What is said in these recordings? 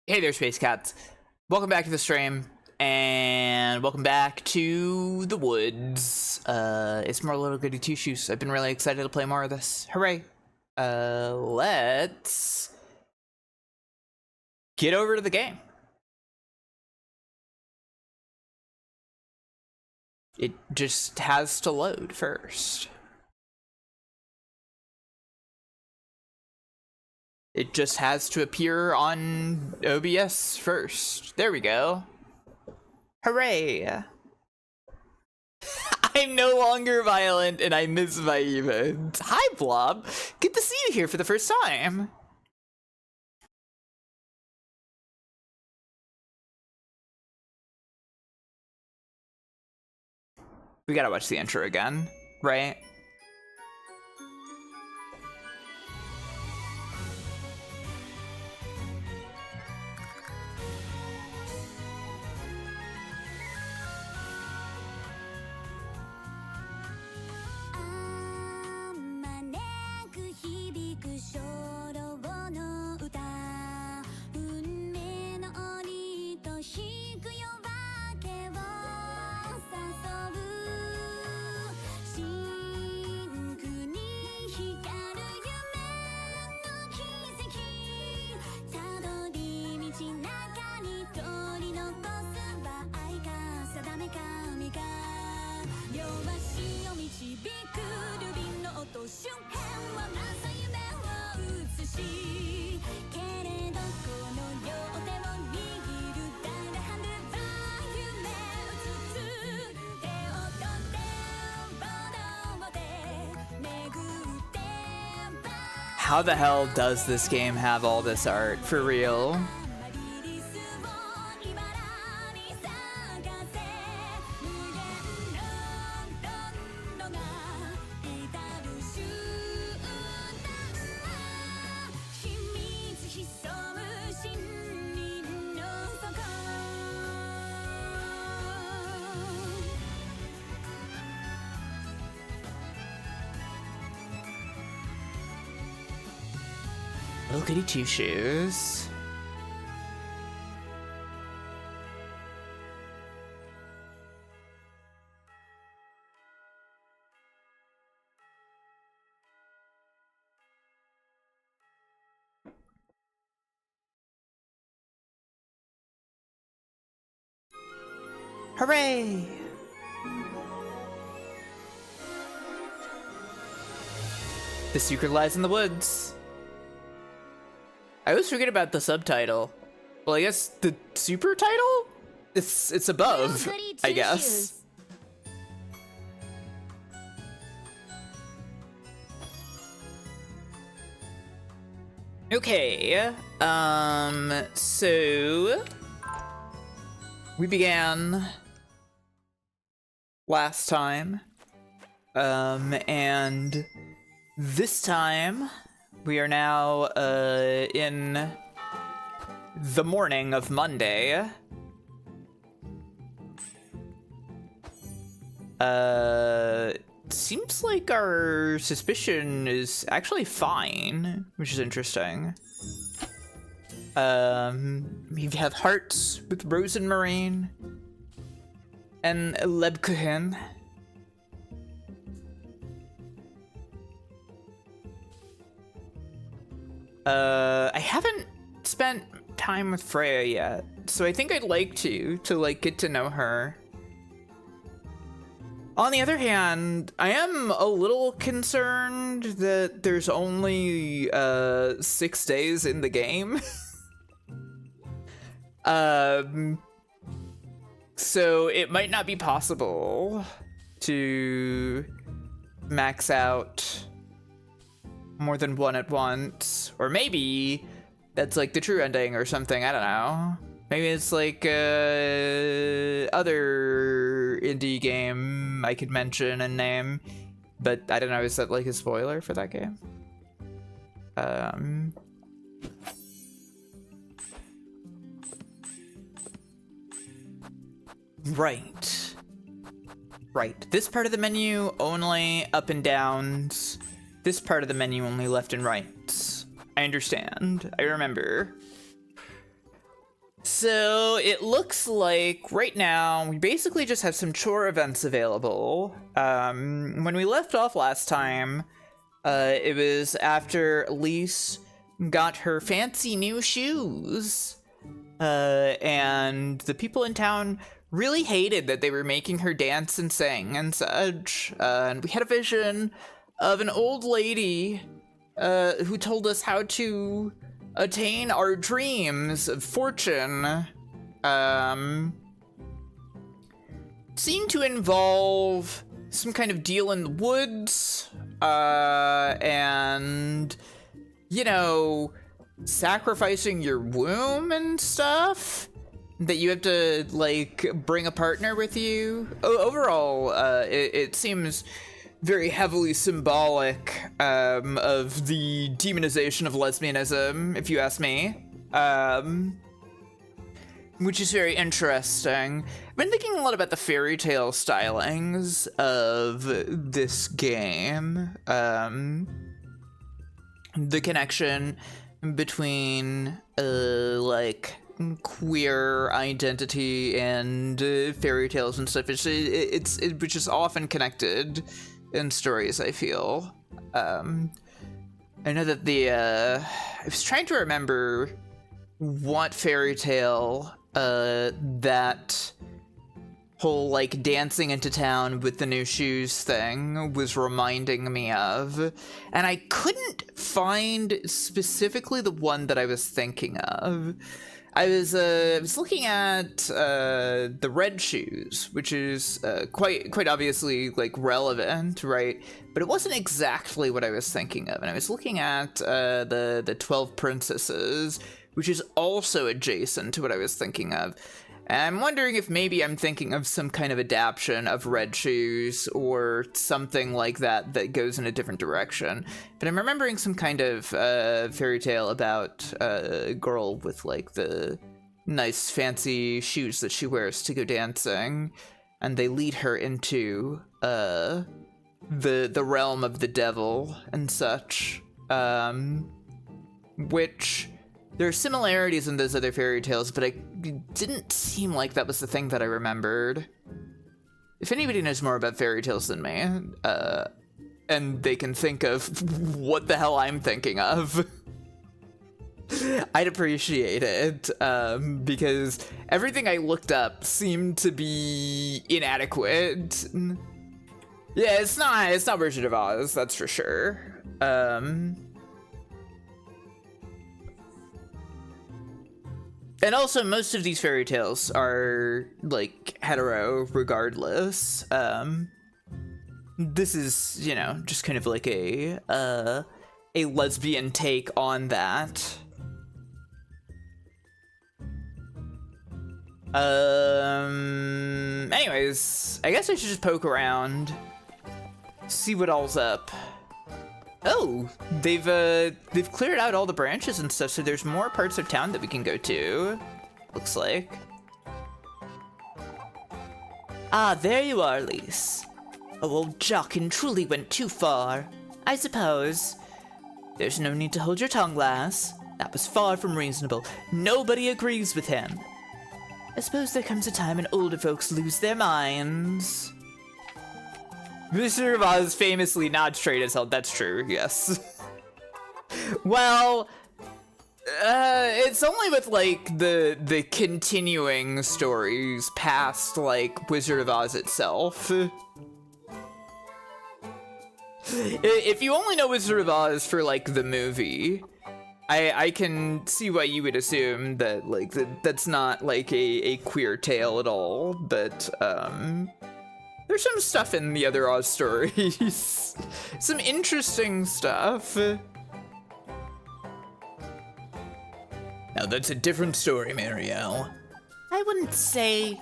Hey there, Space Cats. Welcome back to the stream, and welcome back to the woods. It's more little Goody Two Shoes. I've been really excited to play more of this. Hooray! Let's get over to the game. It just has to load first. It just has to appear on OBS first. There we go. Hooray! I'm no longer violent and I miss my emotes. Hi, Blob. Good to see you here for the first time. We gotta watch the intro again, right? How the hell does this game have all this art, for real? Little Goody Two Shoes. Hooray! The secret lies in the woods. I always forget about the subtitle. Well, I guess the super title? It's above, I guess. Okay, so we began last time, and this time we are now in the morning of Monday. Seems like our suspicion is actually fine, which is interesting. We have hearts with Rose and Marine and Lebkuchen. I haven't spent time with Freya yet, so I think I'd like to like get to know her. On the other hand, I am a little concerned that there's only 6 days in the game. So it might not be possible to max out more than one at once, or maybe that's like the true ending or something. I don't know. Maybe it's like other indie game I could mention and name, but I don't know. Is that like a spoiler for that game? Right. This part of the menu only up and downs. This part of the menu only left and right. I understand. I remember. So it looks like right now we basically just have some chore events available. When we left off last time, it was after Elise got her fancy new shoes. And the people in town really hated that they were making her dance and sing and such. And we had a vision of an old lady who told us how to attain our dreams of fortune. Seemed to involve some kind of deal in the woods, and, you know, sacrificing your womb and stuff, that you have to, like, bring a partner with you. Overall, it seems very heavily symbolic of the demonization of lesbianism, if you ask me, which is very interesting. I've been thinking a lot about the fairy tale stylings of this game, the connection between like queer identity and fairy tales and stuff. Which is often connected in stories, I feel. I know that I was trying to remember what fairy tale that whole like dancing into town with the new shoes thing was reminding me of, and I couldn't find specifically the one that I was thinking of. I was looking at the red shoes, which is quite obviously like relevant, right? But it wasn't exactly what I was thinking of. And I was looking at the 12 Princesses, which is also adjacent to what I was thinking of. And I'm wondering if maybe I'm thinking of some kind of adaptation of Red Shoes or something like that that goes in a different direction. But I'm remembering some kind of fairy tale about a girl with like the nice fancy shoes that she wears to go dancing, and they lead her into the realm of the devil and such, which there are similarities in those other fairy tales, but it didn't seem like that was the thing that I remembered. If anybody knows more about fairy tales than me, and they can think of what the hell I'm thinking of, I'd appreciate it, because everything I looked up seemed to be inadequate. Yeah, it's not Wizard of Oz, that's for sure. And also, most of these fairy tales are, like, hetero regardless. This is, you know, just kind of like a lesbian take on that. Anyways, I guess I should just poke around, see what all's up. Oh, they've cleared out all the branches and stuff, so there's more parts of town that we can go to, looks like. Ah, there you are, Lise. Oh, old Jockin truly went too far, I suppose. There's no need to hold your tongue, lass. That was far from reasonable. Nobody agrees with him. I suppose there comes a time when older folks lose their minds. Wizard of Oz famously not straight as hell. That's true, yes. Well, it's only with, like, the continuing stories past, like, Wizard of Oz itself. If you only know Wizard of Oz for, like, the movie, I can see why you would assume that, like, that's not, like, a queer tale at all, but, there's some stuff in the other Oz stories. Some interesting stuff. Now that's a different story, Marielle. I wouldn't say.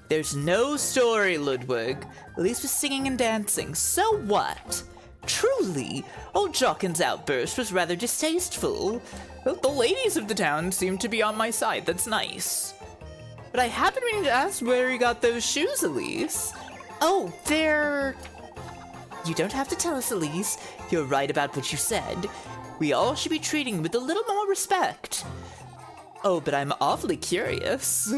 There's no story, Ludwig. Elise was singing and dancing. So what? Truly, old Jockin's outburst was rather distasteful. Well, the ladies of the town seem to be on my side. That's nice. But I have been meaning to ask where you got those shoes, Elise. Oh, they're... You don't have to tell us, Elise. You're right about what you said. We all should be treating with a little more respect. Oh, but I'm awfully curious.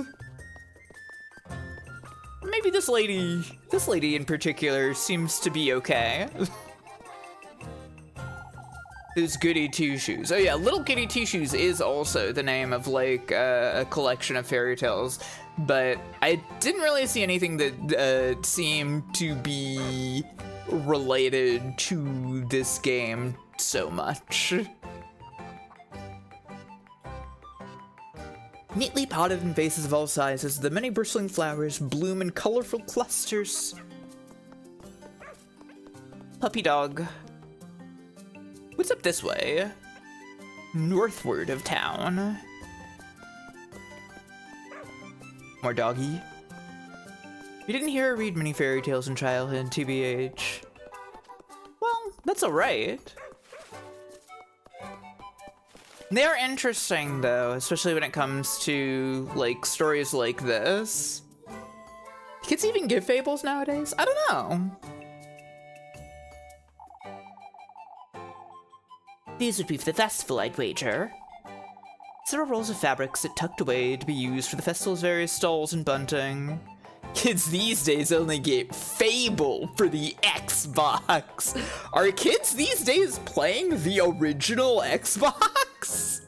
Maybe this lady in particular seems to be okay. There's Goody Two Shoes. Oh yeah, Little Goody Two Shoes is also the name of like a collection of fairy tales, but I didn't really see anything that seemed to be related to this game so much. Neatly potted in vases of all sizes, the many bristling flowers bloom in colorful clusters. Puppy dog. What's up this way? Northward of town. More doggy. You didn't hear or read many fairy tales in childhood, TBH. Well, that's alright. They are interesting, though, especially when it comes to, like, stories like this. Kids even give fables nowadays? I don't know. These would be for the festival, I'd wager. Several rolls of fabrics sit tucked away to be used for the festival's various stalls and bunting. Kids these days only get Fable for the Xbox. Are kids these days playing the original Xbox?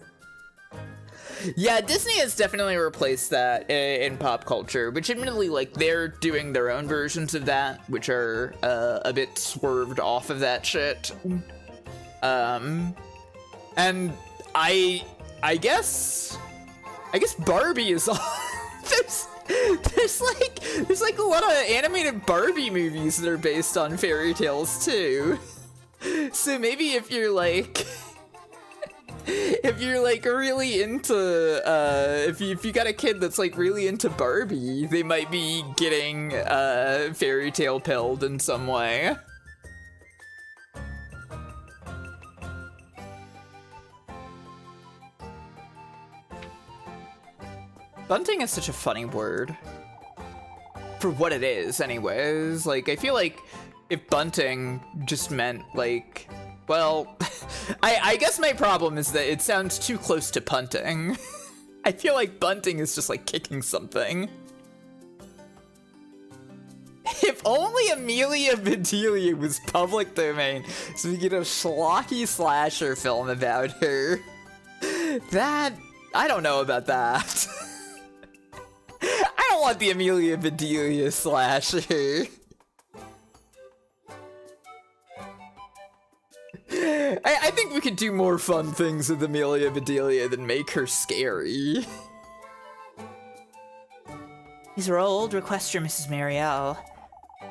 Yeah, Disney has definitely replaced that in pop culture, which admittedly, like, they're doing their own versions of that, which are a bit swerved off of that shit. And I guess Barbie is on. There's like a lot of animated Barbie movies that are based on fairy tales too. So maybe if you're like really into if you got a kid that's like really into Barbie, they might be getting fairy tale pilled in some way. Bunting is such a funny word. For what it is, anyways. Like, I feel like if bunting just meant, like, well, I guess my problem is that it sounds too close to punting. I feel like bunting is just like kicking something. If only Amelia Bedelia was public domain, so we get a schlocky slasher film about her. That, I don't know about that. I don't want the Amelia Bedelia slasher. I think we could do more fun things with Amelia Bedelia than make her scary. These are all old requests for Mrs. Marielle.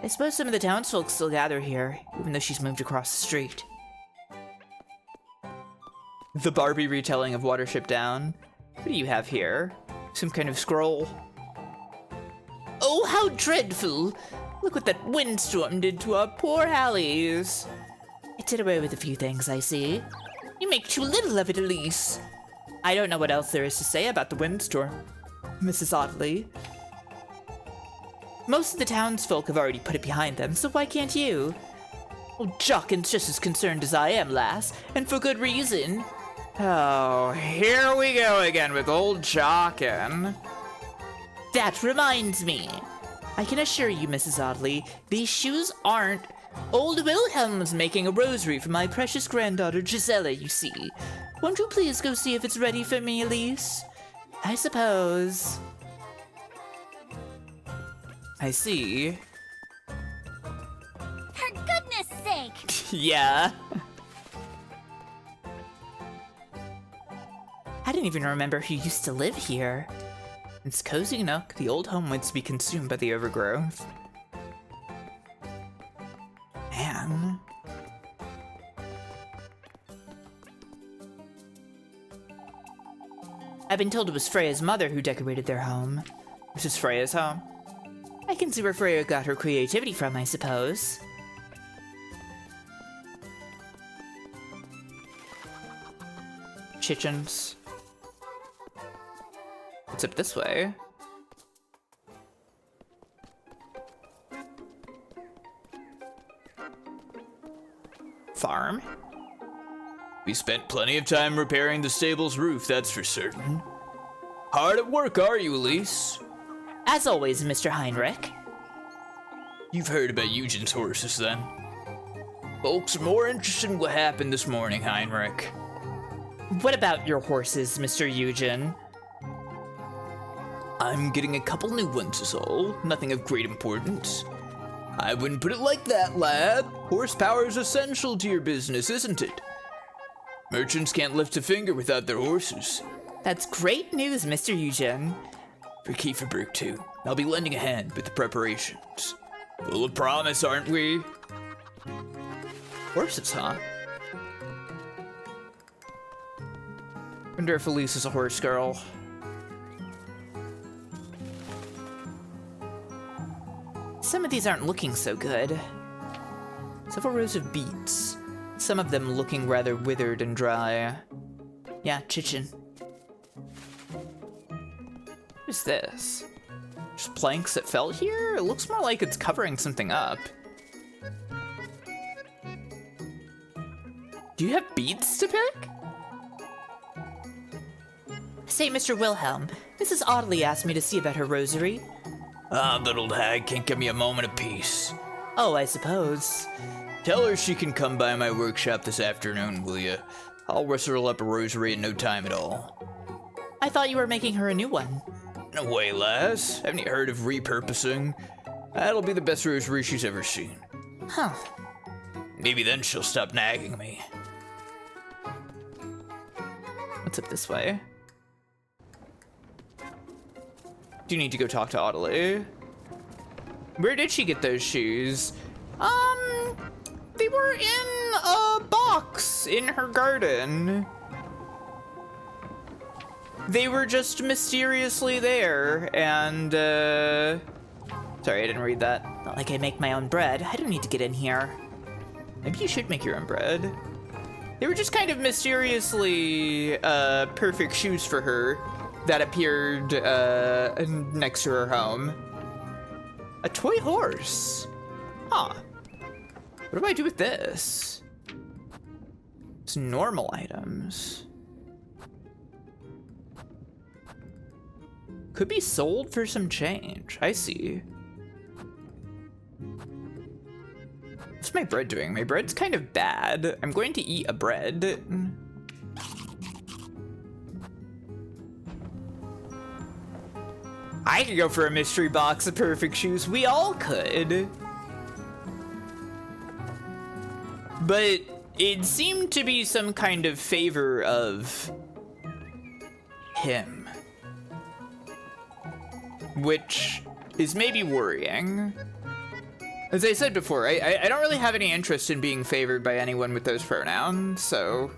I suppose some of the townsfolk still gather here, even though she's moved across the street. The Barbie retelling of Watership Down. What do you have here? Some kind of scroll. Oh, how dreadful! Look what that windstorm did to our poor Hallies. It did away with a few things, I see. You make too little of it, Elise. I don't know what else there is to say about the windstorm, Mrs. Otley. Most of the townsfolk have already put it behind them, so why can't you? Oh, Jockin's just as concerned as I am, lass, and for good reason. Oh, here we go again with old Jockin. That reminds me. I can assure you, Mrs. Otley, these shoes aren't. Old Wilhelm's making a rosary for my precious granddaughter Gisela, you see. Won't you please go see if it's ready for me, Elise? I suppose. I see. For goodness sake! Yeah. I didn't even remember who used to live here. Its cozy nook, the old home wants to be consumed by the overgrowth. Man. I've been told it was Freya's mother who decorated their home. This is Freya's home? I can see where Freya got her creativity from, I suppose. Chichens. What's up this way? Farm? We spent plenty of time repairing the stable's roof, that's for certain. Hard at work, are you, Elise? As always, Mr. Heinrich. You've heard about Eugen's horses, then? Folks are more interested in what happened this morning, Heinrich. What about your horses, Mr. Eugen? I'm getting a couple new ones is all. Nothing of great importance. I wouldn't put it like that, lad. Horsepower is essential to your business, isn't it? Merchants can't lift a finger without their horses. That's great news, Mr. Eugen. For Kieferberg, too. I'll be lending a hand with the preparations. Full of promise, aren't we? Horses, huh? Wonder if Elise is a horse girl. Some of these aren't looking so good. Several rows of beets. Some of them looking rather withered and dry. Yeah, Chichen. What is this? Just planks that fell here? It looks more like it's covering something up. Do you have beets to pick? Say, Mr. Wilhelm, Mrs. Audley asked me to see about her rosary. Ah, that old hag can't give me a moment of peace. Oh, I suppose. Tell her she can come by my workshop this afternoon, will ya? I'll wrestle up a rosary in no time at all. I thought you were making her a new one. No way, lass. Haven't you heard of repurposing? That'll be the best rosary she's ever seen. Huh. Maybe then she'll stop nagging me. What's up this way? Do you need to go talk to Audley? Where did she get those shoes? They were in a box in her garden. They were just mysteriously there, and, sorry, I didn't read that. Not like I make my own bread. I don't need to get in here. Maybe you should make your own bread. They were just kind of mysteriously, perfect shoes for her that appeared, next to her home. A toy horse. Huh. What do I do with this? It's normal items. Could be sold for some change. I see. What's my bread doing? My bread's kind of bad. I'm going to eat a bread. I could go for a mystery box of perfect shoes. We all could. But it seemed to be some kind of favor of him. Which is maybe worrying. As I said before, I don't really have any interest in being favored by anyone with those pronouns, so...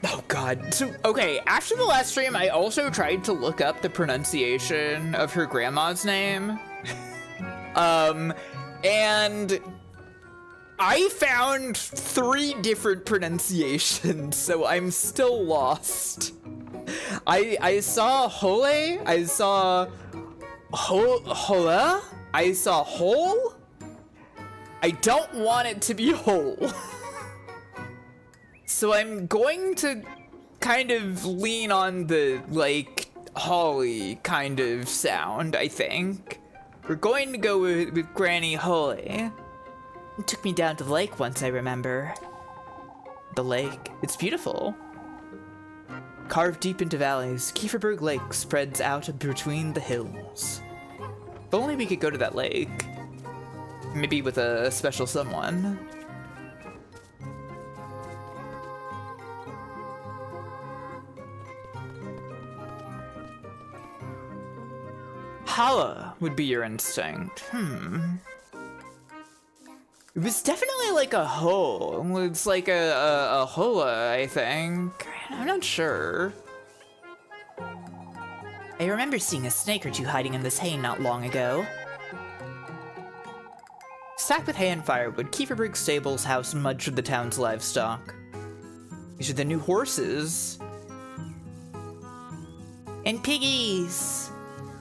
Oh god. So, okay, after the last stream, I also tried to look up the pronunciation of her grandma's name. And I found 3 different pronunciations, so I'm still lost. I saw Hole, I saw Hola, I saw Hole. I don't want it to be Hole. So I'm going to kind of lean on the, like, Holly kind of sound, I think. We're going to go with Granny Holly. It took me down to the lake once, I remember. The lake. It's beautiful. Carved deep into valleys, Kieferberg Lake spreads out between the hills. If only we could go to that lake. Maybe with a special someone. Holla would be your instinct. It was definitely like a hole. It's like a hola, I think. I'm not sure. I remember seeing a snake or two hiding in this hay not long ago. Stacked with hay and firewood, Kieferberg's stables house much of the town's livestock. These are the new horses. And piggies!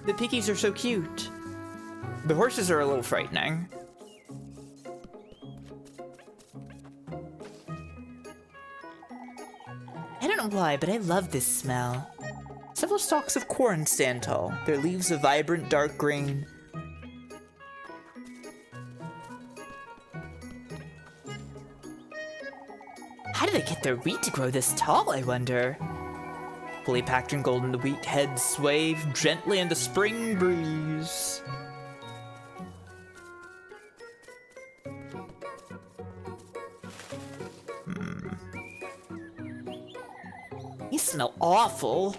The piggies are so cute. The horses are a little frightening. I don't know don't know why, but I love this smell. Several stalks of corn stand tall, their leaves a vibrant dark green. How do they get their wheat to grow this tall, I wonder? Fully packed in golden, the wheat heads sway gently in the spring breeze. These smell awful.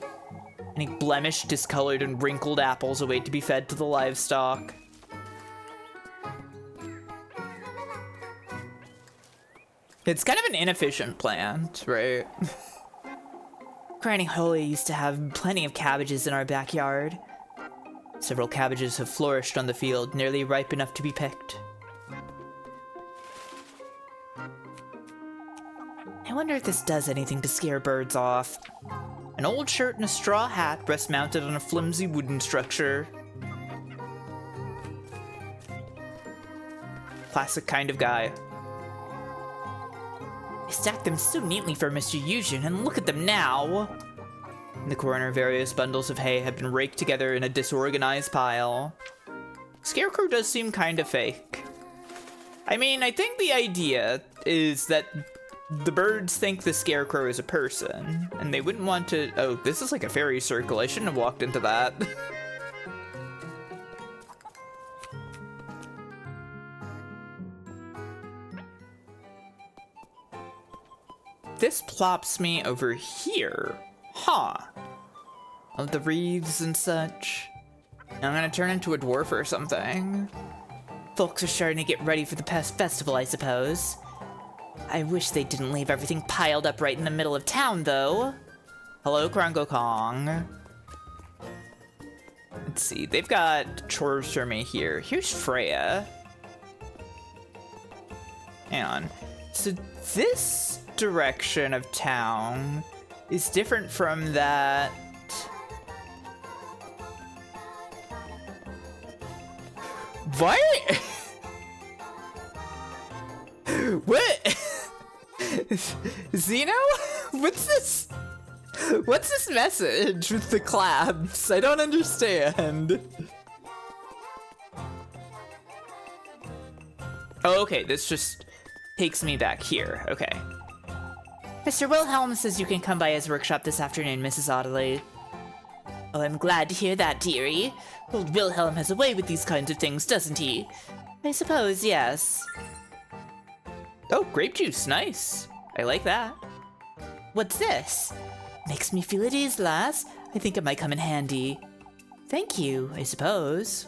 Any blemished, discolored, and wrinkled apples await to be fed to the livestock. It's kind of an inefficient plant, right? Granny Holly used to have plenty of cabbages in our backyard. Several cabbages have flourished on the field, nearly ripe enough to be picked. I wonder if this does anything to scare birds off. An old shirt and a straw hat rest mounted on a flimsy wooden structure. Classic kind of guy. I stacked them so neatly for Mr. Yujin, and look at them now! In the corner, various bundles of hay have been raked together in a disorganized pile. Scarecrow does seem kind of fake. I mean, I think the idea is that the birds think the Scarecrow is a person, and they wouldn't want to— oh, this is like a fairy circle. I shouldn't have walked into that. This plops me over here. Huh. Of the wreaths and such. I'm gonna turn into a dwarf or something. Folks are starting to get ready for the festival, I suppose. I wish they didn't leave everything piled up right in the middle of town, though. Hello, Krongo Kong. Let's see, they've got chores for me here. Here's Freya. Hang on. So this direction of town is different from that. What? What? Zeno? What's this? What's this message with the claps? I don't understand. Oh, okay, this just takes me back here. Okay. Mr. Wilhelm says you can come by his workshop this afternoon, Mrs. Audley. Oh, I'm glad to hear that, dearie. Old Wilhelm has a way with these kinds of things, doesn't he? I suppose, yes. Oh, grape juice, nice. I like that. What's this? Makes me feel at ease, lass. I think it might come in handy. Thank you, I suppose.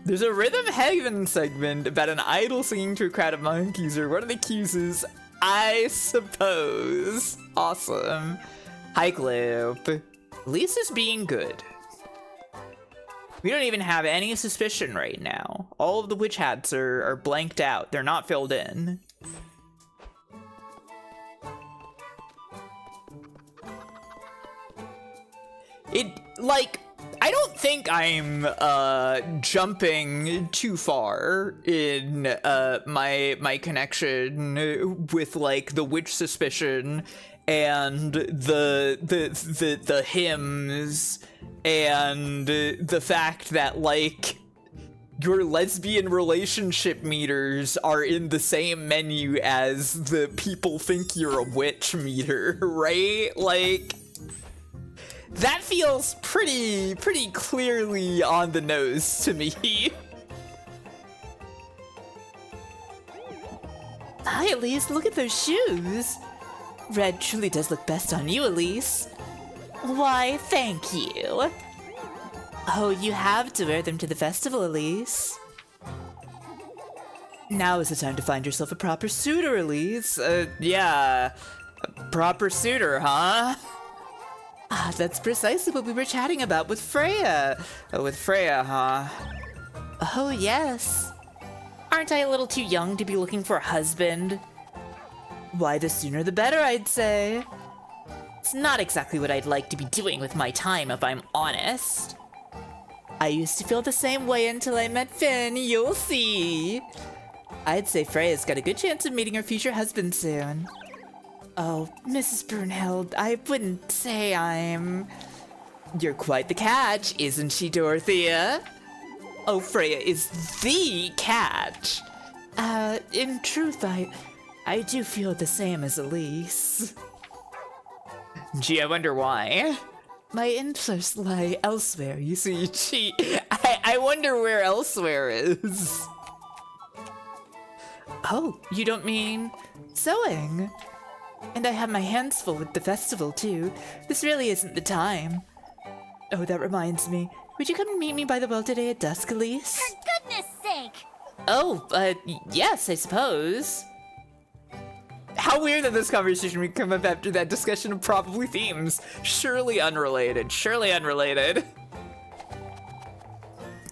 There's a Rhythm Heaven segment about an idol singing to a crowd of monkeys, or one of the cues, I suppose. Awesome. Hi, Gloop. Lisa's being good. We don't even have any suspicion right now. All of the witch hats are blanked out. They're not filled in. I don't think I'm jumping too far in my connection with like the witch suspicion and the hymns and the fact that like your lesbian relationship meters are in the same menu as the people think you're a witch meter, right? Like, that feels pretty clearly on the nose to me. Hi, Elise, look at those shoes. Red truly does look best on you, Elise. Why, thank you. Oh, you have to wear them to the festival, Elise. Now is the time to find yourself a proper suitor, Elise. Yeah, a proper suitor, huh? Ah, that's precisely what we were chatting about with Freya. Oh, with Freya, huh? Oh, yes. Aren't I a little too young to be looking for a husband? Why, the sooner the better, I'd say. It's not exactly what I'd like to be doing with my time, if I'm honest. I used to feel the same way until I met Finn, you'll see. I'd say Freya's got a good chance of meeting her future husband soon. Oh, Mrs. Brunhild, I wouldn't say I'm... You're quite the catch, isn't she, Dorothea? Oh, Freya is the catch. In truth, I do feel the same as Elise. Gee, I wonder why. My interests lie elsewhere, you see. I wonder where elsewhere is. Oh, you don't mean sewing? And I have my hands full with the festival, too. This really isn't the time. Oh, that reminds me. Would you come and meet me by the well today at dusk, Elise? For goodness sake! Oh, yes, I suppose. How weird that this conversation would come up after that discussion of probably themes. Surely unrelated. Surely unrelated.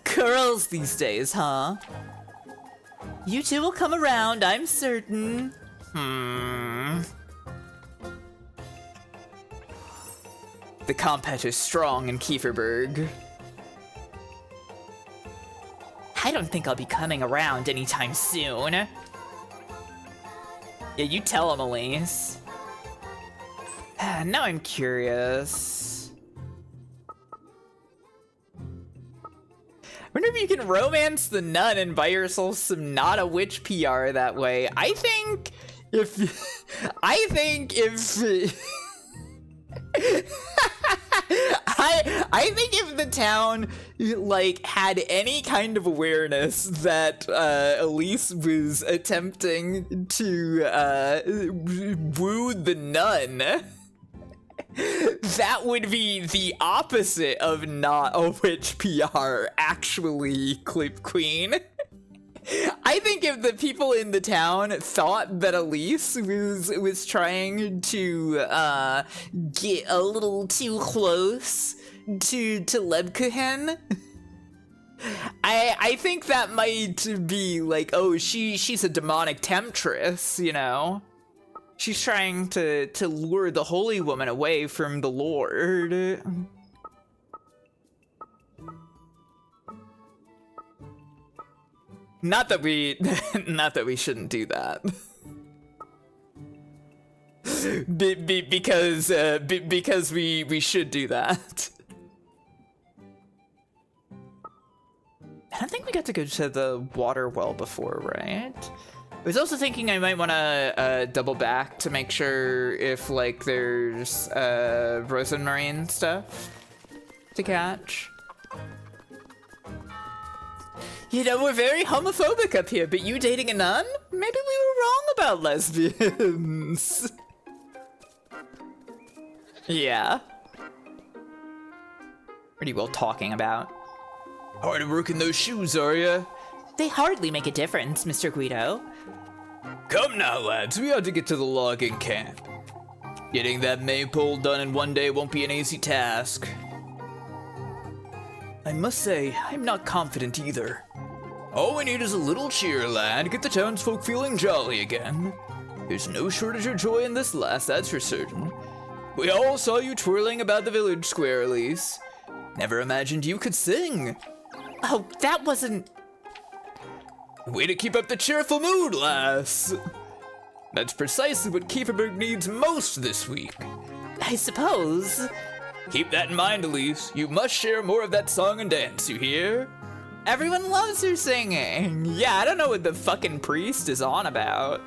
Curls these days, huh? You two will come around, I'm certain. The compet is strong in Kieferberg. I don't think I'll be coming around anytime soon. Yeah, you tell him, Elise. Now I'm curious. I wonder if you can romance the nun and buy yourself some not a witch PR that way. I think if I think if the town like had any kind of awareness that Elise was attempting to woo the nun, that would be the opposite of not a witch PR, actually, Clip Queen. I think if the people in the town thought that Elise was trying to get a little too close to Lebkuchen, I think that might be like, oh, she's a demonic temptress, you know? She's trying to lure the holy woman away from the Lord. Not that we shouldn't do that. Because we should do that. I don't think we got to go to the water well before, right? I was also thinking I might want to double back to make sure if like there's rosenmarine stuff to catch. You know, we're very homophobic up here, but you dating a nun? Maybe we were wrong about lesbians. Yeah. What are you all talking about? Hard at work in those shoes, are ya? They hardly make a difference, Mr. Guido. Come now, lads, we ought to get to the logging camp. Getting that maypole done in one day won't be an easy task. I must say, I'm not confident either. All we need is a little cheer, lad, get the townsfolk feeling jolly again. There's no shortage of joy in this lass, that's for certain. We all saw you twirling about the village square, Elise. Never imagined you could sing. Oh, that wasn't... Way to keep up the cheerful mood, lass. That's precisely what Kieferberg needs most this week. I suppose. Keep that in mind, Elise. You must share more of that song and dance, you hear? Everyone loves her singing. Yeah, I don't know what the fucking priest is on about.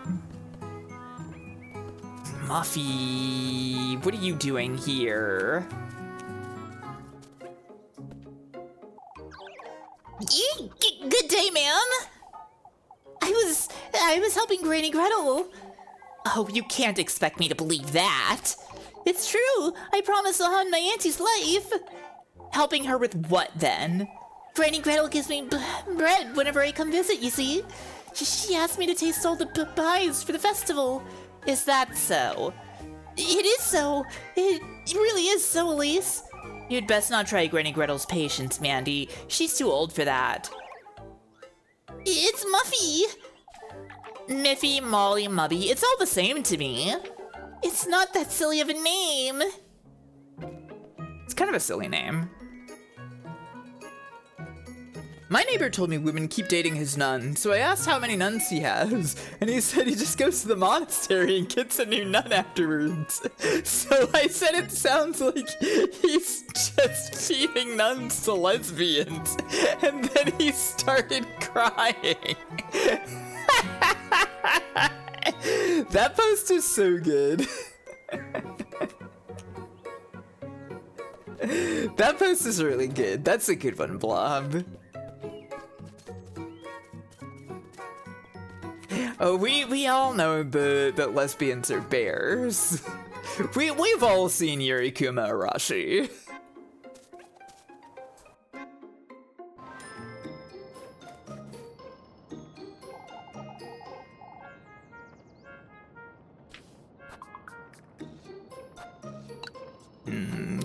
Muffy, what are you doing here? Good day, ma'am. I was helping Granny Gretel. Oh, you can't expect me to believe that. It's true. I promised I'll have my auntie's life. Helping her with what, then? Granny Gretel gives me bread whenever I come visit, you see. She asked me to taste all the pies for the festival. Is that so? It is so. It really is so, Elise. You'd best not try Granny Gretel's patience, Mandy. She's too old for that. It's Muffy. Miffy, Molly, Mubby, it's all the same to me. It's not that silly of a name. It's kind of a silly name. My neighbor told me women keep dating his nun, so I asked how many nuns he has, and he said he just goes to the monastery and gets a new nun afterwards. So I said it sounds like he's just feeding nuns to lesbians, and then he started crying. That post is so good. That post is really good. That's a good one, Blob. Oh, we all know that lesbians are bears. We've all seen Yurikuma Arashi.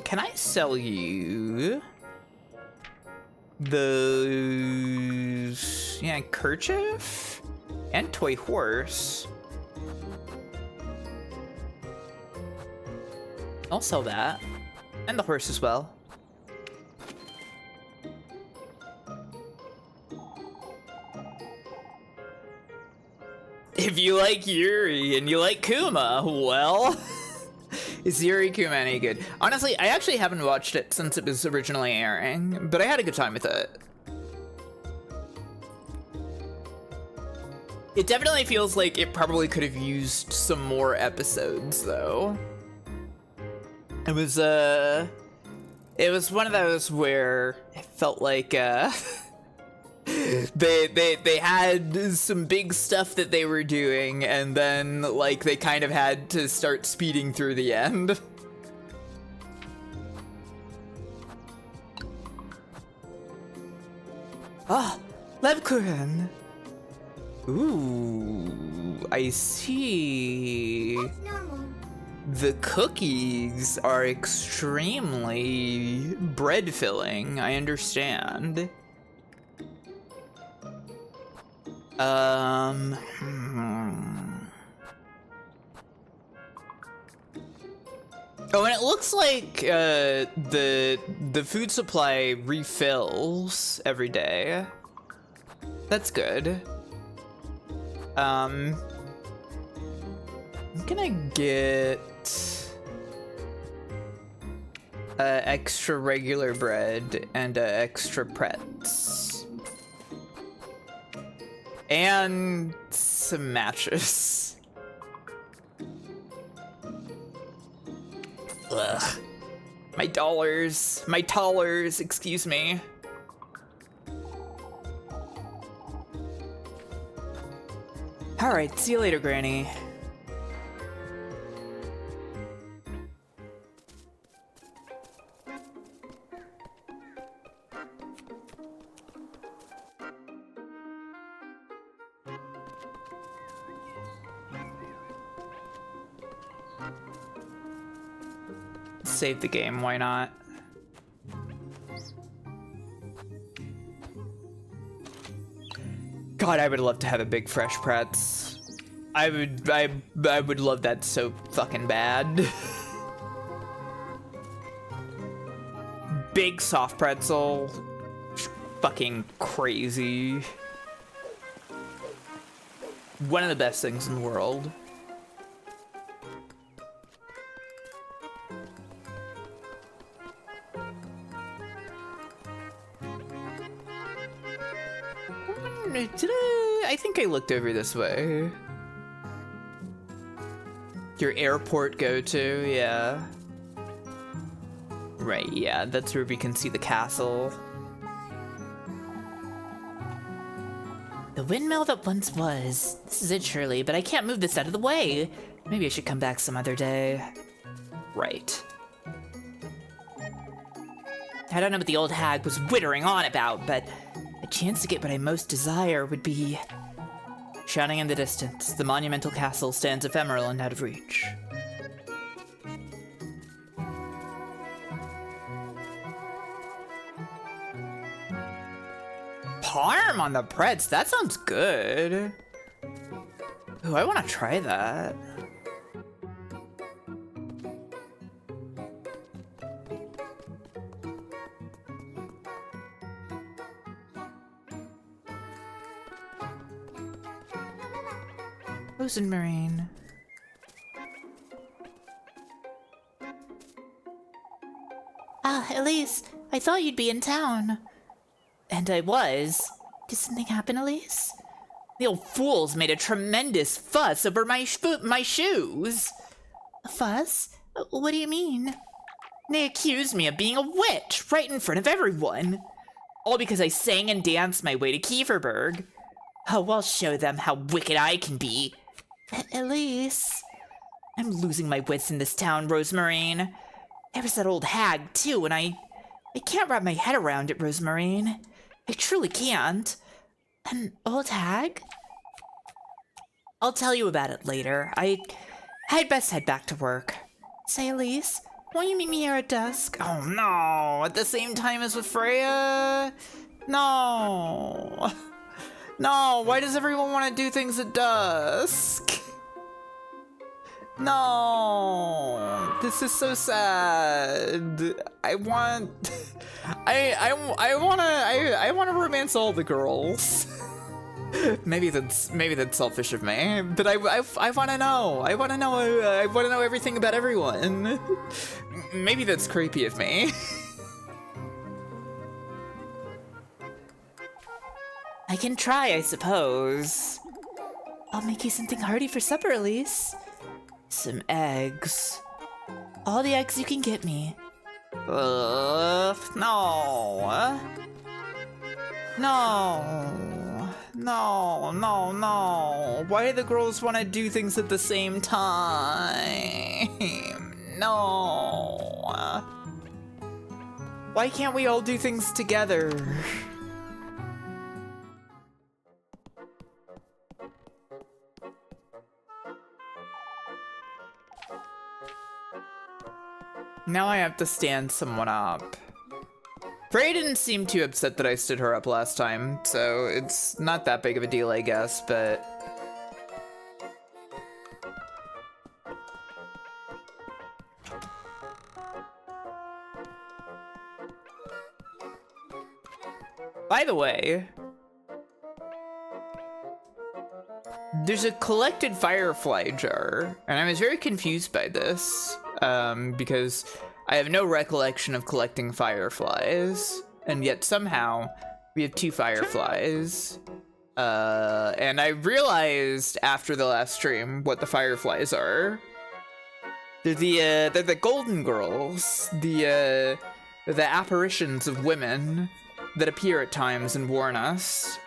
Can I sell you the kerchief and toy horse? I'll sell that and the horse as well. If you like Yuri and you like Kuma, well. Is Yurikuma any good? Honestly, I actually haven't watched it since it was originally airing, but I had a good time with it. It definitely feels like it probably could have used some more episodes, though. It was one of those where it felt like they had some big stuff that they were doing, and then like they kind of had to start speeding through the end. Ah, Lebkuchen. Ooh, I see. That's normal. The cookies are extremely bread filling. I understand. Oh, and it looks like the food supply refills every day. That's good. I'm gonna get extra regular bread and extra pretz. And some matches. Ugh. My dollars, excuse me. All right, see you later, Granny. Save the game, why not? God, I would love to have a big fresh pretz. I would love that so fucking bad. Big soft pretzel. Fucking crazy. One of the best things in the world. I think I looked over this way. Your airport go-to, yeah. Right, yeah, that's where we can see the castle. The windmill that once was. This is it, surely, but I can't move this out of the way. Maybe I should come back some other day. Right. I don't know what the old hag was wittering on about, but a chance to get what I most desire would be... Shouting in the distance, the monumental castle stands ephemeral and out of reach. Parm on the pretz, that sounds good. Ooh, I want to try that. Rosemarine. Ah, Elise, I thought you'd be in town. And I was. Did something happen, Elise? The old fools made a tremendous fuss over my shoes. A fuss? What do you mean? They accused me of being a witch right in front of everyone. All because I sang and danced my way to Kieferberg. Oh, I'll show them how wicked I can be. Elise. I'm losing my wits in this town, Rosemarine. There was that old hag, too, and I can't wrap my head around it, Rosemarine. I truly can't. An old hag? I'll tell you about it later. I'd best head back to work. Say, Elise, won't you meet me here at dusk? Oh no, at the same time as with Freya? No. No, why does everyone want to do things at dusk? No, this is so sad. I want to romance all the girls. Maybe that's selfish of me, but I want to know. I want to know everything about everyone. Maybe that's creepy of me. I can try, I suppose. I'll make you something hearty for supper, Elise. Some eggs. All the eggs you can get me. No. No. Why do the girls want to do things at the same time? No. Why can't we all do things together? Now I have to stand someone up. Frey didn't seem too upset that I stood her up last time, so it's not that big of a deal, I guess, but... By the way, there's a collected firefly jar, and I was very confused by this, because I have no recollection of collecting fireflies, and yet somehow we have 2 fireflies. And I realized after the last stream what the fireflies are. They're the golden girls, the apparitions of women that appear at times and warn us.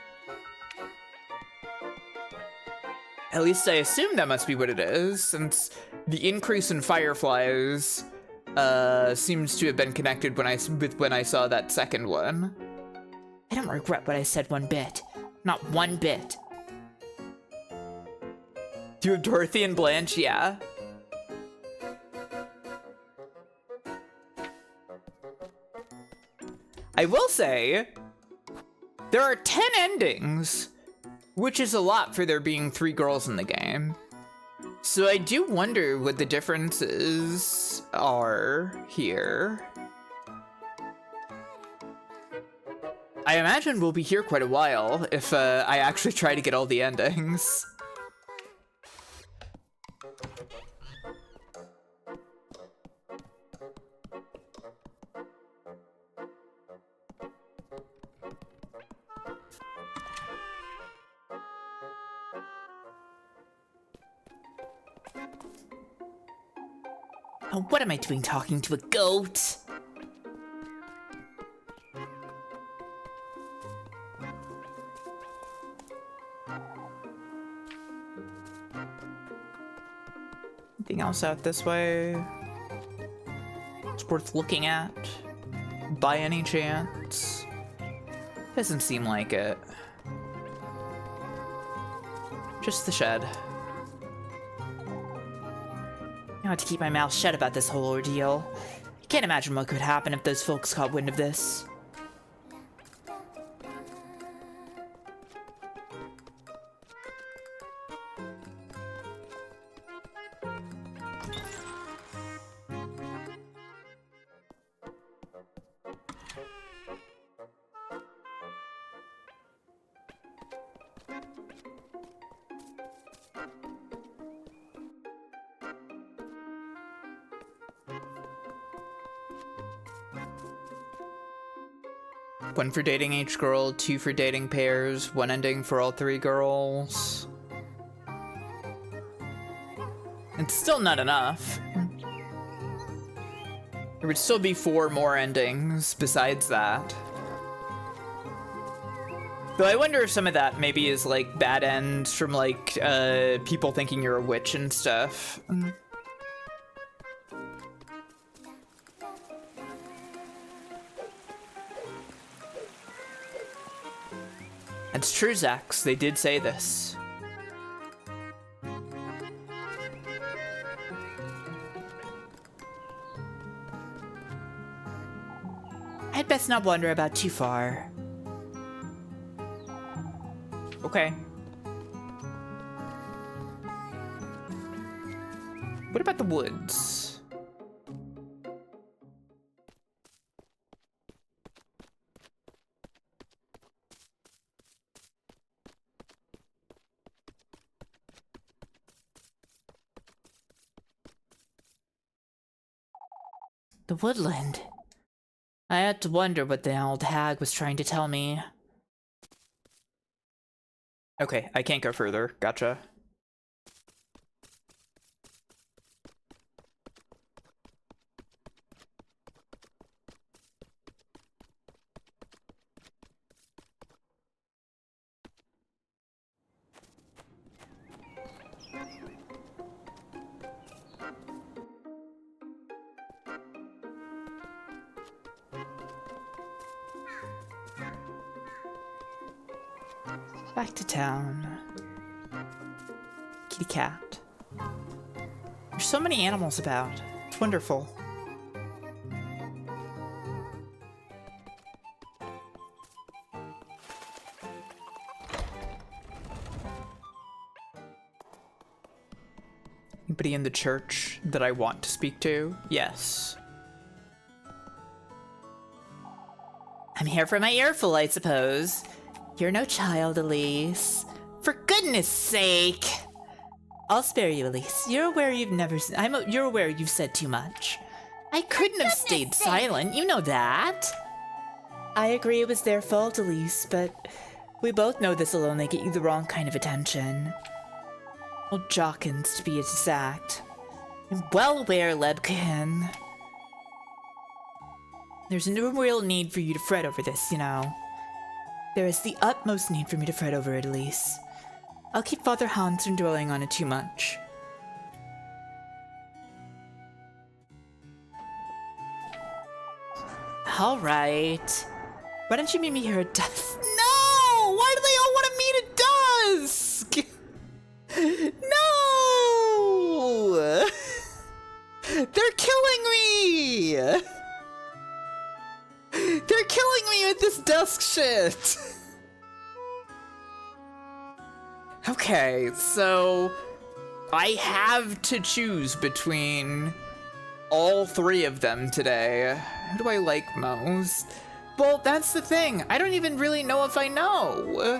At least I assume that must be what it is, since the increase in fireflies seems to have been connected with when I saw that second one. I don't regret what I said one bit. Not one bit. Do you have Dorothy and Blanche? Yeah. I will say, there are 10 endings, which is a lot for there being 3 girls in the game. So I do wonder what the differences are here. I imagine we'll be here quite a while if I actually try to get all the endings. Oh, what am I doing talking to a goat? Anything else out this way? It's worth looking at? By any chance? Doesn't seem like it. Just the shed. I have to keep my mouth shut about this whole ordeal. I can't imagine what could happen if those folks caught wind of this. One for dating each girl, 2 for dating pairs, 1 ending for all 3 girls. It's still not enough. There would still be 4 more endings besides that. Though I wonder if some of that maybe is like bad ends from like people thinking you're a witch and stuff. It's true, Zax. They did say this. I'd best not wander about too far. Okay. What about the woods? The woodland. I had to wonder what the old hag was trying to tell me. Okay, I can't go further. Gotcha. Back to town. Kitty cat. There's so many animals about. It's wonderful. Anybody in the church that I want to speak to? Yes. I'm here for my earful, I suppose. You're no child, Elise. For goodness sake! I'll spare you, Elise. You're aware you've never. You're aware you've said too much. I couldn't have stayed silent. You know that. I agree it was their fault, Elise, but we both know this will only get you the wrong kind of attention. Well, Jawkins, to be exact. I'm well aware, Lebkin. There's no real need for you to fret over this, you know. There is the utmost need for me to fret over it, Elise. I'll keep Father Hans from dwelling on it too much. All right. Why don't you meet me here at dusk? No! Why do they all want to meet at dusk? No! They're killing me! They're killing me with this dusk shit! Okay, so I have to choose between all 3 of them today. Who do I like most? Well, that's the thing. I don't even really know if I know.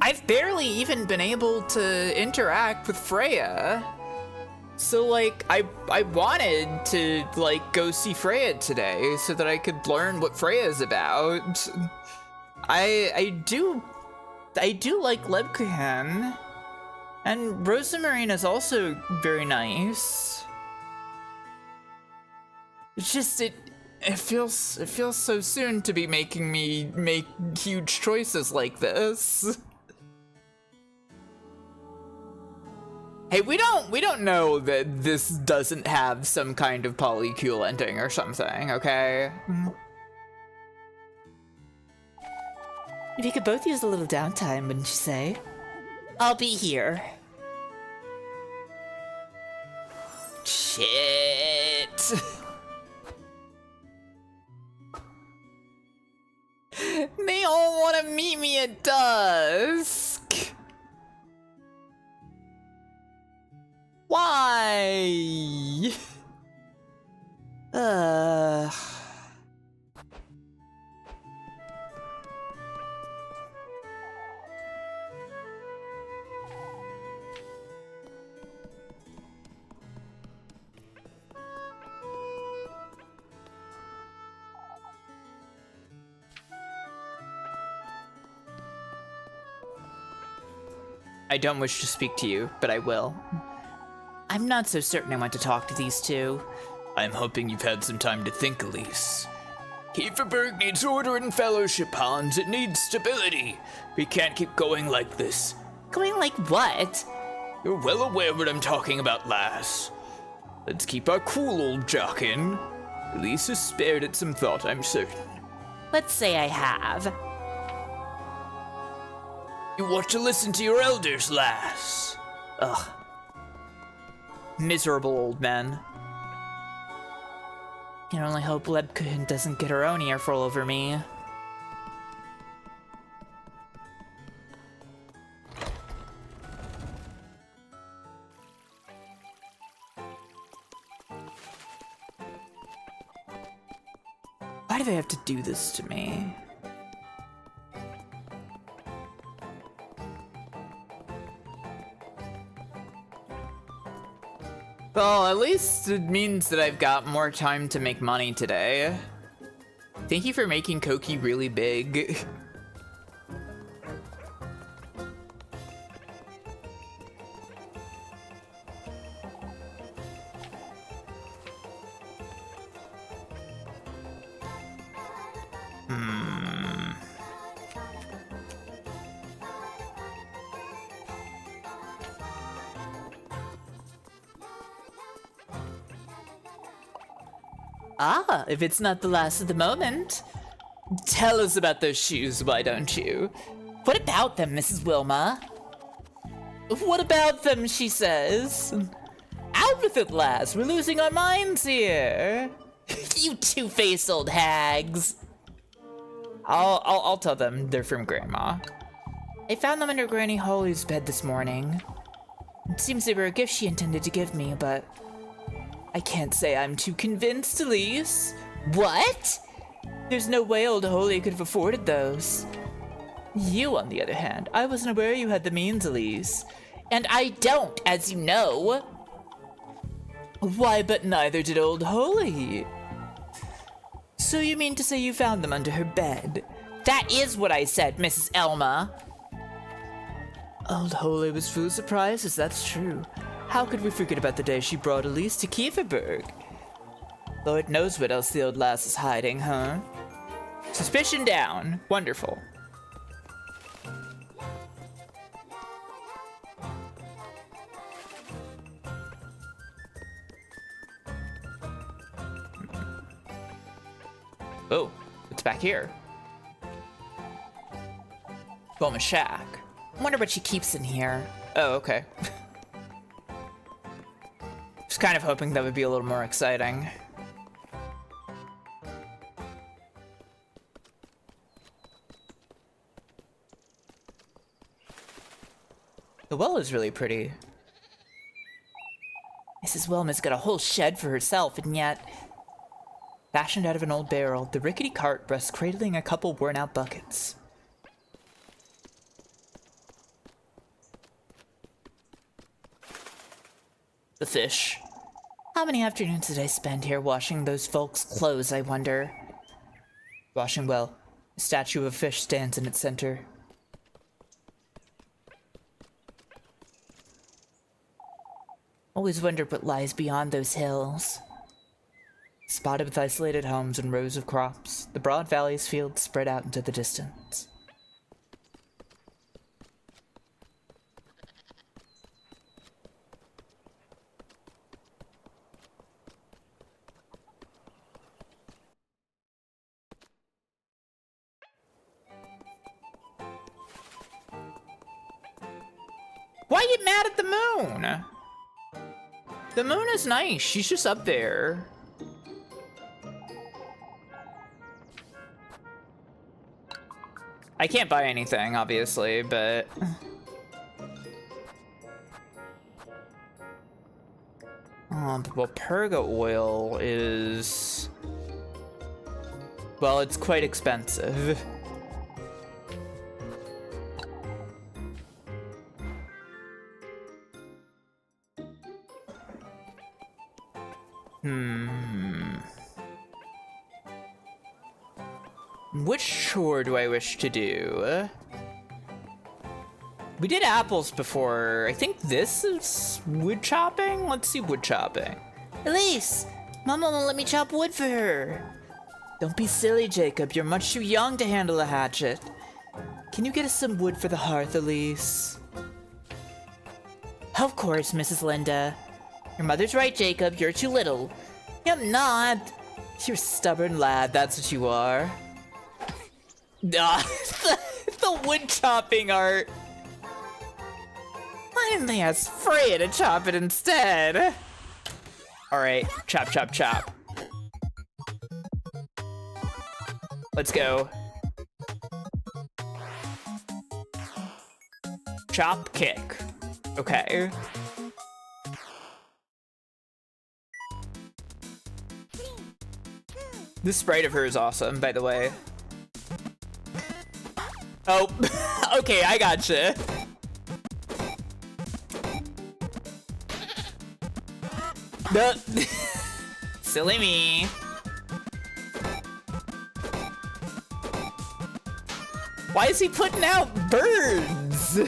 I've barely even been able to interact with Freya. So, like, I wanted to, like, go see Freya today so that I could learn what Freya's about. I do like Lebkuchen. And Rosamarine is also very nice. It's just, it feels so soon to be making me make huge choices like this. Hey, we don't know that this doesn't have some kind of polycule ending or something, okay? If you could both use a little downtime, wouldn't you say? I'll be here. Shit. They all want to meet me at dusk. Why? I don't wish to speak to you, but I will. I'm not so certain I want to talk to these two. I'm hoping you've had some time to think, Elise. Kieferberg needs order and fellowship, Hans. It needs stability. We can't keep going like this. Going like what? You're well aware what I'm talking about, lass. Let's keep our cool, old jockin'. Elise has spared it some thought, I'm certain. Let's say I have. You ought to listen to your elders, lass. Ugh. Miserable old man. Can only hope Lebkuchen doesn't get her own earful over me. Why do they have to do this to me? Well, at least it means that I've got more time to make money today. Thank you for making Koki really big. Ah, if it's not the last of the moment. Tell us about those shoes, why don't you? What about them, Mrs. Wilma? What about them, she says? Out with it, lass. We're losing our minds here. You two-faced old hags. I'll tell them they're from Grandma. I found them under Granny Holly's bed this morning. It seems they were a gift she intended to give me, but I can't say I'm too convinced, Elise. What? There's no way old Holy could have afforded those. You, on the other hand, I wasn't aware you had the means, Elise. And I don't, as you know. Why, but neither did old Holy. So you mean to say you found them under her bed? That is what I said, Mrs. Elma. Old Holy was full of surprises, that's true. How could we forget about the day she brought Elise to Kieferberg? Lord knows what else the old lass is hiding, huh? Suspicion down. Wonderful. Oh, it's back here. Boma shack. Wonder what she keeps in here. Oh, okay. Just kind of hoping that would be a little more exciting. The well is really pretty. Mrs. Wilma's got a whole shed for herself, and yet, fashioned out of an old barrel, the rickety cart rests cradling a couple worn-out buckets. The fish. How many afternoons did I spend here washing those folks' clothes, I wonder? Washing well. A statue of a fish stands in its center. Always wondered what lies beyond those hills. Spotted with isolated homes and rows of crops, the broad valleys fields spread out into the distance. Why are you mad at the moon? The moon is nice, she's just up there. I can't buy anything, obviously, but... well, Perga oil is... well, it's quite expensive. Which chore do I wish to do? We did apples before. I think this is wood chopping? Let's see wood chopping. Elise, Mama won't let me chop wood for her. Don't be silly, Jacob. You're much too young to handle a hatchet. Can you get us some wood for the hearth, Elise? Of course, Mrs. Linda. Your mother's right, Jacob. You're too little. I'm not. You're a stubborn lad, that's what you are. The wood chopping art. Why didn't they ask Freya to chop it instead? Alright, chop, chop, chop. Let's go. Chop, kick. Okay. This sprite of her is awesome, by the way. Oh, okay, I gotcha. No. Silly me. Why is he putting out birds?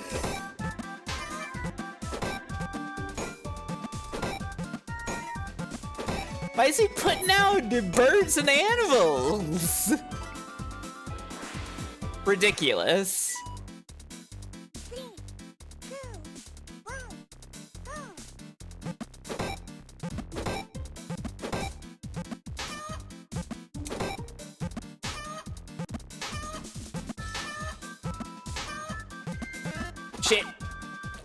Why is he putting out birds and animals? Ridiculous. Shit,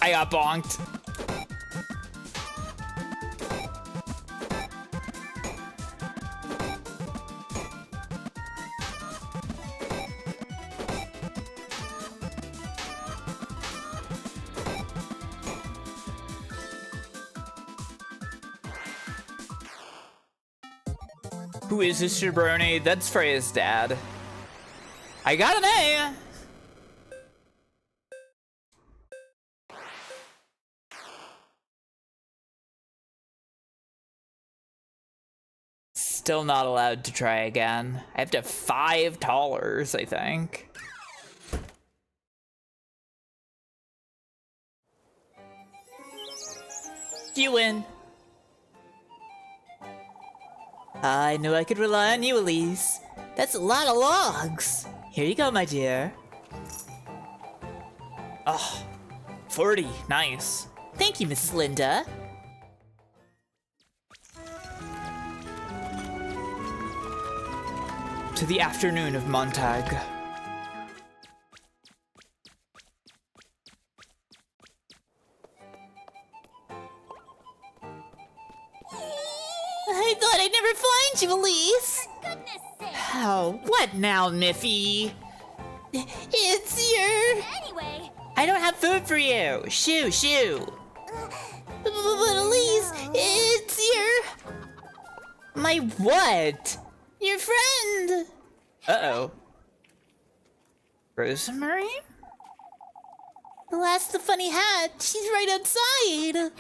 I got bonked. Who is this jabroni? That's Freya's dad. I got an A! Still not allowed to try again. I have to have $5, I think. You win. I knew I could rely on you, Elise. That's a lot of logs. Here you go, my dear. Oh, 40, nice. Thank you, Mrs. Linda. To the afternoon of Montag. I thought I'd never find you, Elise. For goodness sake. Oh, what now, Miffy? It's your... Anyway. I don't have food for you. Shoo, shoo. But Elise, it's your... My what? Your friend. Uh-oh. Rosemary? That's the funny hat. She's right outside.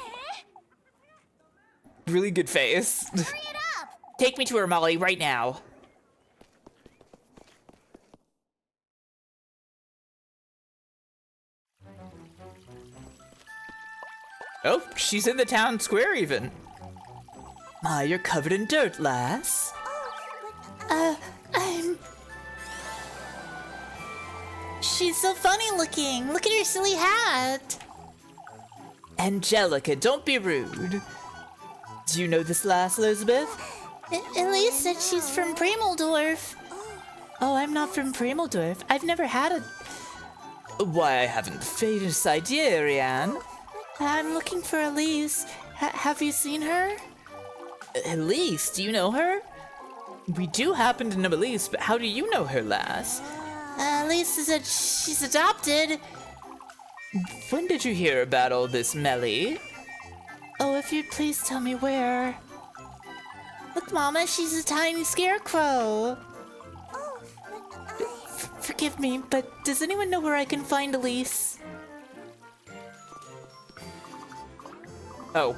Really good face. Hurry it up. Take me to her, Molly, right now. Oh, she's in the town square even. My, you're covered in dirt, lass. I'm... She's so funny looking. Look at her silly hat. Angelica, don't be rude. Do you know this lass, Elizabeth? Elise said she's from Premeldorf. Oh, I'm not from Premeldorf. I've never had a... Why, I haven't the faintest idea, Ariane. I'm looking for Elise. Have you seen her? Elise, do you know her? We do happen to know Elise, but how do you know her, lass? Elise said she's adopted. When did you hear about all this, Melly? Oh, if you'd please tell me where. Look, Mama, she's a tiny scarecrow. Forgive me, but does anyone know where I can find Elise? Oh.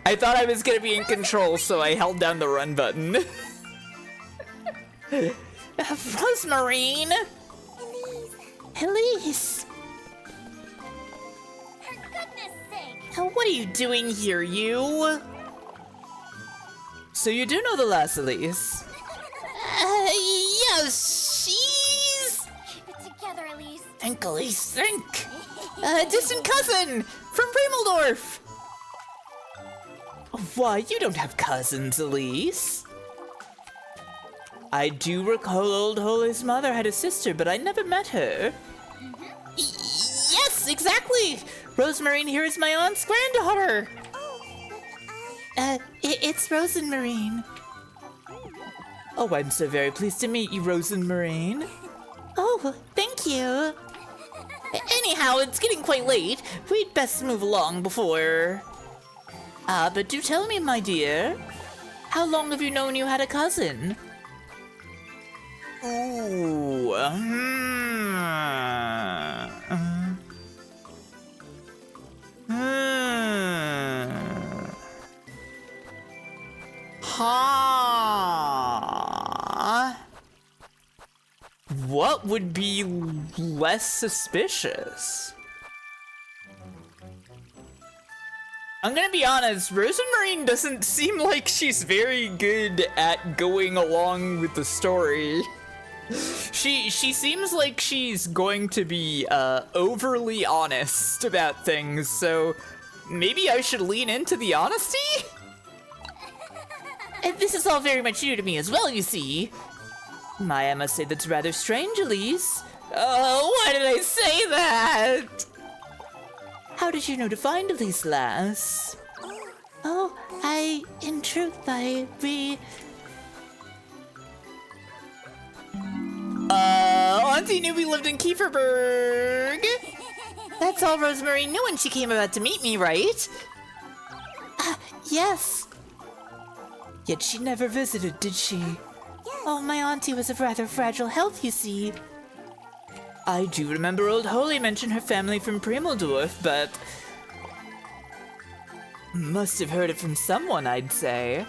I thought I was gonna be in control, so I held down the run button. Rosemarine! Elise, Elise! For goodness sake! What are you doing here, you? So you do know the lass, Elise? Yes, she's... Keep it together, Elise. Think, Elise, think. A distant cousin from Bremeldorf. Why, you don't have cousins, Elise. I do recall Old Holy's mother had a sister, but I never met her. Yes, exactly. Rosemarine here is my aunt's granddaughter. Oh, but It's Rosemarine. Oh, I'm so very pleased to meet you, Rosemarine. Oh, thank you. Anyhow, it's getting quite late. We'd best move along before... but do tell me, my dear. How long have you known you had a cousin? Ooh. Huh? What would be less suspicious? I'm gonna be honest, Rosemarine doesn't seem like she's very good at going along with the story. She seems like she's going to be overly honest about things, so maybe I should lean into the honesty? And this is all very much new to me as well, you see. I must say that's rather strange, Elise. Oh, why did I say that? How did you know to find Elise, lass? Oh, in truth, Auntie knew we lived in Kieferberg. That's all Rosemary knew when she came about to meet me, right? Yes. Yet she never visited, did she? Oh, my auntie was of rather fragile health, you see. I do remember Old Holy mentioned her family from Bremeldorf, but... must have heard it from someone, I'd say.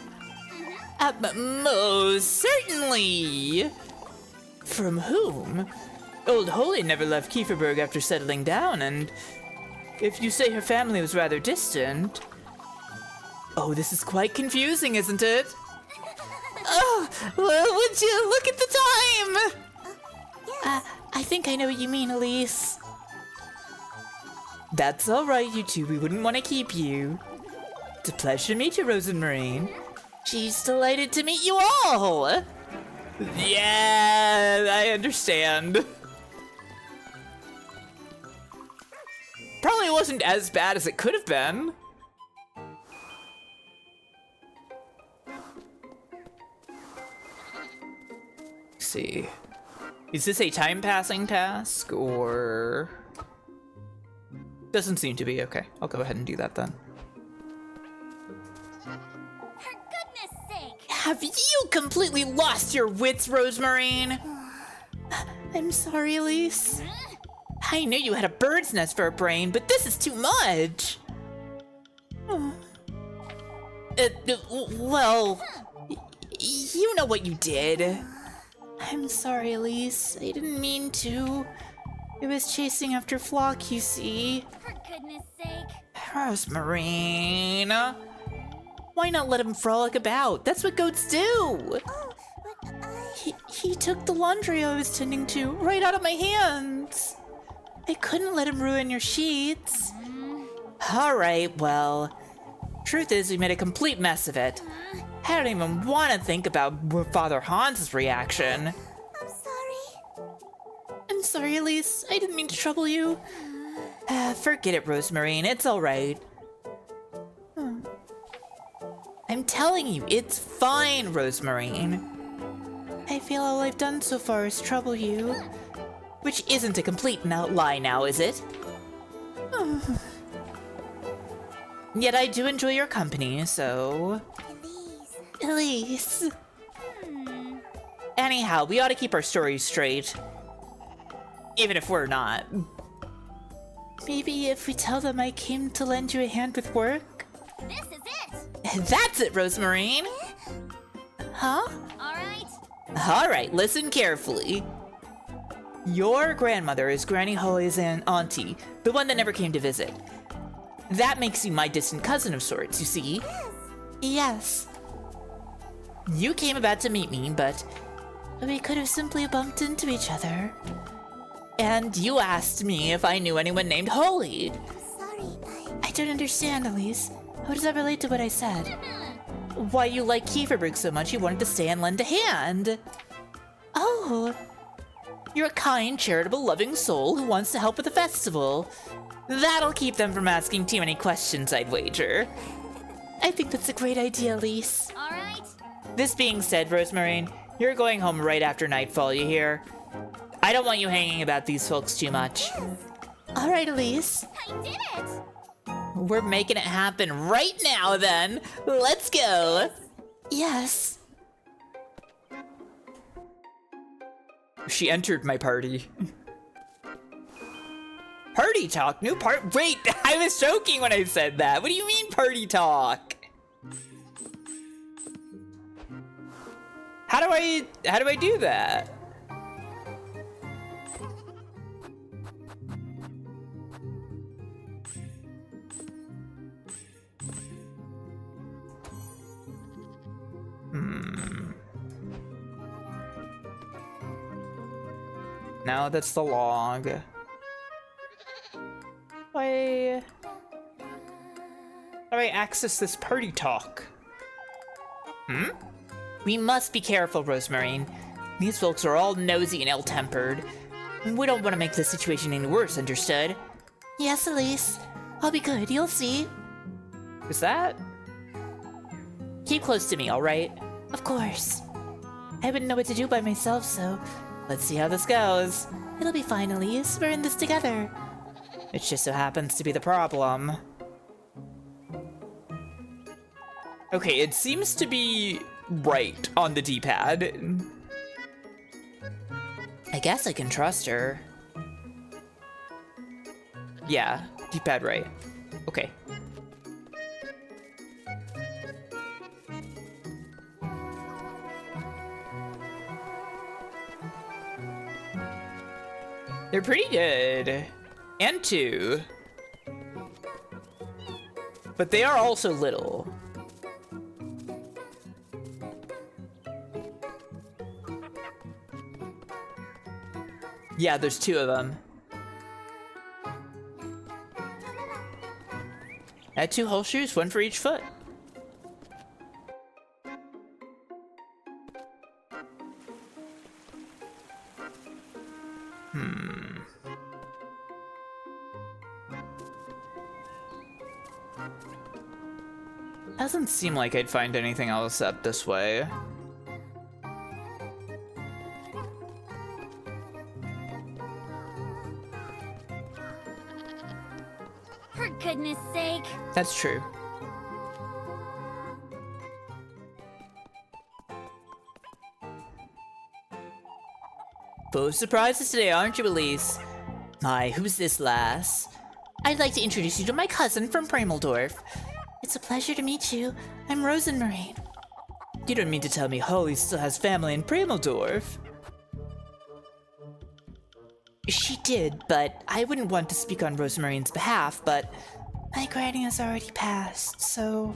Most certainly. From whom? Old Holy never left Kieferberg after settling down, and if you say her family was rather distant... Oh, this is quite confusing, isn't it? Oh, would you look at the time? I think I know what you mean, Elise. That's all right, you two. We wouldn't want to keep you. It's a pleasure to meet you, Rosemarine. She's delighted to meet you all. Yeah, I understand. Probably wasn't as bad as it could have been. Let's see. Is this a time passing task or... Doesn't seem to be. Okay, I'll go ahead and do that then. For goodness sake! Have you completely lost your wits, Rosemarine? I'm sorry, Elise. I knew you had a bird's nest for a brain, but this is too much. Well, you know what you did. I'm sorry, Elise. I didn't mean to. I was chasing after Flock, you see. For goodness sake! Rosemarine. Why not let him frolic about? That's what goats do. Oh, but He took the laundry I was tending to right out of my hands. I couldn't let him ruin your sheets. All right, well, truth is we made a complete mess of it. I don't even want to think about Father Hans's reaction. I'm sorry. I'm sorry, Elise. I didn't mean to trouble you. Forget it, Rosemarine. It's all right. I'm telling you, it's fine, Rosemarine. I feel all I've done so far is trouble you. Which isn't a complete lie now, is it? Yet I do enjoy your company, so... Elise. Anyhow, we ought to keep our stories straight. Even if we're not. Maybe if we tell them I came to lend you a hand with work? This is it! That's it, Rosemarine! Huh? Alright. Alright, listen carefully. Your grandmother is Granny Holly's auntie, the one that never came to visit. That makes you my distant cousin of sorts, you see? Yes. You came about to meet me, but we could have simply bumped into each other. And you asked me if I knew anyone named Holy. I'm sorry, I don't understand, Elise. How does that relate to what I said? Why you like Kieferberg so much you wanted to stay and lend a hand. Oh. You're a kind, charitable, loving soul who wants to help with the festival. That'll keep them from asking too many questions, I'd wager. I think that's a great idea, Elise. All right. This being said, Rosemarine, you're going home right after nightfall, you hear? I don't want you hanging about these folks too much. All right, Elise. I did it. We're making it happen right now, then. Let's go. Yes. She entered my party. Party talk? New part? Wait, I was joking when I said that. What do you mean party talk? How do I do that? No, that's the log. How do I access this party talk? We must be careful, Rosemarine. These folks are all nosy and ill-tempered. We don't want to make the situation any worse, understood? Yes, Elise. I'll be good, you'll see. Is that? Keep close to me, all right? Of course. I wouldn't know what to do by myself, so let's see how this goes. It'll be fine, Elise. We're in this together. It just so happens to be the problem. Okay, it seems to be right on the D-pad. I guess I can trust her. Yeah, D-pad right. Okay. They're pretty good. And two. But they are also little. Yeah, there's two of them. Add 2 whole shoes, 1 for each foot. Doesn't seem like I'd find anything else up this way. For goodness sake. That's true. Full of surprises today, aren't you, Elise? My, who's this lass? I'd like to introduce you to my cousin from Premeldorf. It's a pleasure to meet you. I'm Rosenmarine. You don't mean to tell me Holly still has family in Premeldorf? She did, but I wouldn't want to speak on Rosemarine's behalf, but my granny has already passed, so...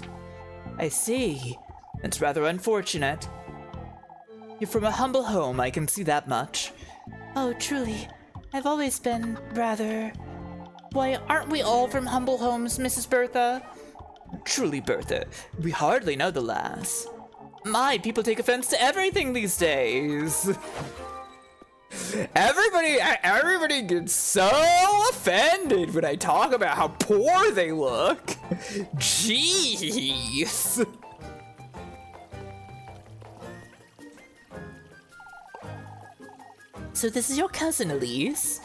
I see. It's rather unfortunate. You're from a humble home, I can see that much. Oh, truly. I've always been rather... Why, aren't we all from humble homes, Mrs. Bertha? Truly, Bertha, we hardly know the lass. My, people take offense to everything these days. Everybody gets so offended when I talk about how poor they look. Jeez. So this is your cousin, Elise?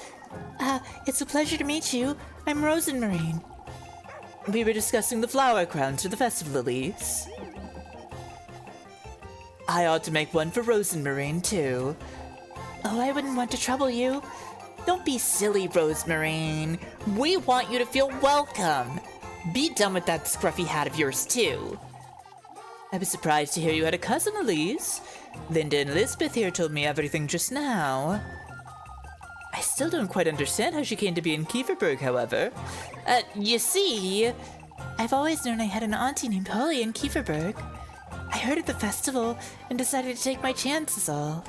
It's a pleasure to meet you. I'm Rosenmarine. We were discussing the flower crowns for the festival, Elise. I ought to make one for Rosenmarine, too. Oh, I wouldn't want to trouble you. Don't be silly, Rosemarine. We want you to feel welcome. Be done with that scruffy hat of yours, too. I was surprised to hear you had a cousin, Elise. Linda and Elizabeth here told me everything just now. I still don't quite understand how she came to be in Kieferberg, however. You see, I've always known I had an auntie named Holly in Kieferberg. I heard at the festival and decided to take my chances all.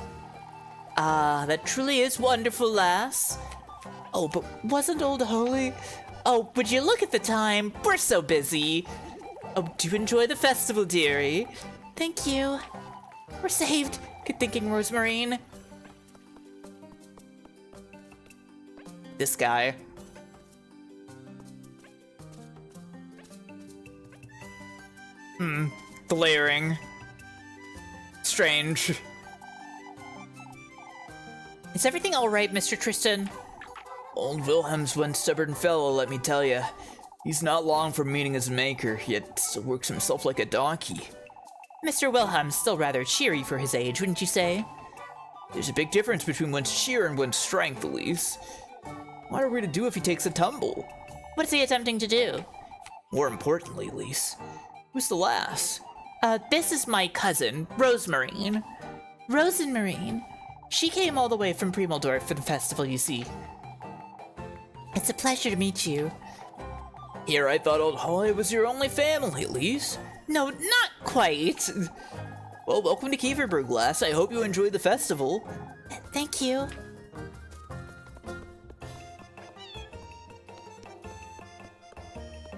Ah, that truly is wonderful, lass. Oh, but wasn't old Holly? Oh, would you look at the time? We're so busy. Oh, do enjoy the festival, dearie. Thank you. We're saved. Good thinking, Rosemarine. This guy. Glaring. Strange. Is everything all right, Mr. Tristan? Old Wilhelm's one stubborn fellow, let me tell you. He's not long from meeting his maker, yet still works himself like a donkey. Mr. Wilhelm's still rather cheery for his age, wouldn't you say? There's a big difference between one's cheer and one's strength, Elise. What are we to do if he takes a tumble? What is he attempting to do? More importantly, Elise, who's the lass? This is my cousin, Rosemarine. Rosenmarine. She came all the way from Primeldorf for the festival, you see. It's a pleasure to meet you. Here, I thought old Holly was your only family, Elise. No, not quite. Well, welcome to Kieferberg, lass. I hope you enjoyed the festival. Thank you.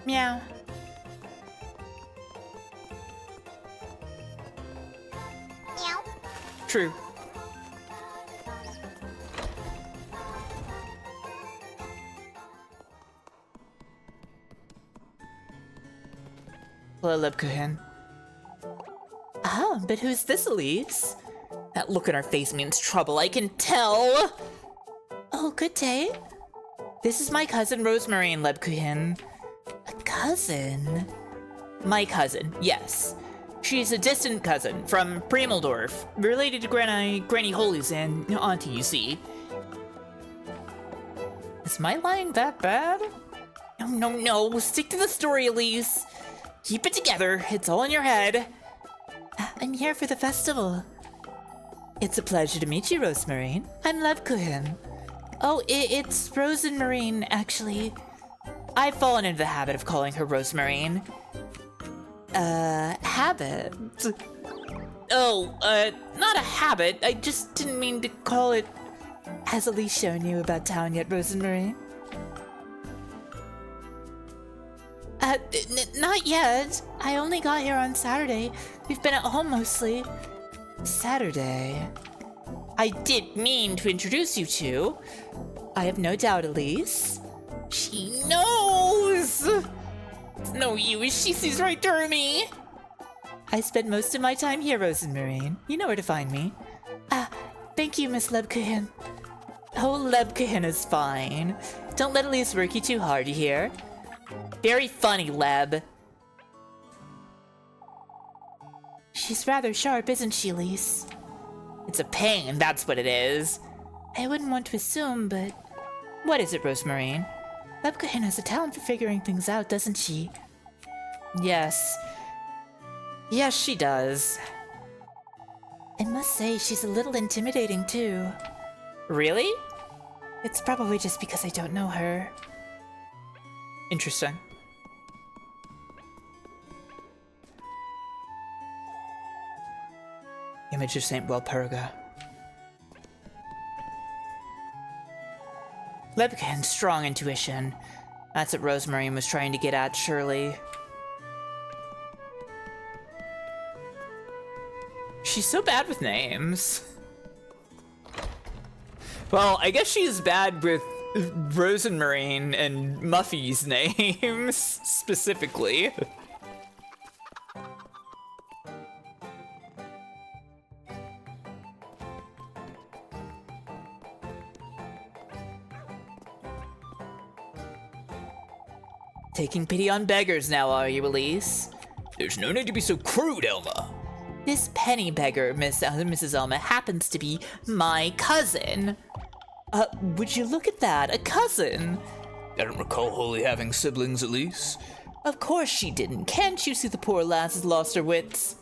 Meow. Meow. True. Hello, Lebkuchen. Ah, but who's this, Elise? That look on her face means trouble, I can tell. Oh, good day. This is my cousin, Rosemarine Lebkuchen. A cousin? My cousin, yes. She's a distant cousin from Primeldorf, related to Granny Holy's and auntie, you see. Is my lying that bad? No, stick to the story, Elise. Keep it together, it's all in your head. I'm here for the festival. It's a pleasure to meet you, Rosemarine. I'm Lebkuchen. Oh, it's Rosenmarine, actually. I've fallen into the habit of calling her Rosemarine. Habit? Oh, not a habit. I just didn't mean to call it. Has Elise shown you about town yet, Rosenmarine? Not yet. I only got here on Saturday. We've been at home mostly. Saturday? I did mean to introduce you to. I have no doubt, Elise. She knows! It's no use, she sees right through me. I spend most of my time here, Rosenmarine. You know where to find me. Thank you, Miss Lebkuchen. Oh, Lebkuchen is fine. Don't let Elise work you too hard, you hear? Very funny, Leb. She's rather sharp, isn't she, Elise? It's a pain, that's what it is. I wouldn't want to assume, but... What is it, Rosemarine? Lebkuchen has a talent for figuring things out, doesn't she? Yes. Yes, she does. I must say, she's a little intimidating, too. Really? It's probably just because I don't know her. Interesting. Image of St. Walpurga. Lebkuchen's strong intuition. That's what Rosemarine was trying to get at, surely. She's so bad with names. Well, I guess she's bad with Rosenmarine and Muffy's names, specifically. Taking pity on beggars now, are you, Elise? There's no need to be so crude, Elma. This penny beggar, Mrs. Elma, happens to be my cousin. Would you look at that? A cousin! I don't recall Holy having siblings, Elise. Of course she didn't. Can't you see the poor lass has lost her wits?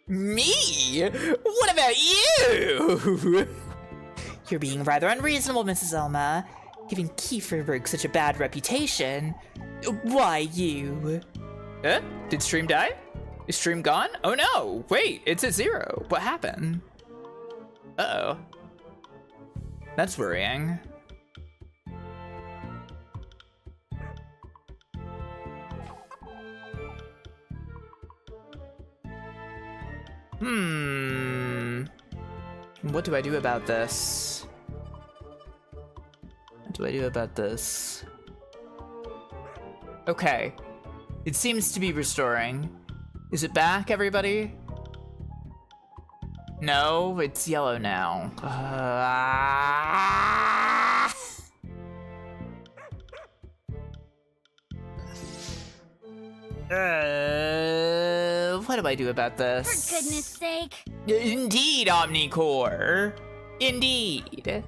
Me? What about you? You're being rather unreasonable, Mrs. Elma. Giving Kieferberg such a bad reputation. Why you? Did stream die? Is stream gone? Oh no, wait, it's at 0. What happened? Uh-oh. That's worrying. What do I do about this? What do I do about this? Okay. It seems to be restoring. Is it back, everybody? No, it's yellow now. What do I do about this? For goodness sake. Indeed, Omnicore. Indeed.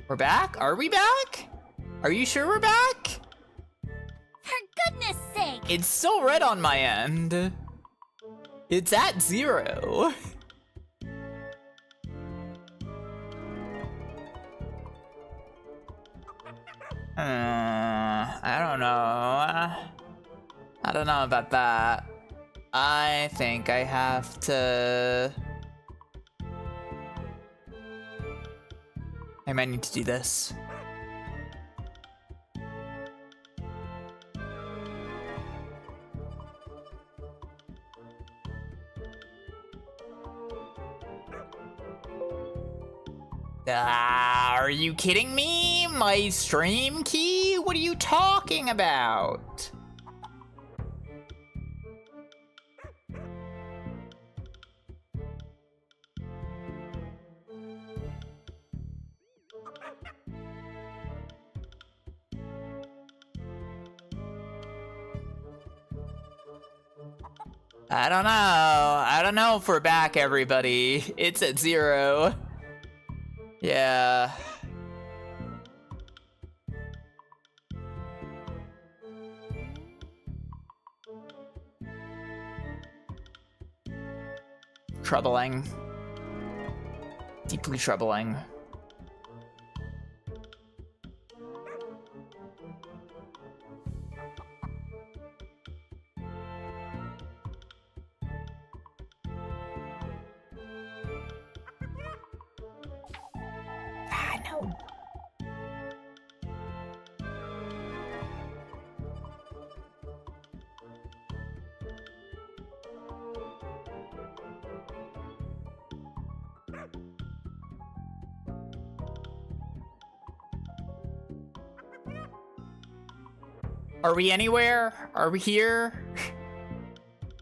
We're back? Are we back? Are you sure we're back? For goodness sake. It's still red on my end. It's at 0. I don't know. I don't know about that. I think I have to... I might need to do this. Are you kidding me? My stream key? What are you talking about? I don't know. I don't know if we're back, everybody. It's at 0. Yeah. Troubling. Deeply troubling. No. Are we anywhere? Are we here?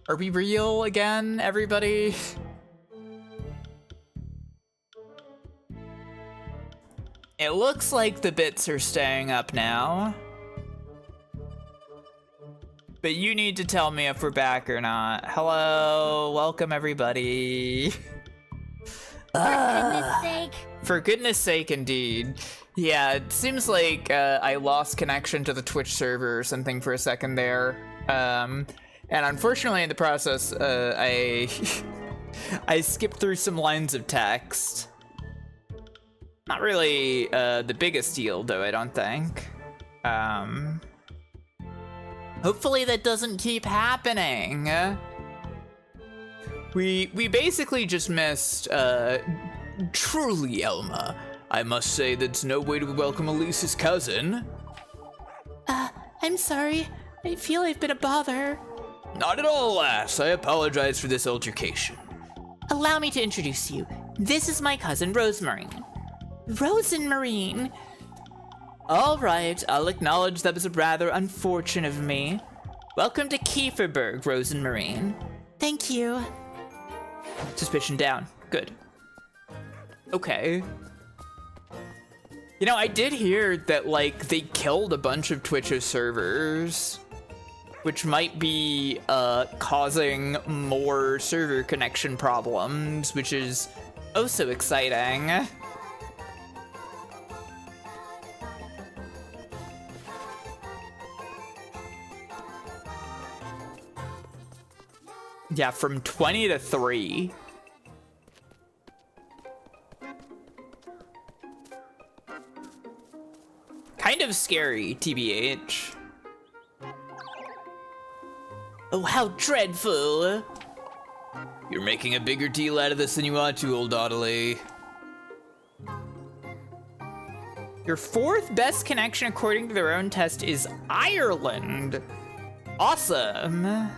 Are we real again, everybody? It looks like the bits are staying up now. But you need to tell me if we're back or not. Hello, welcome everybody. For goodness sake. For goodness sake, indeed. Yeah, it seems like I lost connection to the Twitch server or something for a second there. And unfortunately in the process, I skipped through some lines of text. Not really the biggest deal, though, I don't think. Hopefully that doesn't keep happening. We basically just missed, truly, Elma. I must say that's no way to welcome Elise's cousin. I'm sorry. I feel I've been a bother. Not at all, lass. I apologize for this altercation. Allow me to introduce you. This is my cousin, Rosemarine. Rosenmarine. All right, I'll acknowledge that was rather unfortunate of me. Welcome to Kieferberg, Rosenmarine. Thank you. Suspicion down. Good. Okay. You know, I did hear that, like, they killed a bunch of Twitch's servers, which might be causing more server connection problems, which is oh so exciting. Yeah, from 20 to 3. Kind of scary, TBH. Oh, how dreadful. You're making a bigger deal out of this than you ought to, old Audley. Your 4th best connection according to their own test is Ireland. Awesome.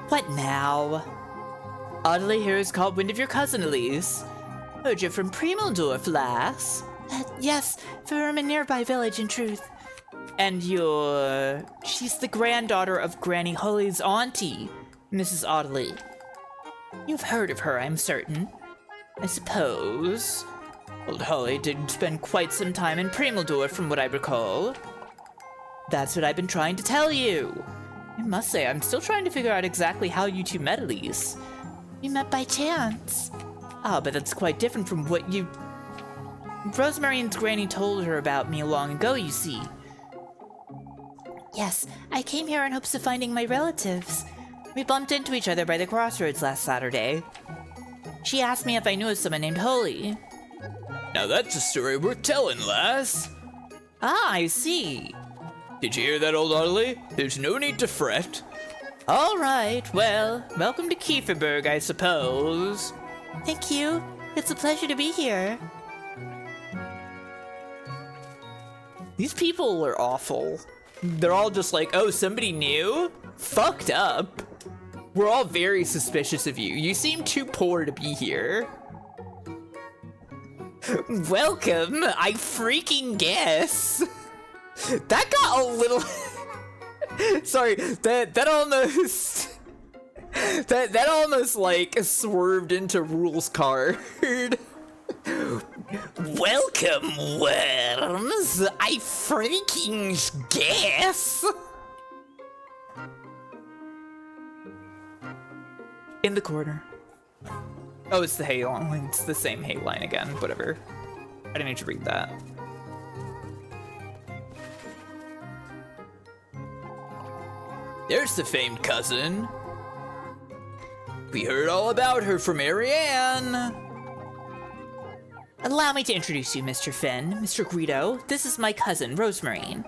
What now? Audley here has caught wind of your cousin, Elise. Heard you're from Primeldorf, lass. Yes, from a nearby village, in truth. And she's the granddaughter of Granny Holly's auntie, Mrs. Audley. You've heard of her, I'm certain. I suppose. Old Holly did spend quite some time in Primeldorf, from what I recall. That's what I've been trying to tell you. I must say, I'm still trying to figure out exactly how you two met, Elise. We met by chance. Ah, but that's quite different from what you... Rosemarine's granny told her about me long ago, you see. Yes, I came here in hopes of finding my relatives. We bumped into each other by the crossroads last Saturday. She asked me if I knew of someone named Holly. Now that's a story worth telling, lass. Ah, I see. Did you hear that, old Audley? There's no need to fret. All right, well, welcome to Kieferberg, I suppose. Thank you. It's a pleasure to be here. These people are awful. They're all just like, oh, somebody new? Fucked up. We're all very suspicious of you. You seem too poor to be here. Welcome, I freaking guess. That got a little... Sorry, that almost... That almost, like, swerved into Rule's card. Welcome, worms. I freaking guess. In the corner. Oh, it's the hay line. It's the same hay line again. Whatever. I didn't need to read that. There's the famed cousin. We heard all about her from Ariane. Allow me to introduce you, Mr. Finn, Mr. Guido. This is my cousin, Rosemarine.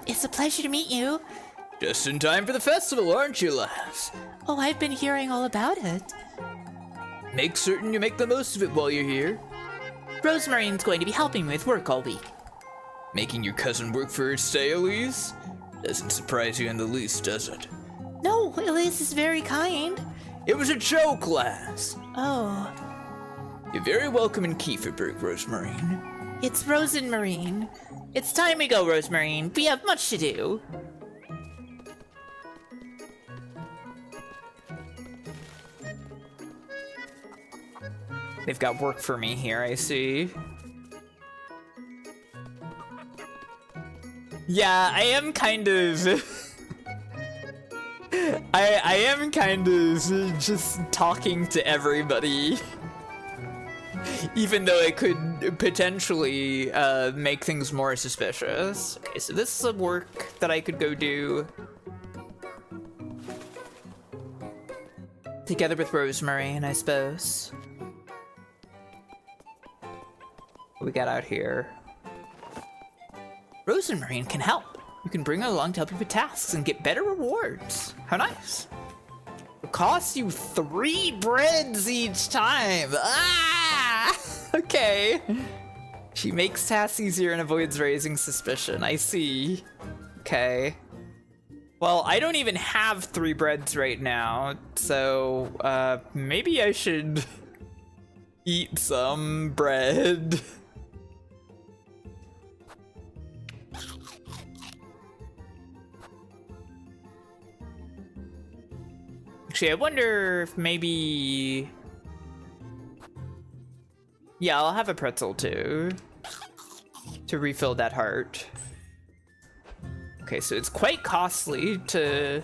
It's a pleasure to meet you. Just in time for the festival, aren't you, lass? Oh, I've been hearing all about it. Make certain you make the most of it while you're here. Rosemarine's going to be helping me with work all week. Making your cousin work for her stay, Elise? Doesn't surprise you in the least, does it? No, Elise is very kind. It was a joke, lass. Oh. You're very welcome in Kieferberg, Rosemarine. It's Rosenmarine. It's time we go, Rosemarine. We have much to do. They've got work for me here, I see. Yeah, I am kind of... I am kind of just talking to everybody. Even though it could potentially make things more suspicious. Okay, so this is some work that I could go do. Together with Rosemarine, I suppose. What we got out here? Rosemarine can help. You can bring her along to help you with tasks and get better rewards. How nice. It costs you 3 breads each time. Ah! Okay. She makes tasks easier and avoids raising suspicion. I see. Okay. Well, I don't even have 3 breads right now, so maybe I should eat some bread. Actually, I wonder if maybe... Yeah, I'll have a pretzel too, to refill that heart. Okay, so it's quite costly to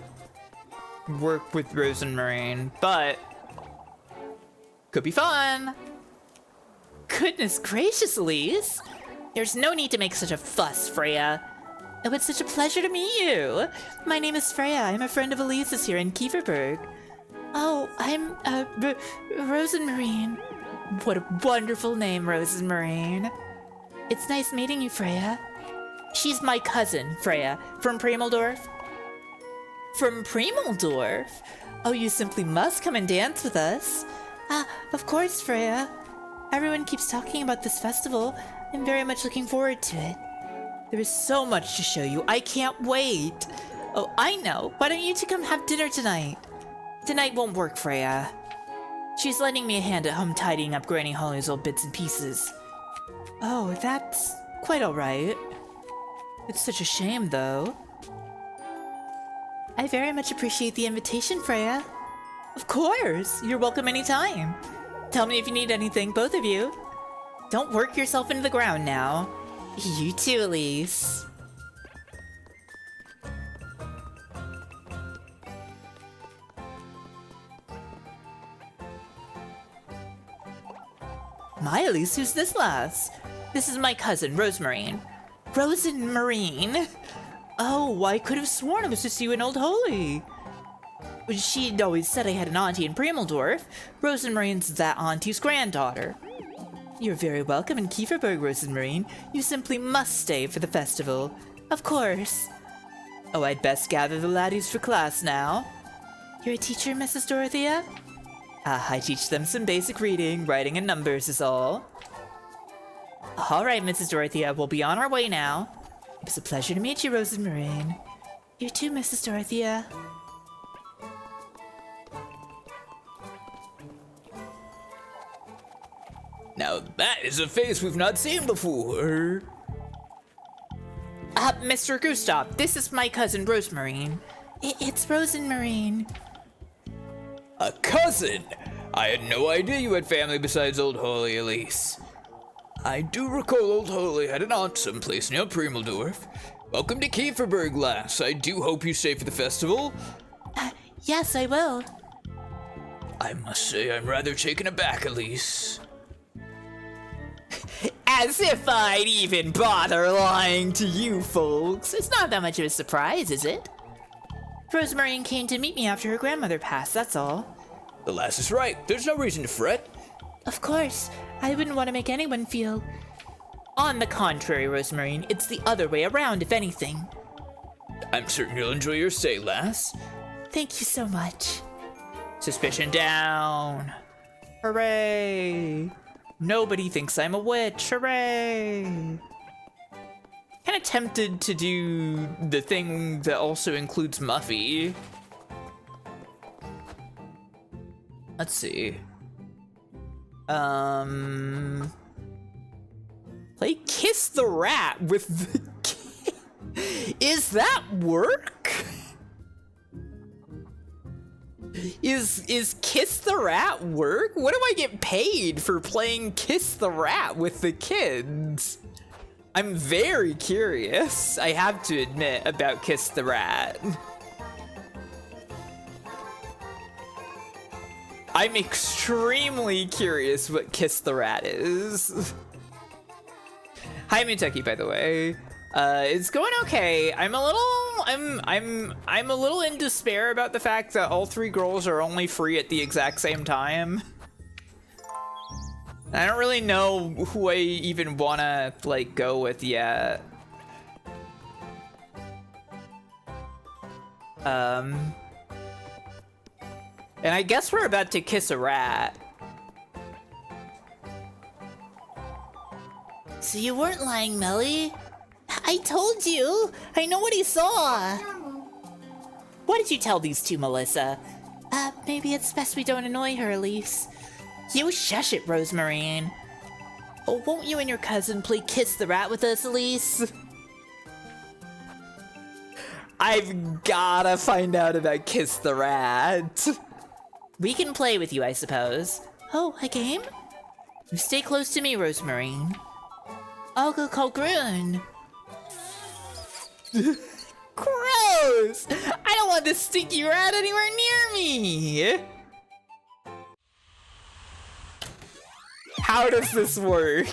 work with Rosemarine, but could be fun. Goodness gracious, Elise. There's no need to make such a fuss, Freya. Oh, it's such a pleasure to meet you. My name is Freya. I'm a friend of Elise's here in Kieferberg. Oh, I'm Rosenmarine. What a wonderful name, Rosenmarine. It's nice meeting you, Freya. She's my cousin, Freya, from Premeldorf. From Premeldorf? Oh, you simply must come and dance with us. Of course, Freya. Everyone keeps talking about this festival. I'm very much looking forward to it. There is so much to show you. I can't wait. Oh, I know. Why don't you two come have dinner tonight? Tonight won't work, Freya. She's lending me a hand at home tidying up Granny Holly's old bits and pieces. Oh, that's quite alright. It's such a shame, though. I very much appreciate the invitation, Freya. Of course! You're welcome anytime. Tell me if you need anything, both of you. Don't work yourself into the ground now. You too, Elise. My Elise, who's this lass? This is my cousin, Rosemarine. Rosenmarine? Oh, I could have sworn it was just you and Old Holy. She'd always said I had an auntie in Premeldorf. Rosenmarine's that auntie's granddaughter. You're very welcome in Kieferberg, Rosenmarine. You simply must stay for the festival. Of course. Oh, I'd best gather the laddies for class now. You're a teacher, Mrs. Dorothea? I teach them some basic reading, writing, and numbers is all. All right, Mrs. Dorothea, we'll be on our way now. It was a pleasure to meet you, Rosenmarine. You too, Mrs. Dorothea. Now that is a face we've not seen before. Mr. Gustav, this is my cousin, Rosemarine. It's Rosenmarine. A cousin? I had no idea you had family besides Old Holy, Elise. I do recall Old Holy had an aunt someplace near Premeldorf. Welcome to Kieferberg, lass. I do hope you stay for the festival. Yes, I will. I must say I'm rather taken aback, Elise. As if I'd even bother lying to you folks. It's not that much of a surprise, is it? Rosemarine came to meet me after her grandmother passed, that's all. The lass is right. There's no reason to fret. Of course. I wouldn't want to make anyone feel... On the contrary, Rosemarine, it's the other way around, if anything. I'm certain you'll enjoy your stay, lass. Thank you so much. Suspicion down. Hooray! Nobody thinks I'm a witch. Hooray! Kind of tempted to do the thing that also includes Muffy. Let's see. Play Kiss the Rat with the kid. Is that work? Is Kiss the Rat work? What do I get paid for playing Kiss the Rat with the kids? I'm very curious, I have to admit, about Kiss the Rat. I'm extremely curious what Kiss the Rat is. Hi, Muteki, by the way. It's going okay. I'm a little in despair about the fact that all three girls are only free at the exact same time. I don't really know who I even wanna like go with yet. And I guess we're about to kiss a rat. So you weren't lying, Melly? I told you! I know what he saw! What did you tell these two, Melissa? Maybe it's best we don't annoy her, Elise. You shush it, Rosemarine. Oh, won't you and your cousin play Kiss the Rat with us, Elise? I've gotta find out about Kiss the Rat. We can play with you, I suppose. Oh, a game? You stay close to me, Rosemarine. I'll go call Grun. Gross! I don't want this stinky rat anywhere near me! How does this work?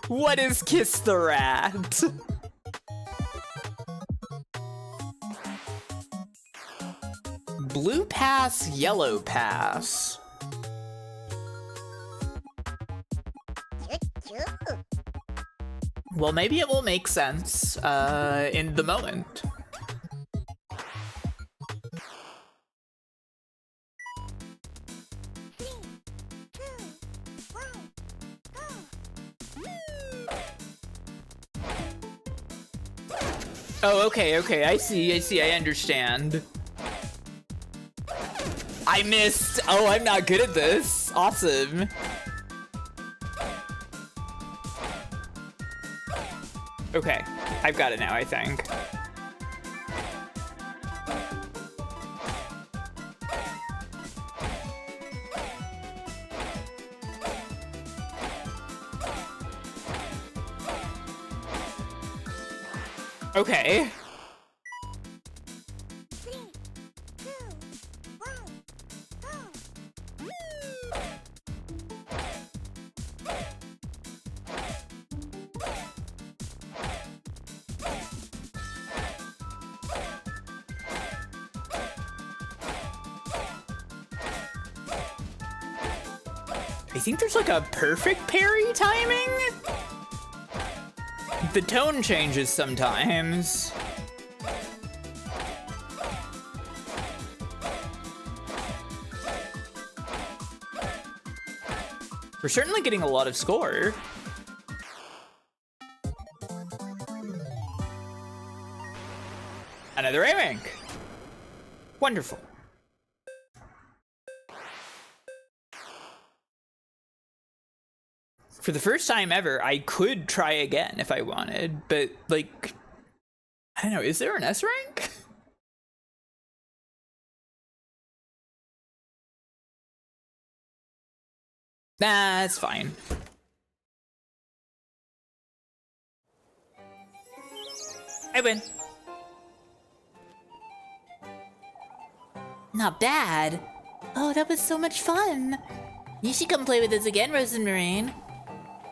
What is Kiss the Rat? blue pass, yellow pass. Well, maybe it will make sense in the moment. Oh, okay, I see, I understand. I missed. Oh, I'm not good at this. Awesome. Okay, I've got it now, I think. Okay. I think there's like a perfect parry timing? The tone changes sometimes. We're certainly getting a lot of score. Another A rank. Wonderful. For the first time ever, I could try again if I wanted, but like, I don't know, is there an S rank? Nah, it's fine. I win. Not bad. Oh, that was so much fun. You should come play with us again, Rosemarine.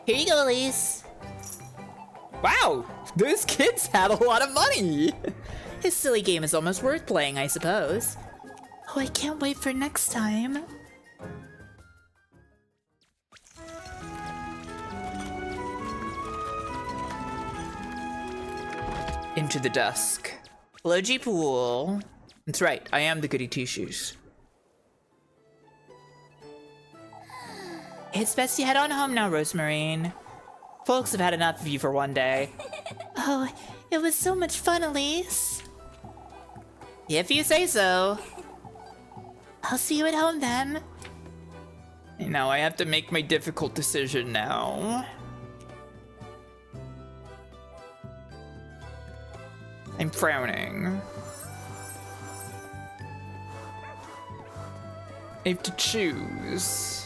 Here you go, Elise. Wow, those kids had a lot of money. This silly game is almost worth playing, I suppose. Oh, I can't wait for next time. Into the dusk. Hello, G-Pool. That's right, I am the Goody Two Shoes. It's best you head on home now, Rosemarine. Folks have had enough of you for one day. Oh, it was so much fun, Elise. If you say so. I'll see you at home then. And now I have to make my difficult decision now. I'm frowning. I have to choose.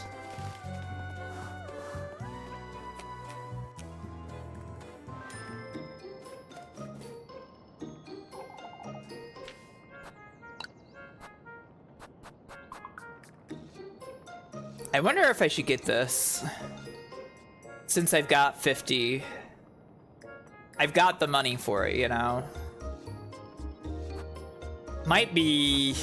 I wonder if I should get this. Since I've got 50. I've got the money for it, you know? Might be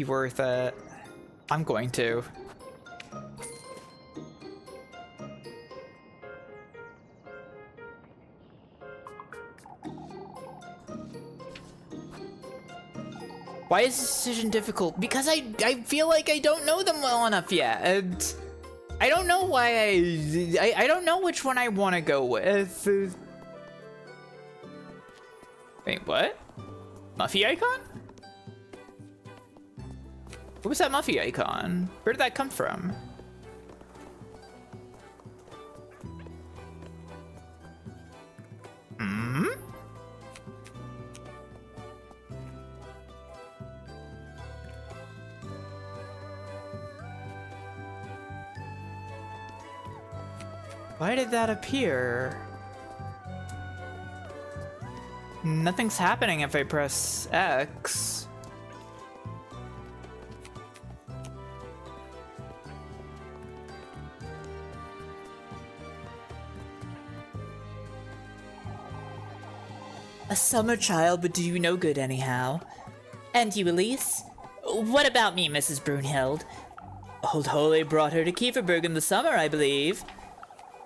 worth it. I'm going to. Why is this decision difficult? Because I feel like I don't know them well enough yet. And I don't know why I don't know which one I want to go with. Wait, what? Muffy icon? What was that Muffy icon? Where did that come from? Hmm? Why did that appear? Nothing's happening if I press X. A summer child would do you no good anyhow. And you, Elise? What about me, Mrs. Brunhild? Old Holy brought her to Kieferberg in the summer, I believe.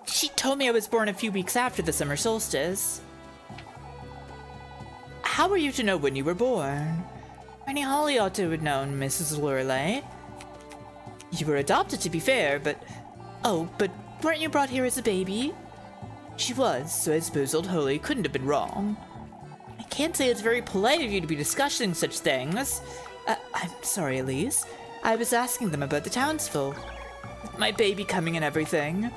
She told me I was born a few weeks after the summer solstice. How were you to know when you were born? Granny Holly ought to have known, Mrs. Lorelei. You were adopted, to be fair, but... Oh, but weren't you brought here as a baby? She was, so I suppose Old Holy couldn't have been wrong. I can't say it's very polite of you to be discussing such things. I'm sorry, Elise. I was asking them about the townsfolk. With my baby coming and everything.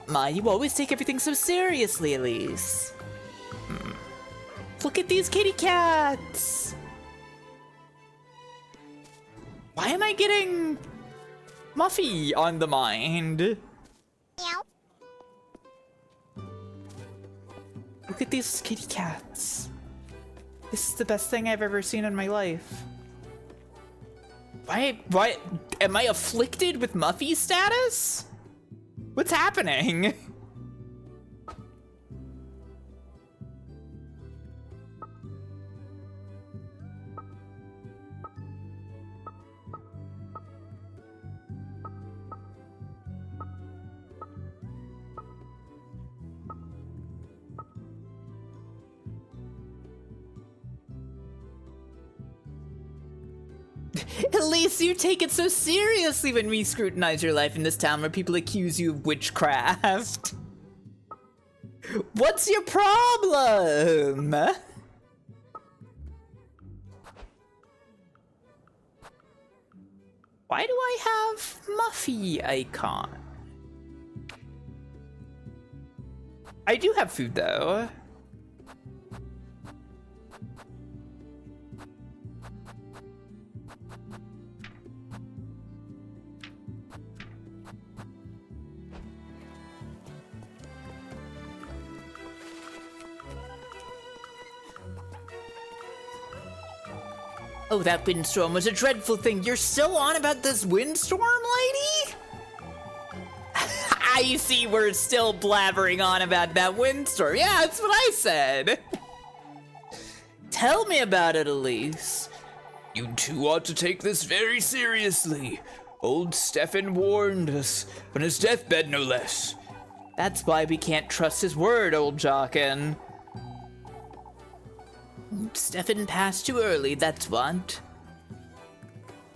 My, you always take everything so seriously, Elise. Look at these kitty cats! Why am I getting Muffy on the mind? Meow. Look at these kitty cats. This is the best thing I've ever seen in my life. Why am I afflicted with Muffy status? What's happening? At least you take it so seriously when we scrutinize your life in this town where people accuse you of witchcraft. What's your problem? Why do I have Muffy icon? I do have food though. Oh, that windstorm was a dreadful thing. You're still on about this windstorm, lady? I see we're still blabbering on about that windstorm. Yeah, that's what I said. Tell me about it, Elise. You two ought to take this very seriously. Old Stefan warned us, on his deathbed no less. That's why we can't trust his word, old Jockin. Stefan passed too early, that's what.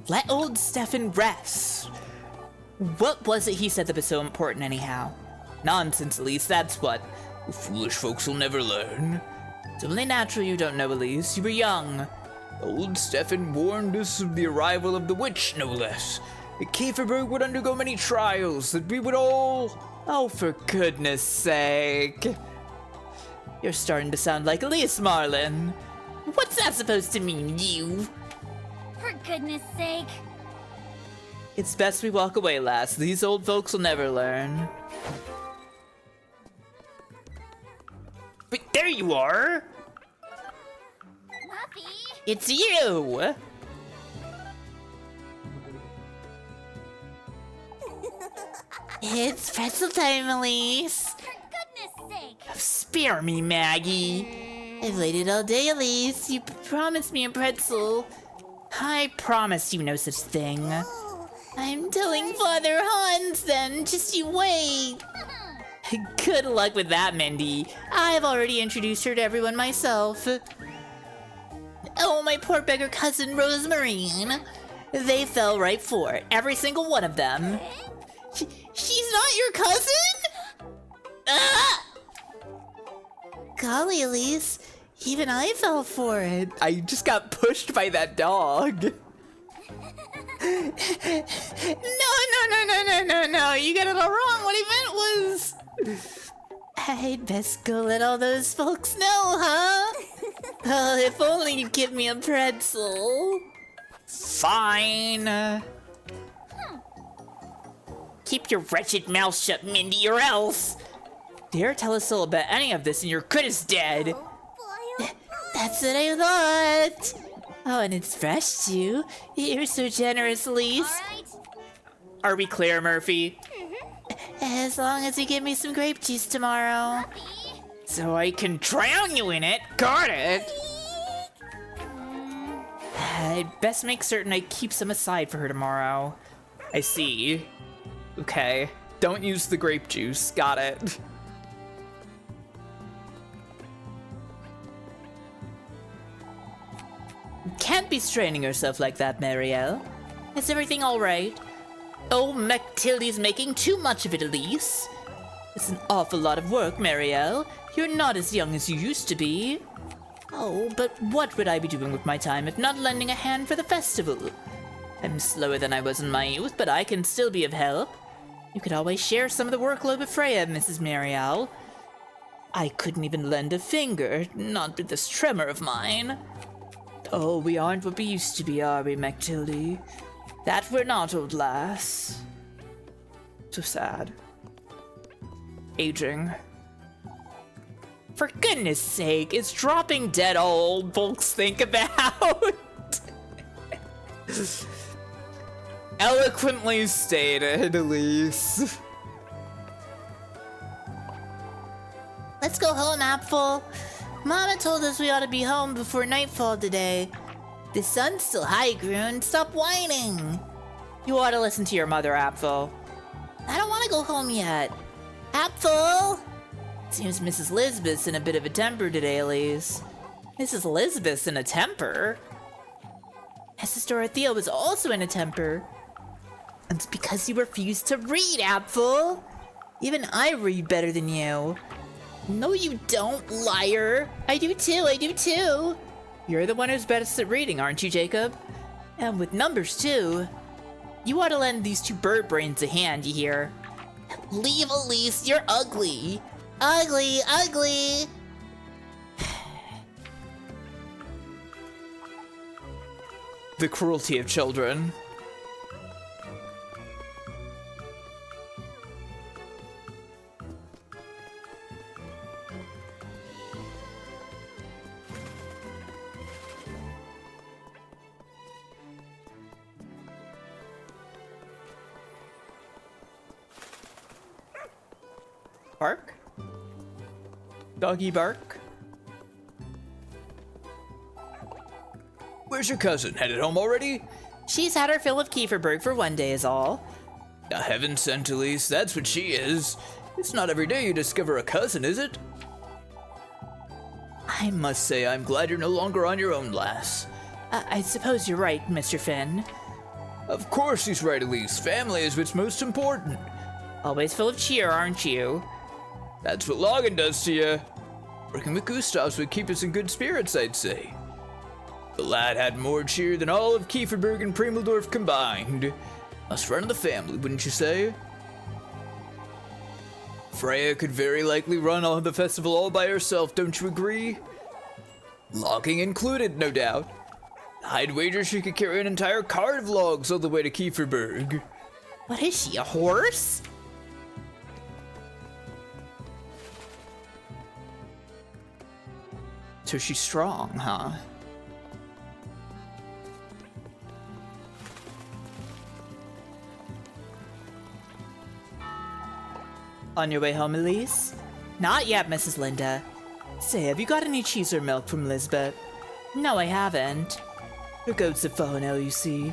Let old Stefan rest. What was it he said that was so important anyhow? Nonsense, Elise, that's what. The foolish folks will never learn. It's only natural you don't know, Elise. You were young. Old Stefan warned us of the arrival of the witch, no less. That Kieferberg would undergo many trials, that we would all... Oh, for goodness sake. You're starting to sound like Elise Marlin. What's that supposed to mean, you? For goodness sake. It's best we walk away, lass. These old folks will never learn. Wait, there you are! Muffy? It's you! It's pretzel time, Elise. For goodness sake. Spare me, Maggie. I've waited all day, Elise. You promised me a pretzel. I promised you no such thing. I'm telling Father Hans then, just you wait. Good luck with that, Mindy. I've already introduced her to everyone myself. Oh, my poor beggar cousin Rosemarine. They fell right for it, every single one of them. She's not your cousin? Ah! Golly, Elise, even I fell for it. I just got pushed by that dog. No, you got it all wrong. What he meant was... I'd best go let all those folks know, huh? Oh, if only you'd give me a pretzel. Fine. Keep your wretched mouth shut, Mindy, or else. Dare tell us all about any of this and your good is dead. That's what I thought. Oh, and it's fresh, too. You're so generous, Elise. All right. Are we clear, Murphy? Mm-hmm. As long as you give me some grape juice tomorrow. Muffy? So I can drown you in it. Got it. I'd best make certain I keep some aside for her tomorrow. I see. Okay. Don't use the grape juice. Got it. Can't be straining yourself like that, Marielle. Is everything all right? Oh, Matilda's making too much of it, Elise. It's an awful lot of work, Marielle. You're not as young as you used to be. Oh, but what would I be doing with my time if not lending a hand for the festival? I'm slower than I was in my youth, but I can still be of help. You could always share some of the workload with Freya, Mrs. Marielle. I couldn't even lend a finger, not with this tremor of mine. Oh, we aren't what we used to be, are we, Matilda? That we're not, old lass. So sad. Aging. For goodness sake, is dropping dead all old folks think about? Eloquently stated, Elise. Let's go home, Apple. Mama told us we ought to be home before nightfall today. The sun's still high, Groon. Stop whining. You ought to listen to your mother, Apple. I don't want to go home yet. Apple! Seems Mrs. Lisbeth's in a bit of a temper today, Elise. Mrs. Lisbeth's in a temper? Mrs. Dorothea was also in a temper. And it's because you refused to read, Apple. Even I read better than you. No, you don't, liar. I do too. You're the one who's best at reading, aren't you, Jacob? And with numbers, too. You ought to lend these two bird brains a hand, you hear? Leave, Elise, you're ugly. Ugly. The cruelty of children. Bark? Doggy bark? Where's your cousin? Headed home already? She's had her fill of Kieferberg for one day is all. Heaven sent, Elise, that's what she is. It's not every day you discover a cousin, is it? I must say I'm glad you're no longer on your own, lass. I suppose you're right, Mr. Finn. Of course he's right, Elise. Family is what's most important. Always full of cheer, aren't you? That's what Logan does to you. Working with Gustavs would keep us in good spirits, I'd say. The lad had more cheer than all of Kieferberg and Primeldorf combined. Must run in the family, wouldn't you say? Freya could very likely run all the festival all by herself, don't you agree? Logging included, no doubt. I'd wager she could carry an entire cart of logs all the way to Kieferberg. What is she, a horse? So she's strong, huh? On your way home, Elise? Not yet, Mrs. Linda. Say, have you got any cheese or milk from Lisbeth? No, I haven't. Her goats have fallen ill, you see.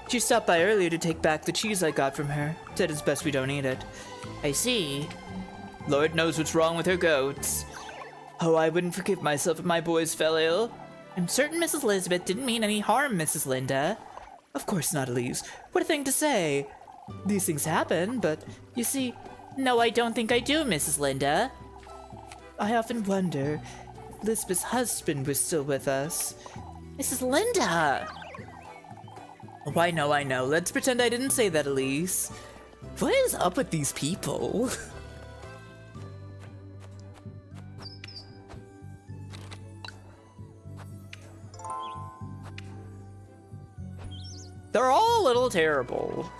She stopped by earlier to take back the cheese I got from her. Said it's best we don't eat it. I see. Lord knows what's wrong with her goats. Oh, I wouldn't forgive myself if my boys fell ill. I'm certain Mrs. Lisbeth didn't mean any harm, Mrs. Linda. Of course not, Elise. What a thing to say. These things happen, but you see, no, I don't think I do, Mrs. Linda. I often wonder if Lisbeth's husband was still with us. Mrs. Linda! Oh, I know. Let's pretend I didn't say that, Elise. What is up with these people? They're all a little terrible.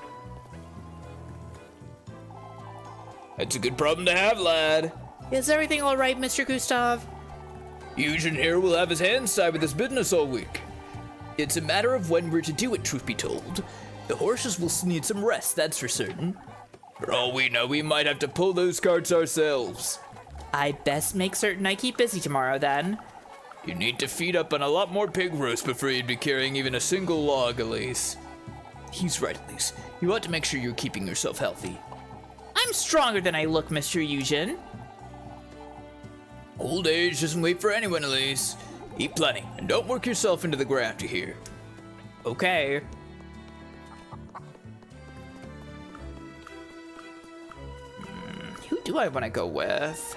That's a good problem to have, lad. Is everything all right, Mr. Gustav? Eugen here will have his hands tied with this business all week. It's a matter of when we're to do it, truth be told. The horses will need some rest, that's for certain. For all we know, we might have to pull those carts ourselves. I best make certain I keep busy tomorrow then. You need to feed up on a lot more pig roast before you'd be carrying even a single log, Elise. He's right, Elise. You ought to make sure you're keeping yourself healthy. I'm stronger than I look, Mr. Eugen. Old age doesn't wait for anyone, Elise. Eat plenty, and don't work yourself into the ground, you hear? Okay. Who do I want to go with?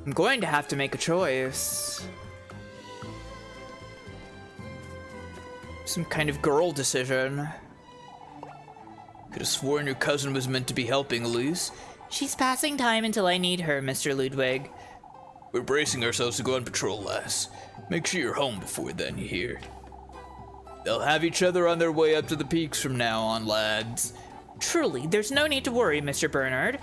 I'm going to have to make a choice. Some kind of girl decision. Could have sworn your cousin was meant to be helping, Elise. She's passing time until I need her, Mr. Ludwig. We're bracing ourselves to go on patrol, lass. Make sure you're home before then, you hear? They'll have each other on their way up to the peaks from now on, lads. Truly, there's no need to worry, Mr. Bernard.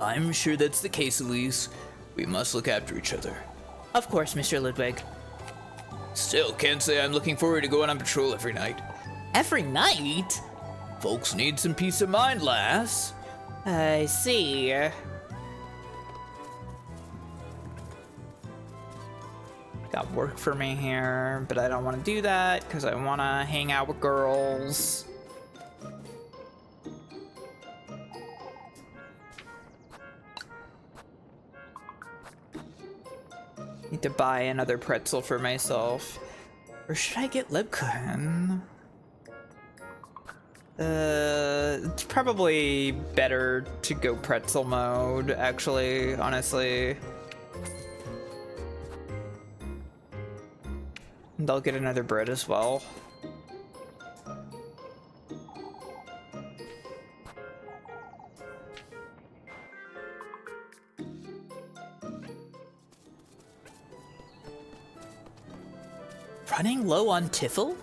I'm sure that's the case, Elise. We must look after each other. Of course, Mr. Ludwig. Still, can't say I'm looking forward to going on patrol every night. Every night? Folks need some peace of mind, lass. I see. Got work for me here, but I don't want to do that because I want to hang out with girls. Need to buy another pretzel for myself. Or should I get Lebkuchen? It's probably better to go pretzel mode, actually, honestly. And I'll get another bread as well. Running low on Tiffle?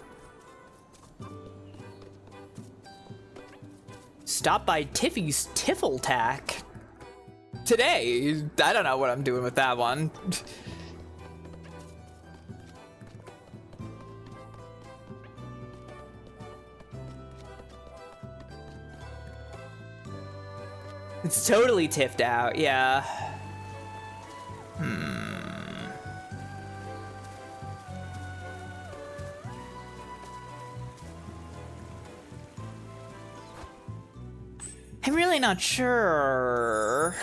Stop by Tiffy's Tiffle Tack. Today, I don't know what I'm doing with that one. It's totally tiffed out, yeah. I'm really not sure.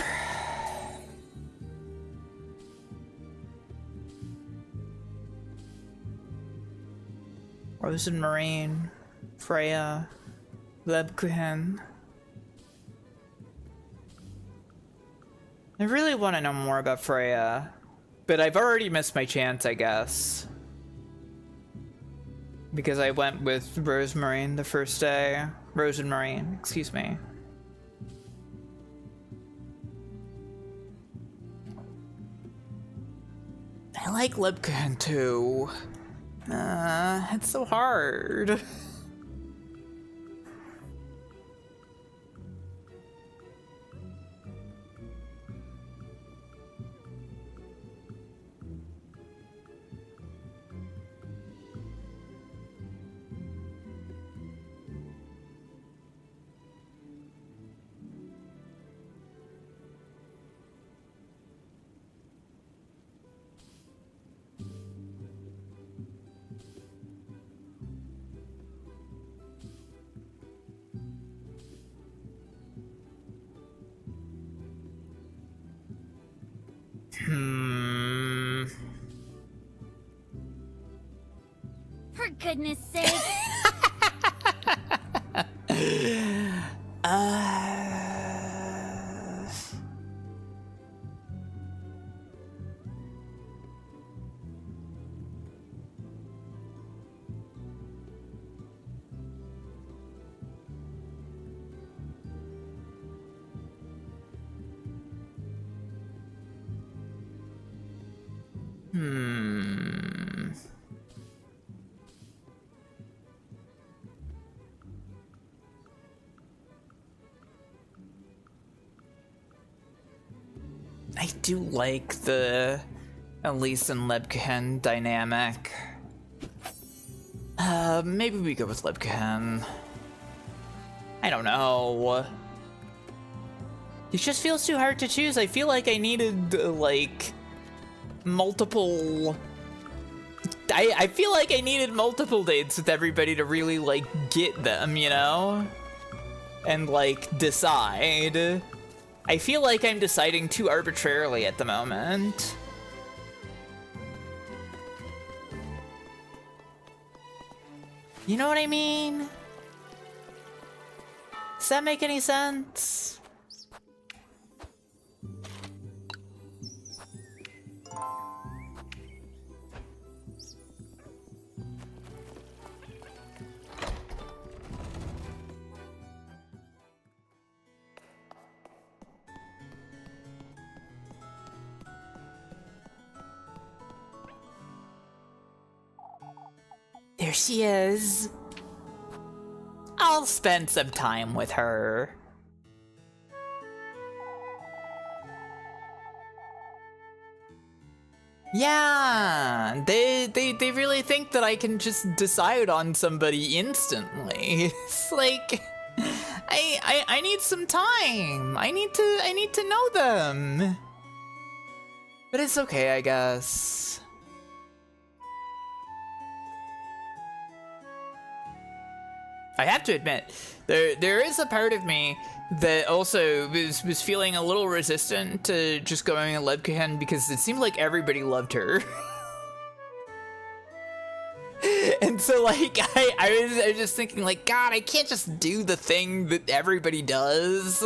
Rose and Marine, Freya, Lebkuchen. I really want to know more about Freya, but I've already missed my chance, I guess. Because I went with Rose Marine the first day. Rose and Marine, excuse me. I like Lebkuchen too. It's so hard. For goodness sake. I do like the Elise and Lebkuchen dynamic. Maybe we go with Lebkuchen. I don't know. It just feels too hard to choose. I feel like I needed, like, multiple... I feel like I needed multiple dates with everybody to really, like, get them, you know? And, like, decide. I feel like I'm deciding too arbitrarily at the moment. You know what I mean? Does that make any sense? There she is. I'll spend some time with her. Yeah, they really think that I can just decide on somebody instantly. It's like I need some time. I need to know them. But it's okay, I guess. I have to admit, there is a part of me that also was feeling a little resistant to just going a Lebkuchen because it seemed like everybody loved her. And so, like, I was just thinking, like, God, I can't just do the thing that everybody does.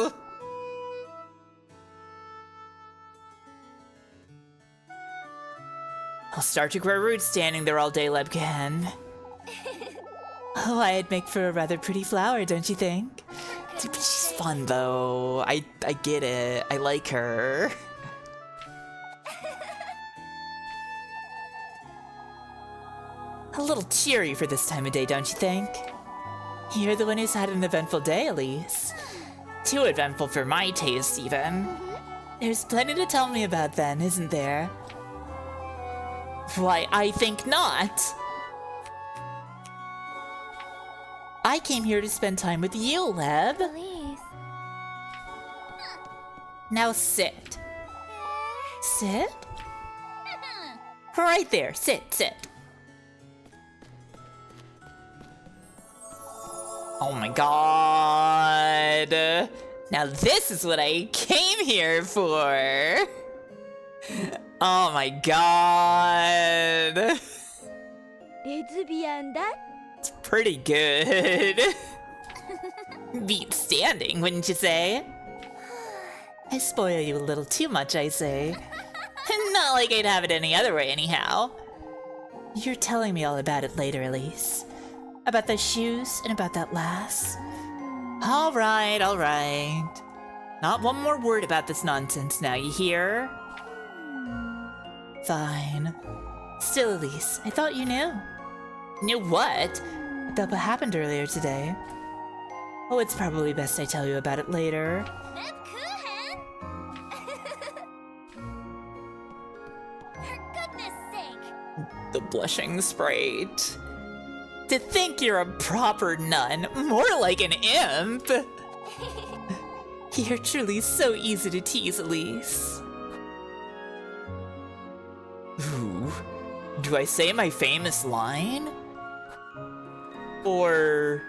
I'll start to grow roots standing there all day, Lebkuchen. Oh, I'd make for a rather pretty flower, don't you think? She's fun, though. I get it. I like her. A little cheery for this time of day, don't you think? You're the one who's had an eventful day, Elise. Too eventful for my taste, even. There's plenty to tell me about then, isn't there? Why, I think not. I came here to spend time with you, Leb. Please. Now sit. Sit? Right there, sit. Oh my god. Now this is what I came here for. Oh my god. It's pretty good. Beat standing, wouldn't you say? I spoil you a little too much, I say. Not like I'd have it any other way anyhow. You're telling me all about it later, Elise. About the shoes and about that lass. All right. Not one more word about this nonsense now, you hear? Fine. Still, Elise, I thought you knew. Knew what? About what happened earlier today. Oh, it's probably best I tell you about it later. For goodness sake! The blushing sprite. To think you're a proper nun, more like an imp. You're truly so easy to tease, Elise. Ooh, do I say my famous line? Or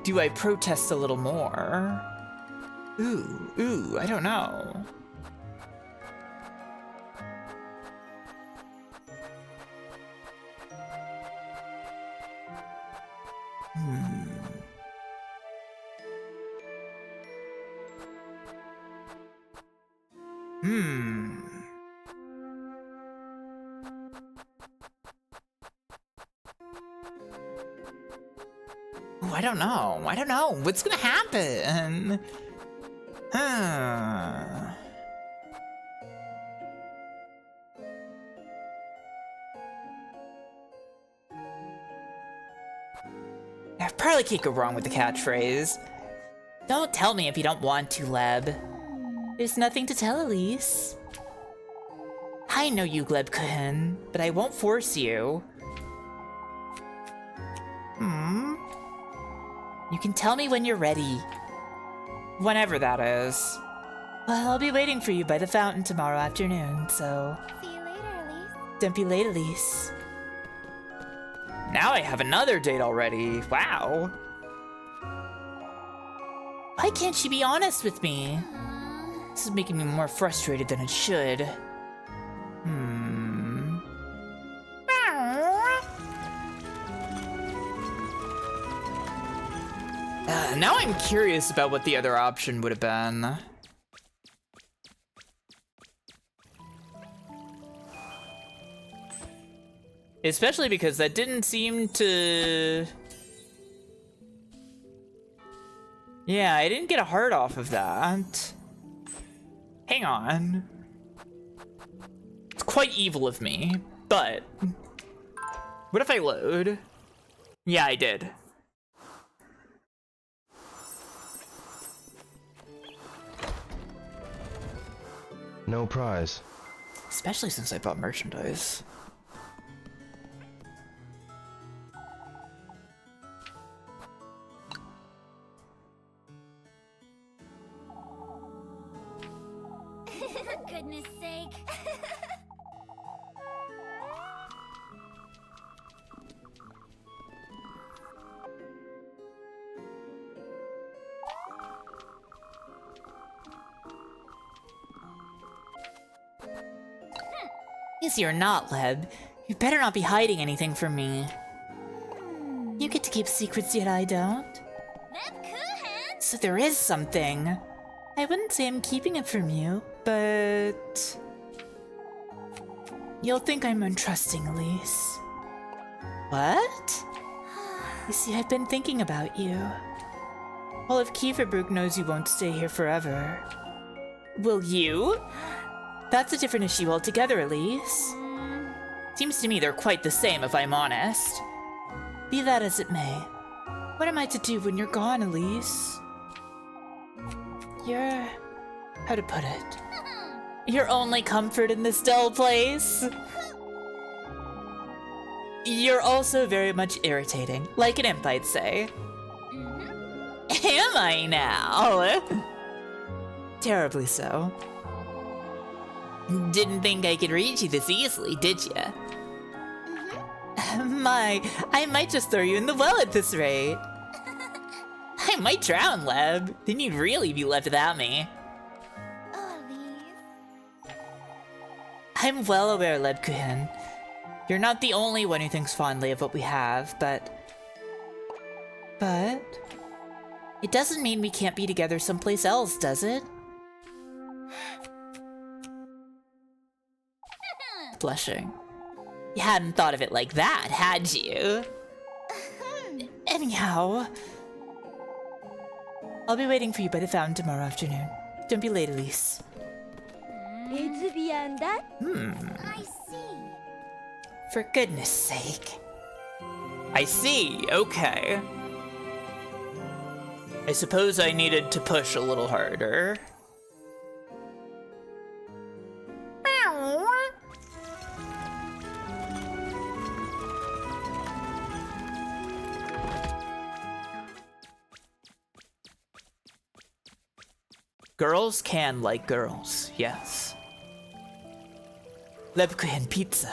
do I protest a little more? Ooh, I don't know. Ooh, I don't know. What's gonna happen? I probably can't go wrong with the catchphrase. Don't tell me if you don't want to, Leb. There's nothing to tell, Elise. I know you, Lebkuchen, but I won't force you. You can Fine, tell me when you're ready. Whenever that is. Well, I'll be waiting for you by the fountain tomorrow afternoon, so... See you later, Elise. Don't be late, Elise. Now I have another date already. Wow. Why can't she be honest with me? This is making me more frustrated than it should. Now I'm curious about what the other option would have been. Especially because that didn't seem to... Yeah, I didn't get a heart off of that. Hang on. It's quite evil of me, but... What if I load? Yeah, I did. No prize. Especially since I bought merchandise. For goodness sake. Easy or not, Leb. You better not be hiding anything from me. You get to keep secrets, yet I don't. Lebkuchen? So there is something. I wouldn't say I'm keeping it from you, but... You'll think I'm untrusting, Elise. What? You see, I've been thinking about you. Well, if Kieferbrug knows you won't stay here forever, will you? That's a different issue altogether, Elise. Seems to me they're quite the same, if I'm honest. Be that as it may, what am I to do when you're gone, Elise? You're... how to put it? Your only comfort in this dull place? You're also very much irritating, like an imp, I'd say. Am I now? Terribly so. Didn't think I could reach you this easily, did ya? My, I might just throw you in the well at this rate. I might drown, Leb. Then you'd really be left without me. Oh, Elise. I'm well aware, Lebkuchen. You're not the only one who thinks fondly of what we have, but... It doesn't mean we can't be together someplace else, does it? Blushing. You hadn't thought of it like that, had you? Anyhow... I'll be waiting for you by the fountain tomorrow afternoon. Don't be late, Elise. I see. For goodness sake. I see, okay. I suppose I needed to push a little harder. Girls can like girls, yes. Lebkuchen pizza.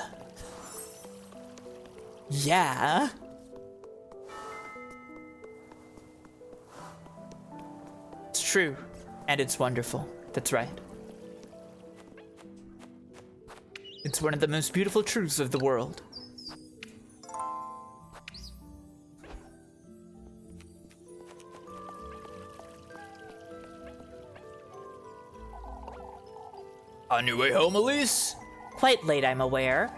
Yeah. It's true, and it's wonderful. That's right. It's one of the most beautiful truths of the world. On your way home, Elise? Quite late, I'm aware.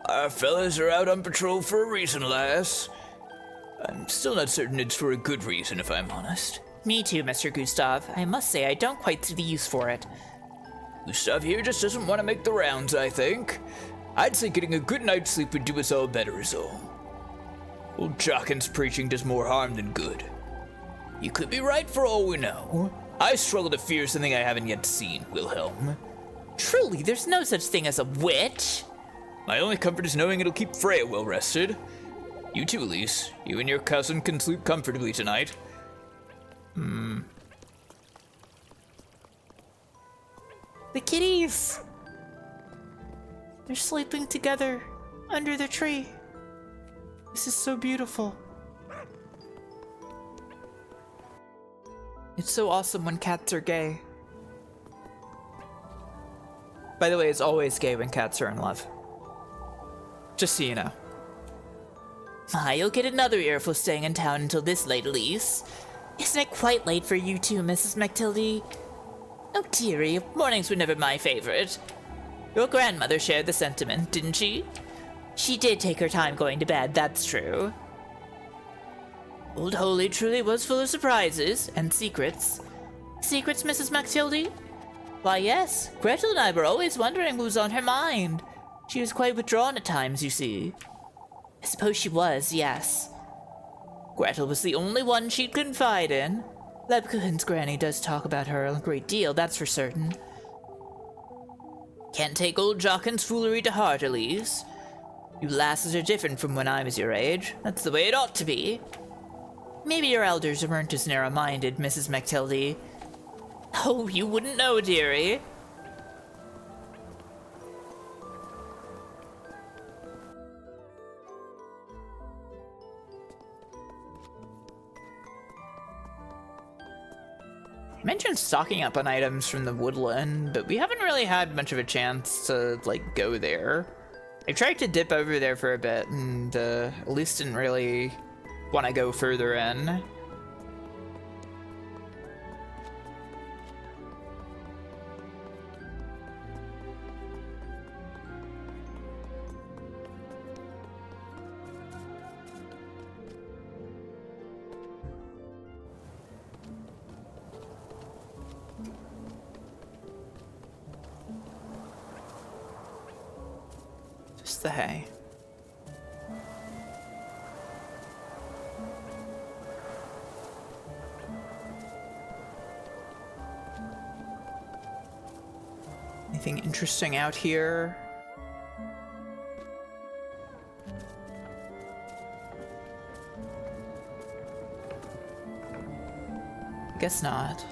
Our fellas are out on patrol for a reason, lass. I'm still not certain it's for a good reason, if I'm honest. Me too, Mr. Gustav. I must say, I don't quite see the use for it. Gustav here just doesn't want to make the rounds, I think. I'd say getting a good night's sleep would do us all better is all. Old Jockin's preaching does more harm than good. You could be right for all we know. I struggle to fear something I haven't yet seen, Wilhelm. Truly, there's no such thing as a witch. My only comfort is knowing it'll keep Freya well rested. You too, Elise. You and your cousin can sleep comfortably tonight. The kitties! They're sleeping together under the tree. This is so beautiful. It's so awesome when cats are gay. By the way, it's always gay when cats are in love. Just so you know. You'll get another earful staying in town until this late, Elise. Isn't it quite late for you too, Mrs. McTildy? Oh, dearie, mornings were never my favorite. Your grandmother shared the sentiment, didn't she? She did take her time going to bed, that's true. Old Holy truly was full of surprises and secrets. Secrets, Mrs. McTildy? Why, yes. Gretel and I were always wondering what was on her mind. She was quite withdrawn at times, you see. I suppose she was, yes. Gretel was the only one she'd confide in. Lebkuchen's granny does talk about her a great deal, that's for certain. Can't take old Jockin's foolery to heart, Elise. You lasses are different from when I was your age. That's the way it ought to be. Maybe your elders weren't as narrow-minded, Mrs. McTildy. Oh, you wouldn't know, dearie. I mentioned stocking up on items from the woodland, but we haven't really had much of a chance to, like, go there. I tried to dip over there for a bit, and at least didn't really want to go further in. Just the hay. Anything interesting out here? Guess not.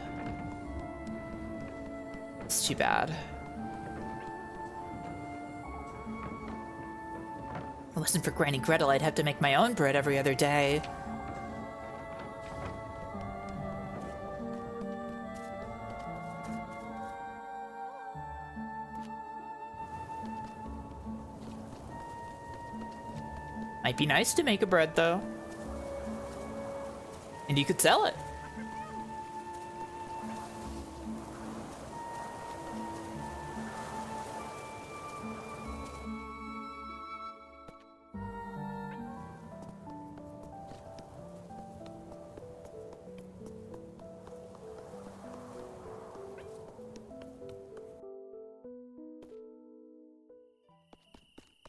It's too bad. If it wasn't for Granny Gretel, I'd have to make my own bread every other day. Might be nice to make a bread, though. And you could sell it.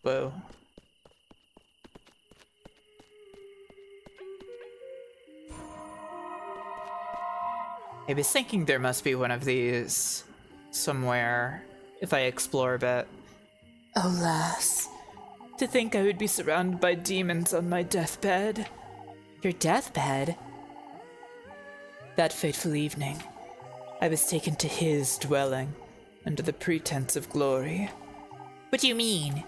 Whoa. I was thinking there must be one of these somewhere if I explore a bit. Alas, to think I would be surrounded by demons on my deathbed. Your deathbed? That fateful evening, I was taken to his dwelling under the pretense of glory. What do you mean?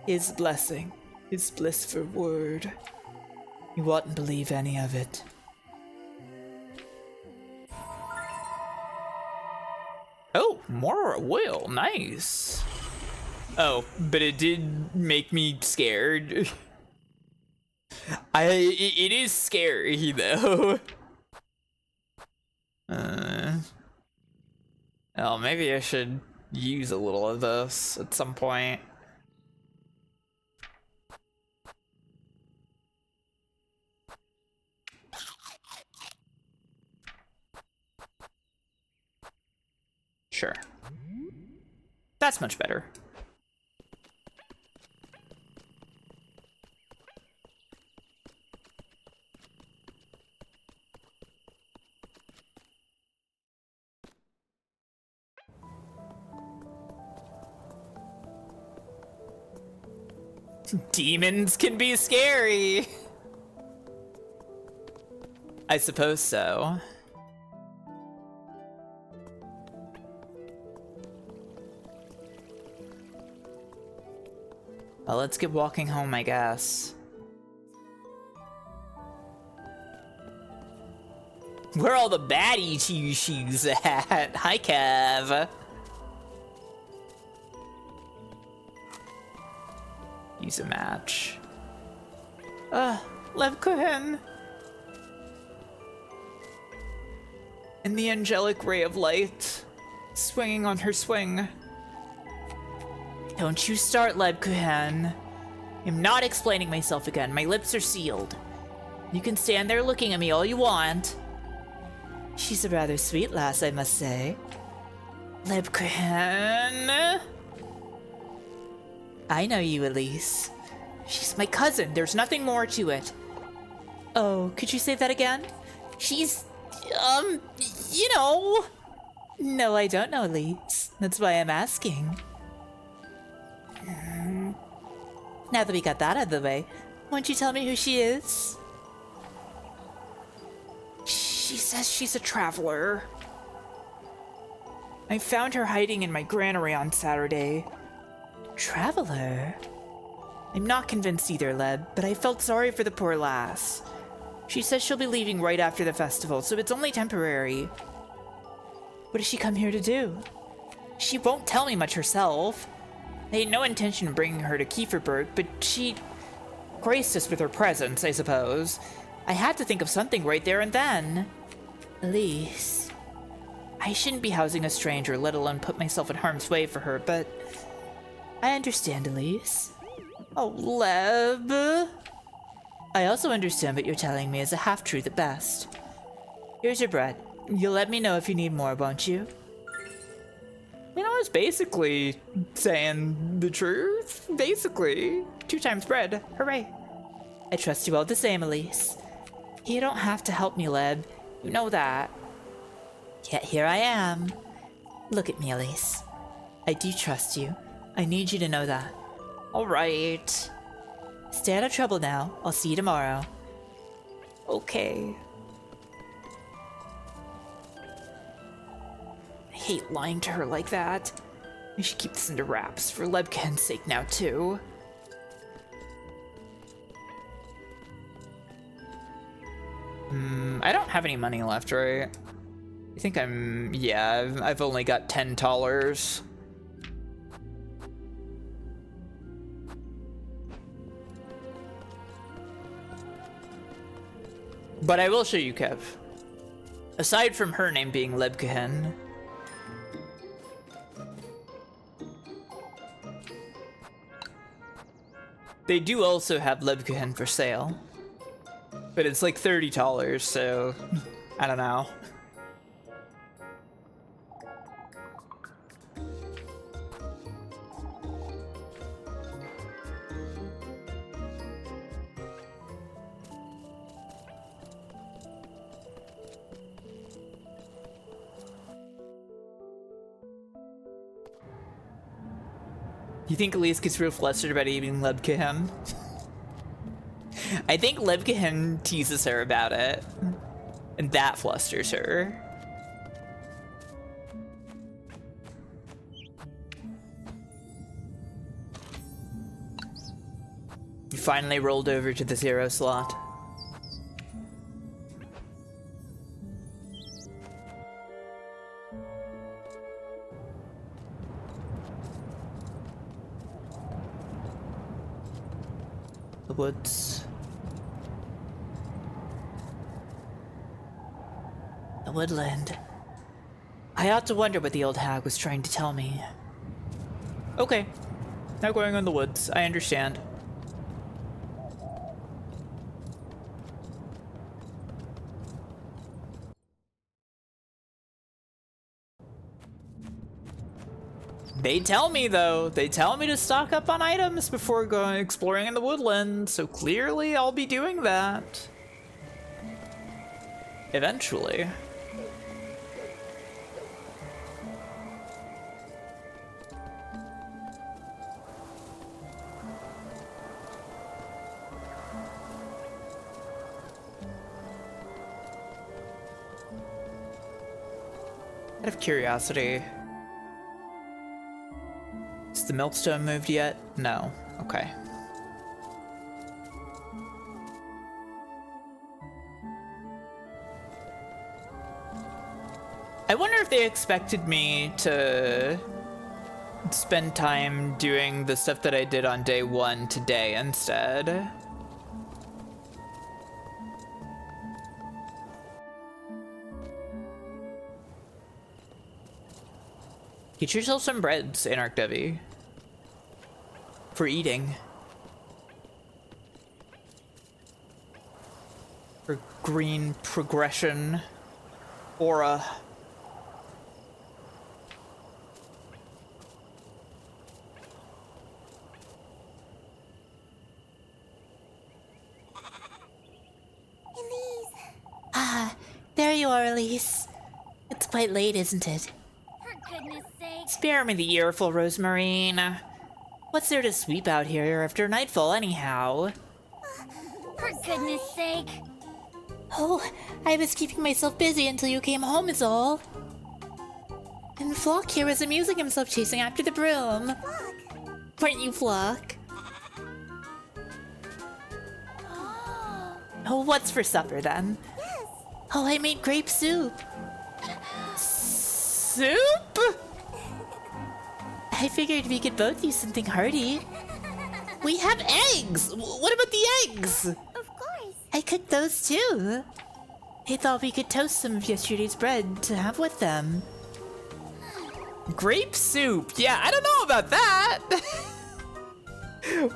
His blessing, his blissful word. You oughtn't believe any of it. Oh, more oil, nice. Oh, but it did make me scared. It is scary though. Oh, maybe I should use a little of this at some point. Sure. That's much better. Demons can be scary. I suppose so. Well, let's get walking home, I guess. Where are all the baddie two shoes at? Hi, Kev. Use a match. Levkohen. In the angelic ray of light, swinging on her swing. Don't you start, Lebkuchen. I'm not explaining myself again. My lips are sealed. You can stand there looking at me all you want. She's a rather sweet lass, I must say. Lebkuchen. I know you, Elise. She's my cousin. There's nothing more to it. Oh, could you say that again? She's, you know. No, I don't know, Elise. That's why I'm asking. Now that we got that out of the way, won't you tell me who she is? She says she's a traveler. I found her hiding in my granary on Saturday. Traveler? I'm not convinced either, Leb, but I felt sorry for the poor lass. She says she'll be leaving right after the festival, so it's only temporary. What does she come here to do? She won't tell me much herself. I had no intention of bringing her to Kieferberg, but she graced us with her presence, I suppose. I had to think of something right there and then. Elise, I shouldn't be housing a stranger, let alone put myself in harm's way for her, but I understand, Elise. Oh, Leb. I also understand what you're telling me is a half-truth at best. Here's your bread. You'll let me know if you need more, won't you? You know, I was basically saying the truth. Basically. 2 times bread. Hooray. I trust you all the same, Elise. You don't have to help me, Leb. You know that. Yet here I am. Look at me, Elise. I do trust you. I need you to know that. All right. Stay out of trouble now. I'll see you tomorrow. Okay. I hate lying to her like that. I should keep this under wraps for Lebken's sake now, too. I don't have any money left, right? I think yeah, I've only got $10. But I will show you, Kev. Aside from her name being Lebkuchen, they do also have Lebkuchen for sale. But it's like $30, so I don't know. You think Elise gets real flustered about eating Lebkuchen? I think Lebkuchen teases her about it, and that flusters her. You finally rolled over to the 0 slot. The woods. The woodland. I ought to wonder what the old hag was trying to tell me. Okay. Now going on the woods. I understand. They tell me, though. They tell me to stock up on items before going exploring in the woodland, so clearly I'll be doing that. Eventually. Out of curiosity, is the millstone moved yet? No. Okay. I wonder if they expected me to spend time doing the stuff that I did on day 1 today instead. Get yourself some breads, Anarch Devi. For eating. For green progression. Aura. Elise, Ah, there you are, Elise. It's quite late, isn't it? for goodness sake. Spare me the earful, Rosemarine. What's there to sweep out here after nightfall, anyhow? For goodness sake. Oh, I was keeping myself busy until you came home is all. And Flock here was amusing himself chasing after the broom. Weren't you, Flock? Oh, what's for supper then? Yes. Oh, I made grape soup. Soup? I figured we could both use something hearty. We have eggs! What about the eggs? Of course. I cooked those too. I thought we could toast some of yesterday's bread to have with them. Grape soup? Yeah, I don't know about that.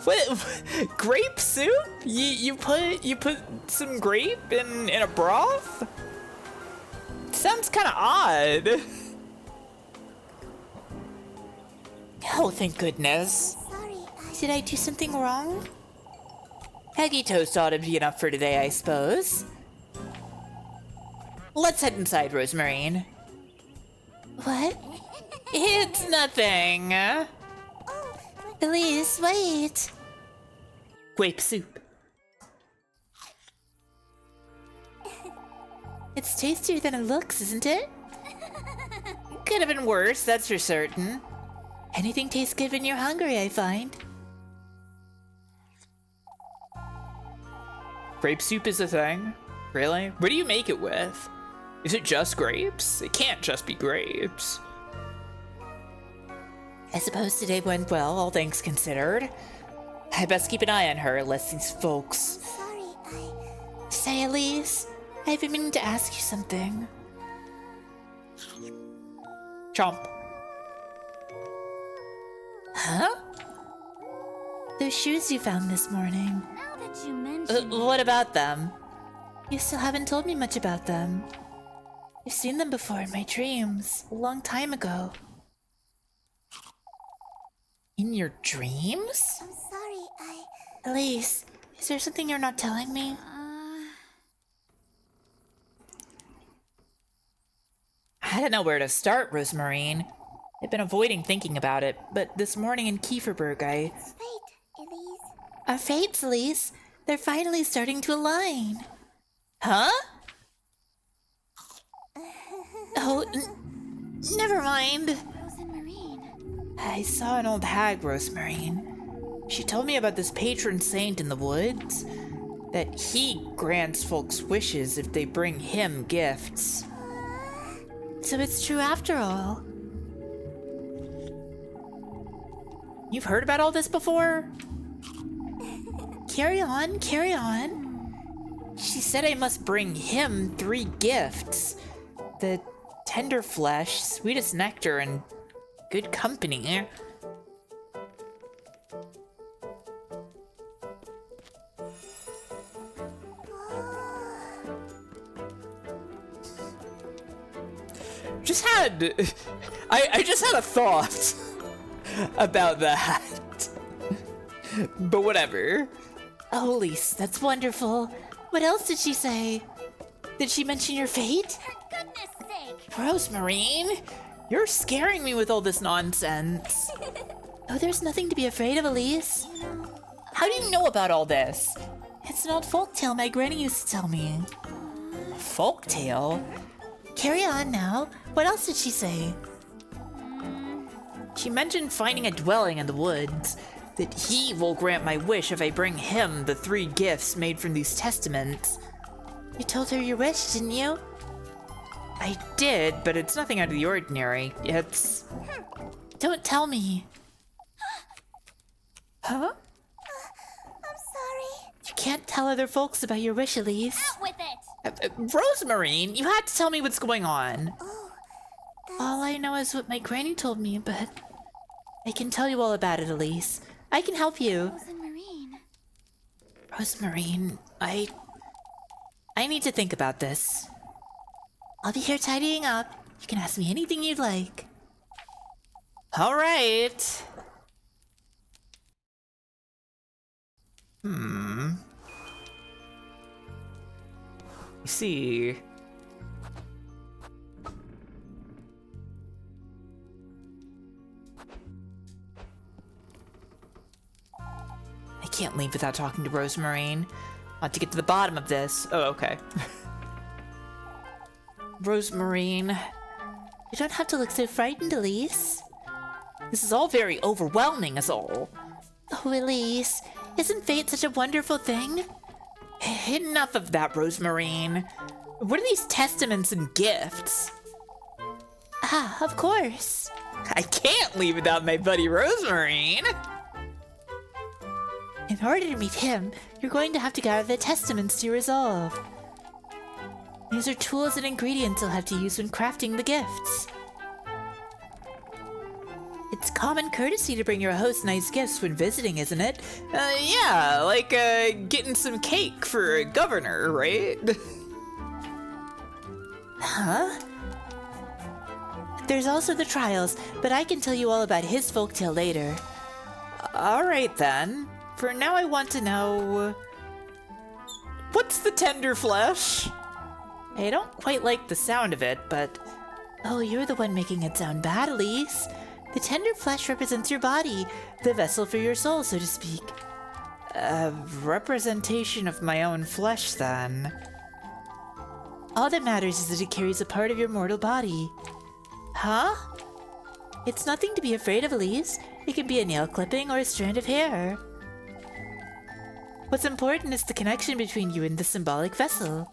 What? Grape soup? You put some grape in a broth? Sounds kind of odd. Oh, thank goodness. Sorry, Did I do something wrong? Eggy toast ought to be enough for today, I suppose. Let's head inside, Rosemarine. What? It's nothing. Elise, wait. Grape soup. It's tastier than it looks, isn't it? Could have been worse, that's for certain. Anything tastes good when you're hungry, I find. Grape soup is a thing? Really? What do you make it with? Is it just grapes? It can't just be grapes. I suppose today went well, all things considered. I best keep an eye on her, lest these folks... sorry, Say, Elise, I've been meaning to ask you something. Chomp. Huh? Those shoes you found this morning. now that you mention What about them? You still haven't told me much about them. I've seen them before in my dreams, a long time ago. In your dreams? I'm sorry, Elise, is there something you're not telling me? I don't know where to start, Rosemarine. I've been avoiding thinking about it, but this morning in Kieferberg, it's fate, Elise. Our fates, Elise. They're finally starting to align. Huh? Oh, never mind. Rosemarine. I saw an old hag, Rosemarine. She told me about this patron saint in the woods. That he grants folks wishes if they bring him gifts. So it's true after all. You've heard about all this before? Carry on, carry on. She said I must bring him 3 gifts. The tender flesh, sweetest nectar, and good company. I just had a thought about that. But whatever. Oh, Elise, that's wonderful. What else did she say? Did she mention your fate? For goodness sake. Rosemarine, you're scaring me with all this nonsense. Oh, there's nothing to be afraid of, Elise. How do you know about all this? It's an old folktale my granny used to tell me. A folktale? Carry on now. What else did she say? She mentioned finding a dwelling in the woods. that he will grant my wish if I bring him the 3 gifts made from these testaments. You told her your wish, didn't you? I did, but it's nothing out of the ordinary. It's... Don't tell me. Huh? I'm sorry. You can't tell other folks about your wish, Elise. Out with it. Rosemarine, you had to tell me what's going on. Oh, All I know is what my granny told me, but I can tell you all about it, Elise. I can help you. Marine. Rosemarine, I need to think about this. I'll be here tidying up. You can ask me anything you'd like. All right. You see. I can't leave without talking to Rosemarine. I want to get to the bottom of this. Oh, okay. Rosemarine, you don't have to look so frightened, Elise. This is all very overwhelming, is all. Oh, Elise, isn't fate such a wonderful thing? Enough of that, Rosemarine. What are these testaments and gifts? Ah, of course. I can't leave without my buddy Rosemarine. In order to meet him, you're going to have to gather the testaments to your resolve. These are tools and ingredients you'll have to use when crafting the gifts. It's common courtesy to bring your host nice gifts when visiting, isn't it? Yeah, like, getting some cake for a governor, right? Huh? There's also the trials, but I can tell you all about his folktale later. Alright then. For now I want to know... What's the tender flesh? I don't quite like the sound of it, but... Oh, you're the one making it sound bad, Elise. The tender flesh represents your body, the vessel for your soul, so to speak. A representation of my own flesh, then. All that matters is that it carries a part of your mortal body. Huh? It's nothing to be afraid of, Elise. It can be a nail clipping or a strand of hair. What's important is the connection between you and the symbolic vessel.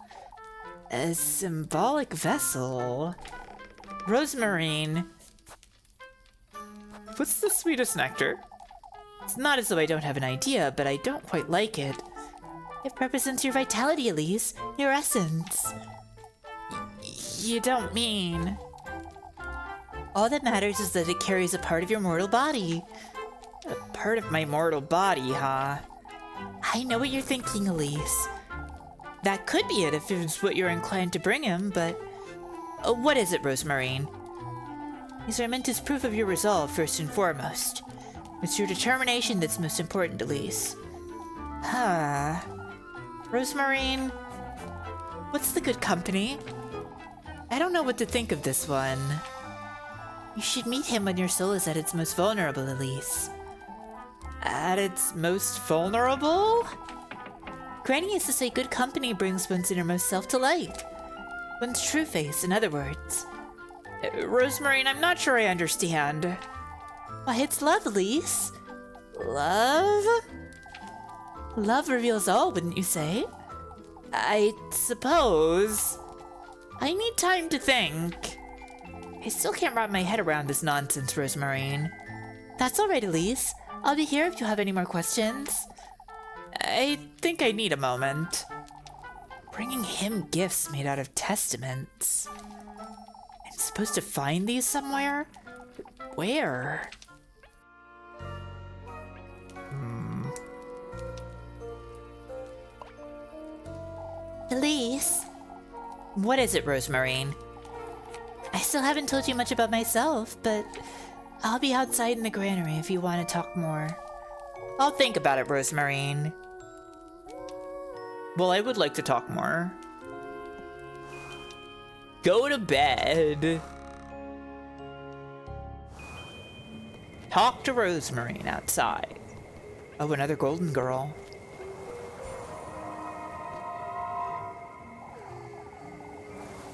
A symbolic vessel? Rosemarine. What's the sweetest nectar? It's not as though I don't have an idea, but I don't quite like it. It represents your vitality, Elise, your essence. You don't mean... All that matters is that it carries a part of your mortal body. A part of my mortal body, huh? I know what you're thinking, Elise. That could be it if it's what you're inclined to bring him, but... what is it, Rosemarine? These are meant as proof of your resolve, first and foremost. It's your determination that's most important, Elise. Huh. Rosemarine, what's the good company? I don't know what to think of this one. You should meet him when your soul is at its most vulnerable, Elise. At its most vulnerable? Granny used to say good company brings one's innermost self to light. One's true face, in other words. Rosemarine, I'm not sure I understand. Why, it's love, Elise. Love? Love reveals all, wouldn't you say? I suppose. I need time to think. I still can't wrap my head around this nonsense, Rosemarine. That's all right, Elise. I'll be here if you have any more questions. I think I need a moment. Bringing him gifts made out of testaments. I'm supposed to find these somewhere? Where? Elise? What is it, Rosemarine? I still haven't told you much about myself, but I'll be outside in the granary if you want to talk more. I'll think about it, Rosemarine. Well, I would like to talk more. Go to bed. Talk to Rosemarine outside. Oh, another golden girl.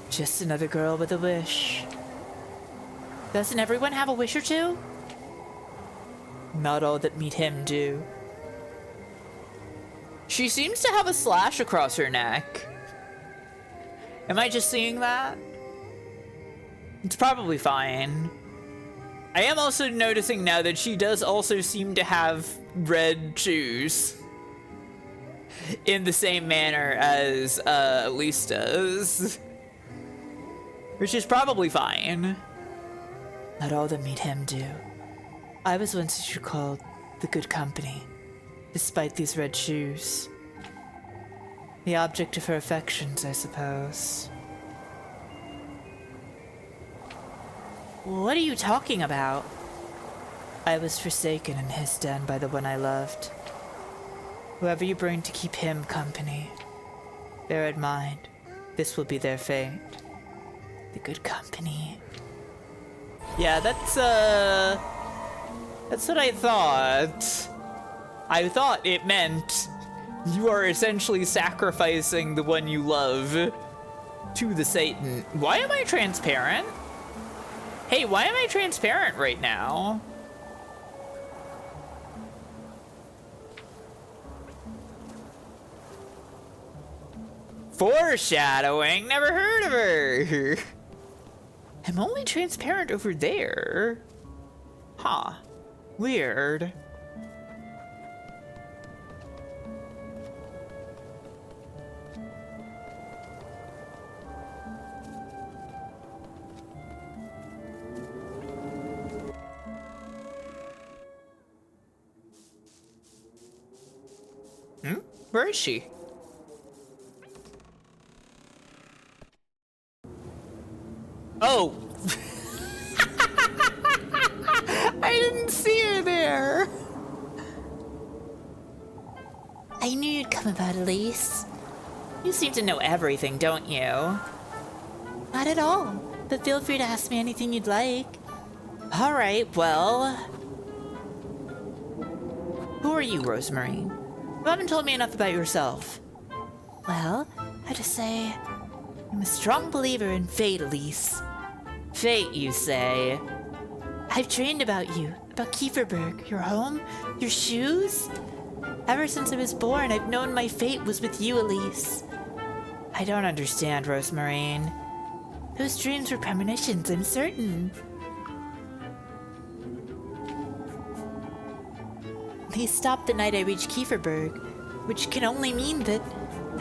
Just another girl with a wish. Doesn't everyone have a wish or two? Not all that meet him do. She seems to have a slash across her neck. Am I just seeing that? It's probably fine. I am also noticing now that she does also seem to have red shoes. In the same manner as Elise does. Which is probably fine. Not all that meet him do. I was once what you called the good company, despite these red shoes. The object of her affections, I suppose. What are you talking about? I was forsaken in his den by the one I loved. Whoever you bring to keep him company, bear in mind, this will be their fate. The good company. Yeah, that's what I thought. I thought it meant you are essentially sacrificing the one you love to the Satan. Why am I transparent? Hey, why am I transparent right now? Foreshadowing? Never heard of her. I'm only transparent over there. Huh. Weird. Where is she? Oh! I didn't see her there! I knew you'd come about, Elise. You seem to know everything, don't you? Not at all, but feel free to ask me anything you'd like. Alright, well... Who are you, Rosemary? You haven't told me enough about yourself. Well, I just say, I'm a strong believer in fate, Elise. Fate, you say? I've dreamed about you, about Kieferberg, your home, your shoes. Ever since I was born, I've known my fate was with you, Elise. I don't understand, Rosemary. Those dreams were premonitions, I'm certain. They stopped the night I reached Kieferberg, which can only mean that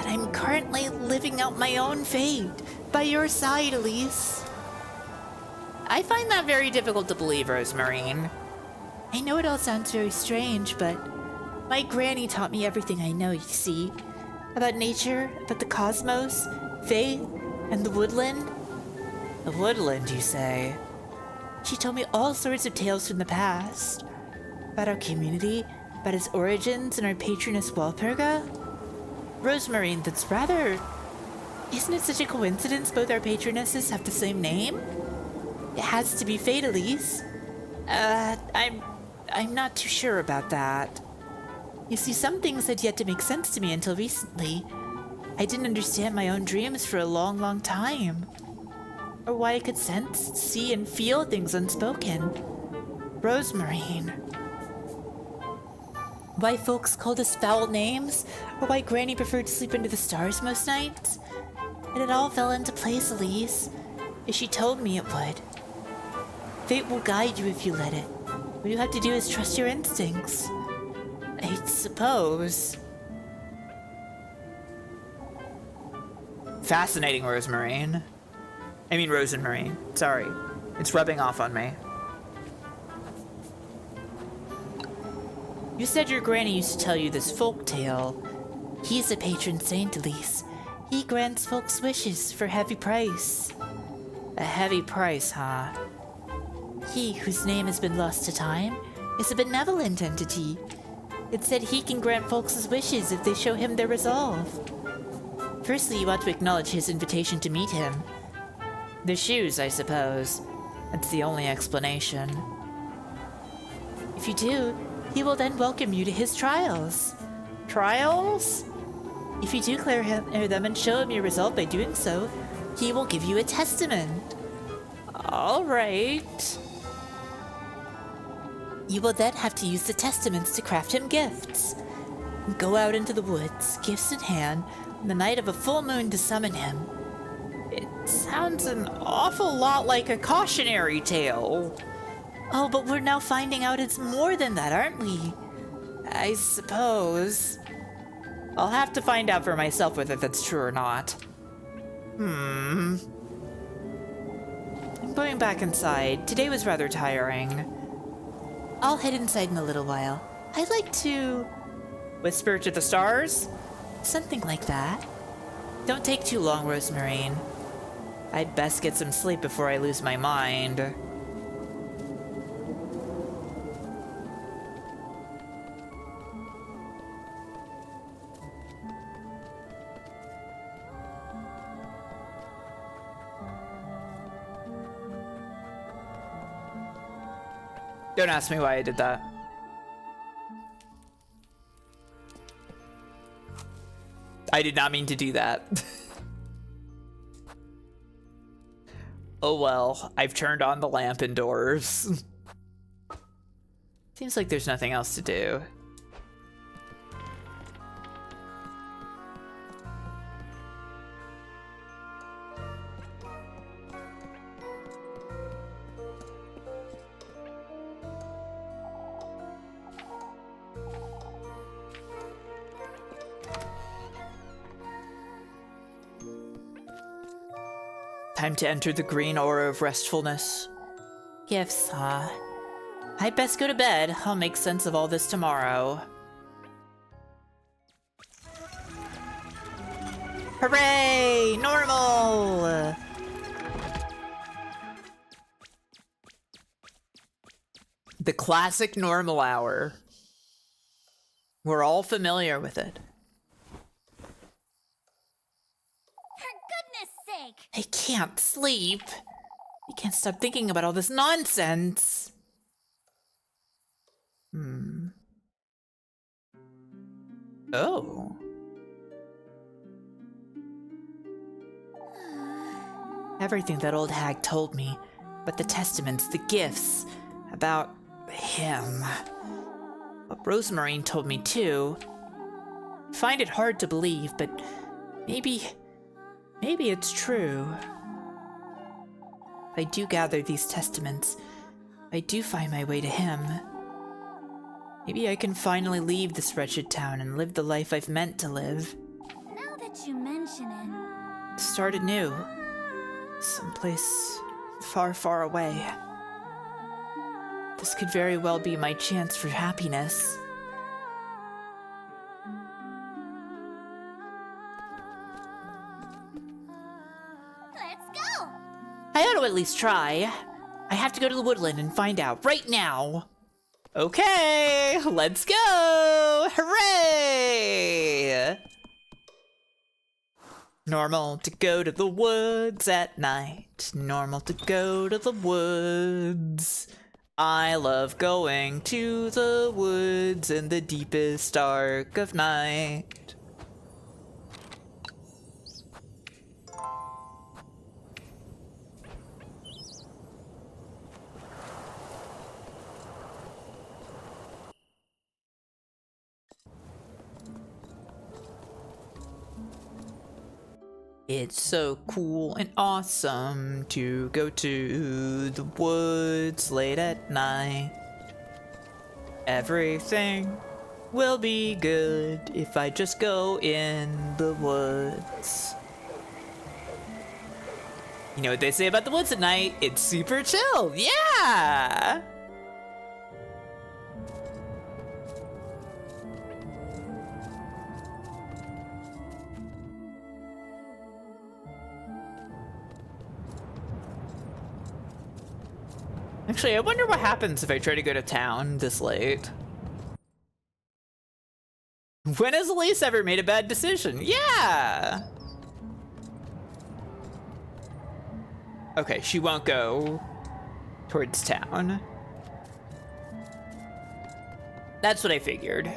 I'm currently living out my own fate, by your side, Elise. I find that very difficult to believe, Rosemary. I know it all sounds very strange, but my granny taught me everything I know, you see. About nature, about the cosmos, fate, and the woodland. The woodland, you say? She told me all sorts of tales from the past. About our community, about its origins, and our patroness Walpurga. Rosemary, that's rather... Isn't it such a coincidence both our patronesses have the same name? It has to be fate, Elise. I'm not too sure about that. You see, some things had yet to make sense to me until recently. I didn't understand my own dreams for a long, long time. Or why I could sense, see, and feel things unspoken. Rosemary. Why folks called us foul names, or why Granny preferred to sleep under the stars most nights. And it all fell into place, Elise, as she told me it would. Fate will guide you if you let it. What you have to do is trust your instincts. I suppose. Fascinating, Rosemary. I mean Rosemary. Sorry. It's rubbing off on me. You said your granny used to tell you this folk tale. He's a patron saint, Elise. He grants folks wishes for a heavy price. A heavy price, huh? He, whose name has been lost to time, is a benevolent entity. It said he can grant folks' wishes if they show him their resolve. Firstly, you ought to acknowledge his invitation to meet him. The shoes, I suppose. That's the only explanation. If you do, he will then welcome you to his trials. Trials? If you do clear them and show him your resolve by doing so, he will give you a testament. All right. You will then have to use the testaments to craft him gifts. Go out into the woods, gifts in hand, on the night of a full moon to summon him. It sounds an awful lot like a cautionary tale. Oh, but we're now finding out it's more than that, aren't we? I suppose. I'll have to find out for myself whether that's true or not. I'm going back inside. Today was rather tiring. I'll head inside in a little while. I'd like to... Whisper to the stars? something like that. Don't take too long, Rosemarine. I'd best get some sleep before I lose my mind. Don't ask me why I did that. I did not mean to do that. Oh well, I've turned on the lamp indoors. Seems like there's nothing else to do. Time to enter the green aura of restfulness. Gifts, huh? I'd best go to bed. I'll make sense of all this tomorrow. Hooray! Normal! The classic normal hour. We're all familiar with it. I can't sleep. I can't stop thinking about all this nonsense. Oh. Everything that old hag told me, but the testaments, the gifts, about him. What Rosemarine told me too. Find it hard to believe, but maybe it's true. If I do gather these testaments, I do find my way to him. Maybe I can finally leave this wretched town and live the life I've meant to live. Now that you mention it... Start anew. Someplace far, far away. This could very well be my chance for happiness. I ought to at least try. I have to go to the woodland and find out right now. Okay, let's go! Hooray! Normal to go to the woods at night. Normal to go to the woods. I love going to the woods in the deepest dark of night. It's so cool and awesome to go to the woods late at night. Everything will be good if I just go in the woods. You know what they say about the woods at night? It's super chill. Yeah! Actually, I wonder what happens if I try to go to town this late. When has Elise ever made a bad decision? Yeah! Okay, she won't go towards town. That's what I figured.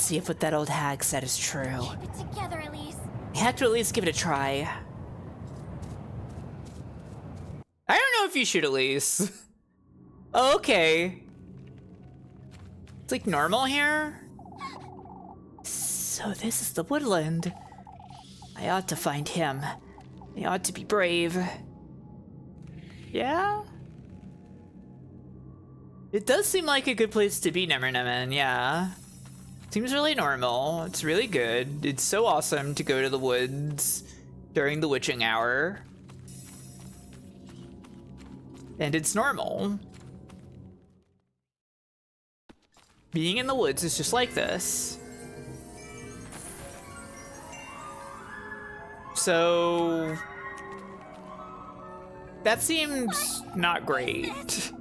see if what that old hag said is true. Keep it together, Elise. I have to at least give it a try. I don't know if you should, Elise. Oh, okay. It's like normal here? So this is the woodland. I ought to find him. I ought to be brave. Yeah? It does seem like a good place to be, Nemernemen, yeah. Seems really normal. It's really good. It's so awesome to go to the woods during the witching hour. And it's normal. Being in the woods is just like this. So that seems not great.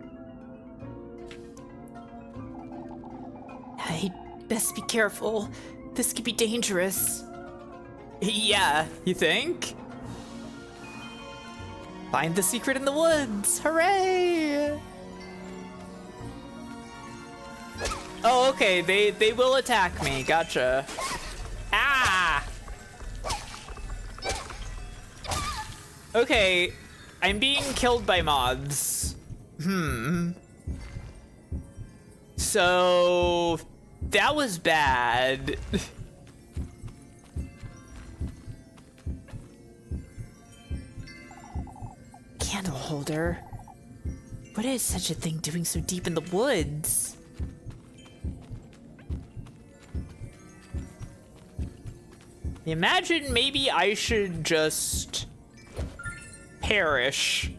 I'd best be careful. This could be dangerous. Yeah, you think? Find the secret in the woods. Hooray! Oh, okay. They will attack me. Gotcha. Ah! Okay, I'm being killed by moths. So that was bad. Candle holder. What is such a thing doing so deep in the woods? Imagine maybe I should just perish.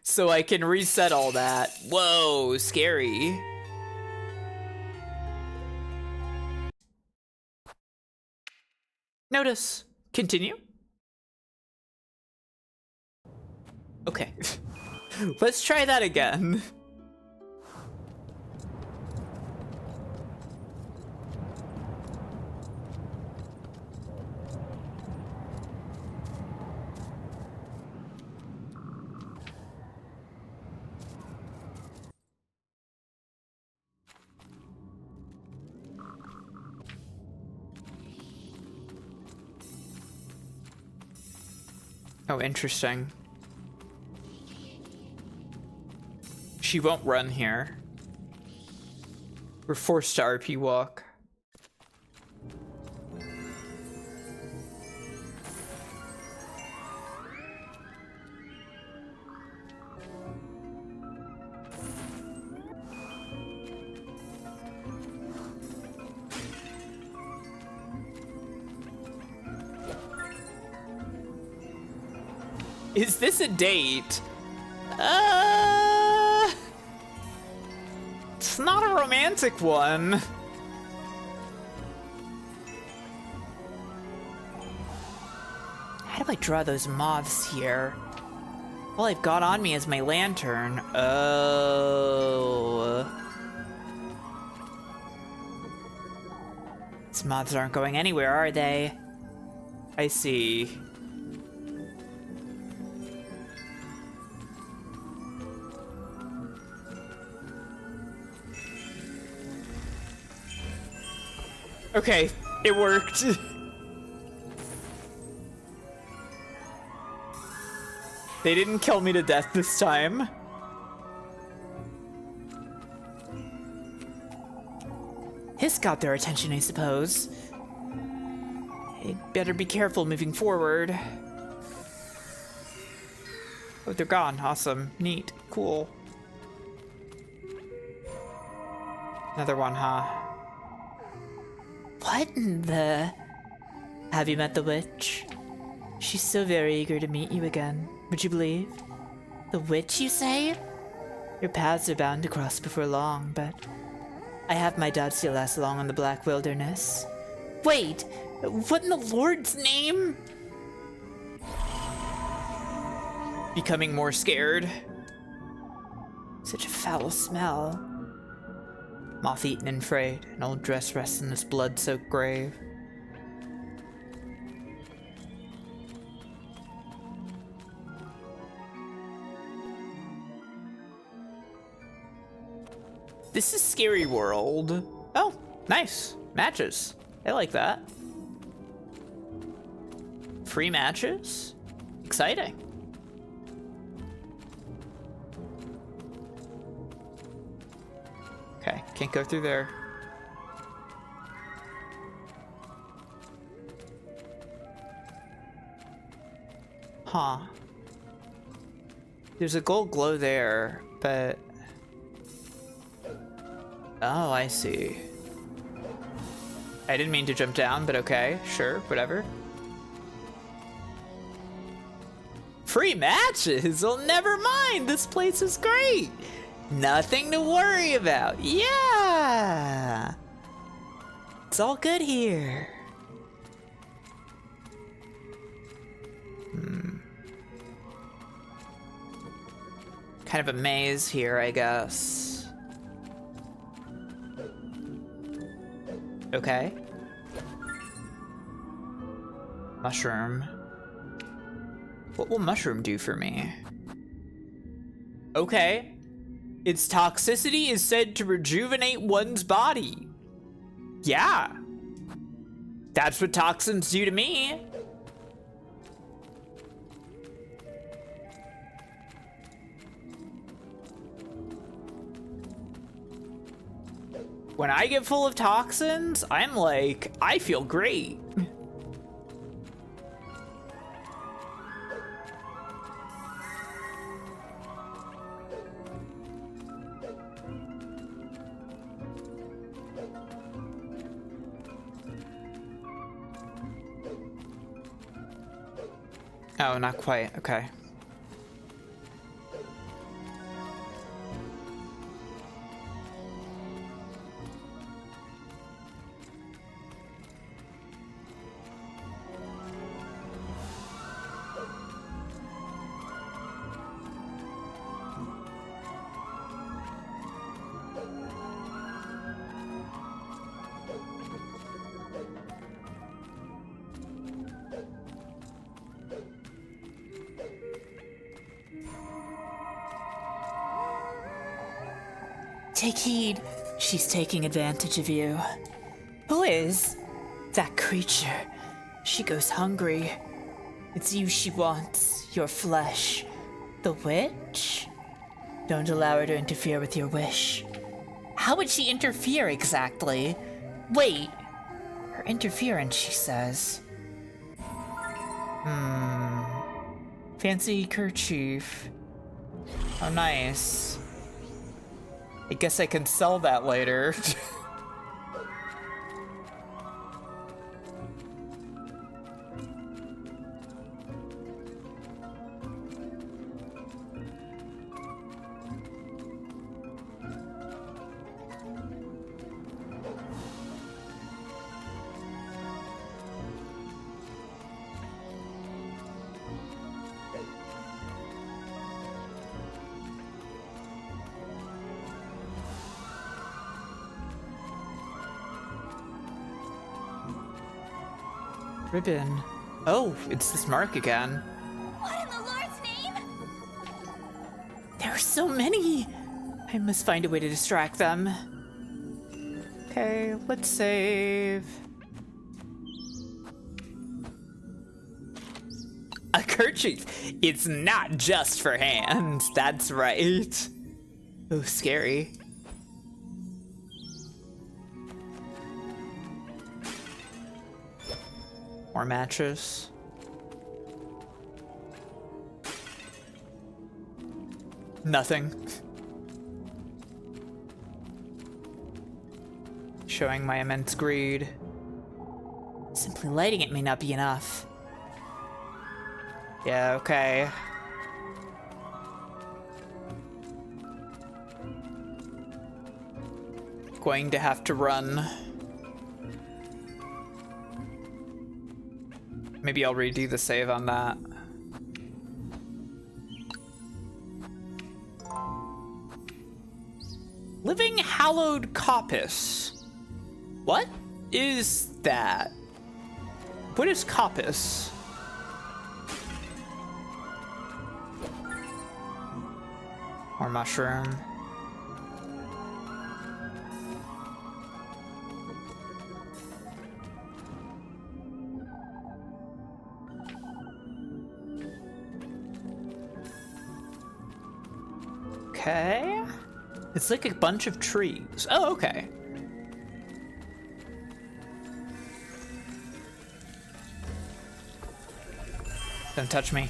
So I can reset all that. Whoa, scary. Notice. Continue. Okay. Let's try that again. Oh, interesting. She won't run here. We're forced to RP walk. Is this a date? It's not a romantic one. How do I draw those moths here? All I've got on me is my lantern. Oh. These moths aren't going anywhere, are they? I see. Okay, it worked. They didn't kill me to death this time. This got their attention, I suppose. I'd better be careful moving forward. Oh, they're gone. Awesome. Neat. Cool. Another one, huh? What in the... Have you met the witch? She's so very eager to meet you again. Would you believe? The witch, you say? Your paths are bound to cross before long, but I have my doubts you'll last long in the Black Wilderness. Wait! What in the Lord's name? Becoming more scared. Such a foul smell. Moth-eaten and frayed, an old dress rests in this blood-soaked grave. This is Scary World. Oh, nice. Matches. I like that. Free matches? Exciting. Okay, can't go through there. Huh. There's a gold glow there, but... Oh, I see. I didn't mean to jump down, but okay, sure, whatever. Free matches? Well, never mind, this place is great. Nothing to worry about. Yeah! It's all good here. Kind of a maze here, I guess. Okay. Mushroom. What will mushroom do for me? Okay. Its toxicity is said to rejuvenate one's body. Yeah. That's what toxins do to me. When I get full of toxins, I'm like, I feel great. Oh, not quite. Okay. Take heed. She's taking advantage of you. Who is? That creature. She goes hungry. It's you she wants, your flesh. The witch? Don't allow her to interfere with your wish. How would she interfere exactly? Wait. Her interference, she says. Fancy kerchief. Oh, nice. I guess I can sell that later. Ribbon. Oh, it's this mark again. What in the Lord's name? There are so many. I must find a way to distract them. Okay, let's save. A kerchief. It's not just for hands. That's right. Oh, scary. More matches. Nothing. Showing my immense greed. Simply lighting it may not be enough. Yeah, okay. Going to have to run. Maybe I'll redo the save on that. Living Hallowed Coppice. What is that? What is Coppice? More mushroom. Okay. It's like a bunch of trees. Oh, okay. Don't touch me.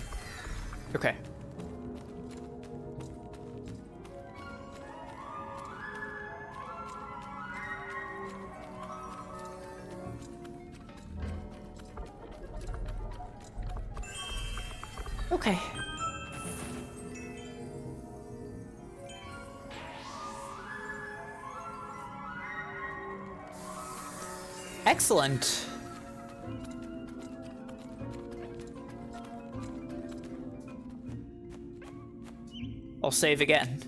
Okay. Okay. Excellent. I'll save again.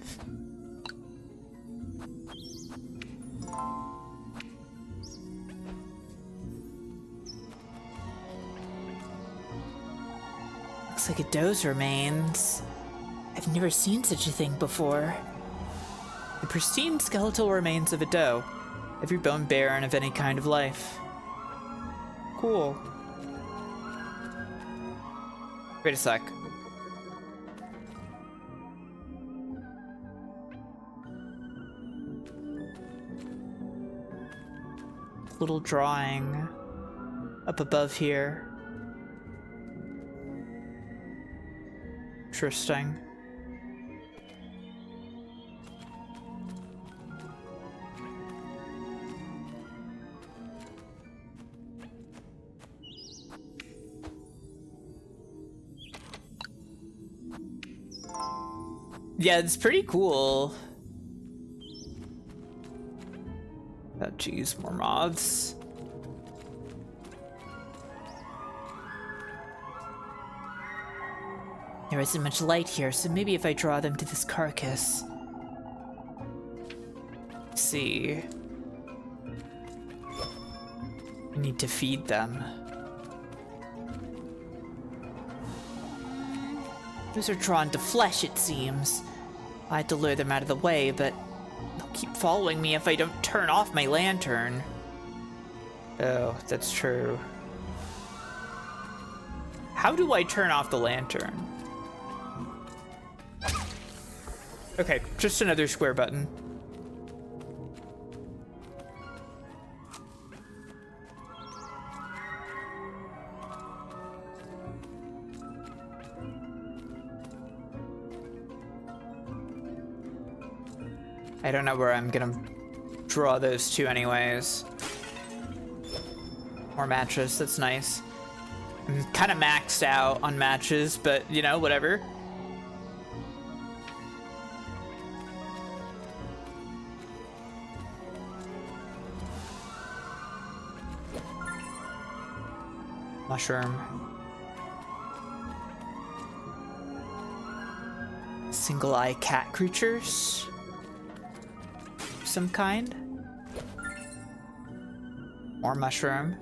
Looks like a doe's remains. I've never seen such a thing before. The pristine skeletal remains of a doe. Every bone barren of any kind of life. Cool. Wait a sec. Little drawing up above here. Interesting. Yeah, it's pretty cool. Oh, geez, more moths. There isn't much light here, so maybe if I draw them to this carcass. Let's see. I need to feed them. Those are drawn to flesh, it seems. I had to lure them out of the way, but they'll keep following me if I don't turn off my lantern. Oh, that's true. How do I turn off the lantern? Okay, just another square button. I don't know where I'm gonna draw those two anyways. More matches, that's nice. I'm kind of maxed out on matches, but you know, whatever. Mushroom. Single eye cat creatures. Some kind. More mushroom.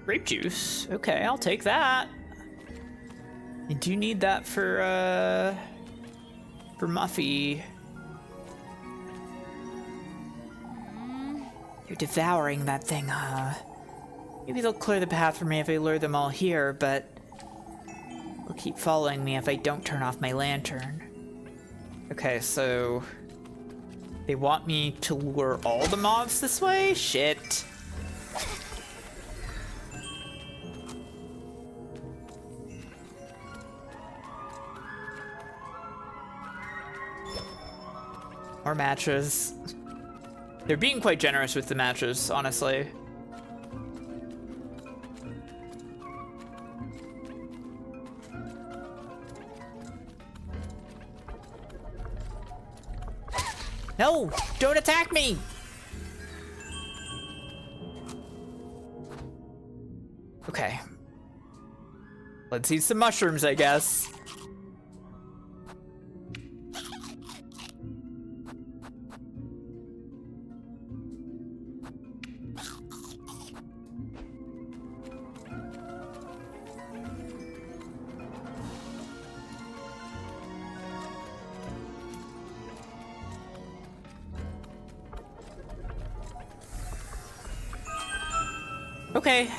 Grape juice. Okay, I'll take that. I do need that for Muffy. You're devouring that thing, huh? Maybe they'll clear the path for me if I lure them all here, but they'll keep following me if I don't turn off my lantern. Okay, so they want me to lure all the moths this way? Shit. More matches. They're being quite generous with the matches, honestly. No! Don't attack me! Okay. Let's eat some mushrooms, I guess. Okay.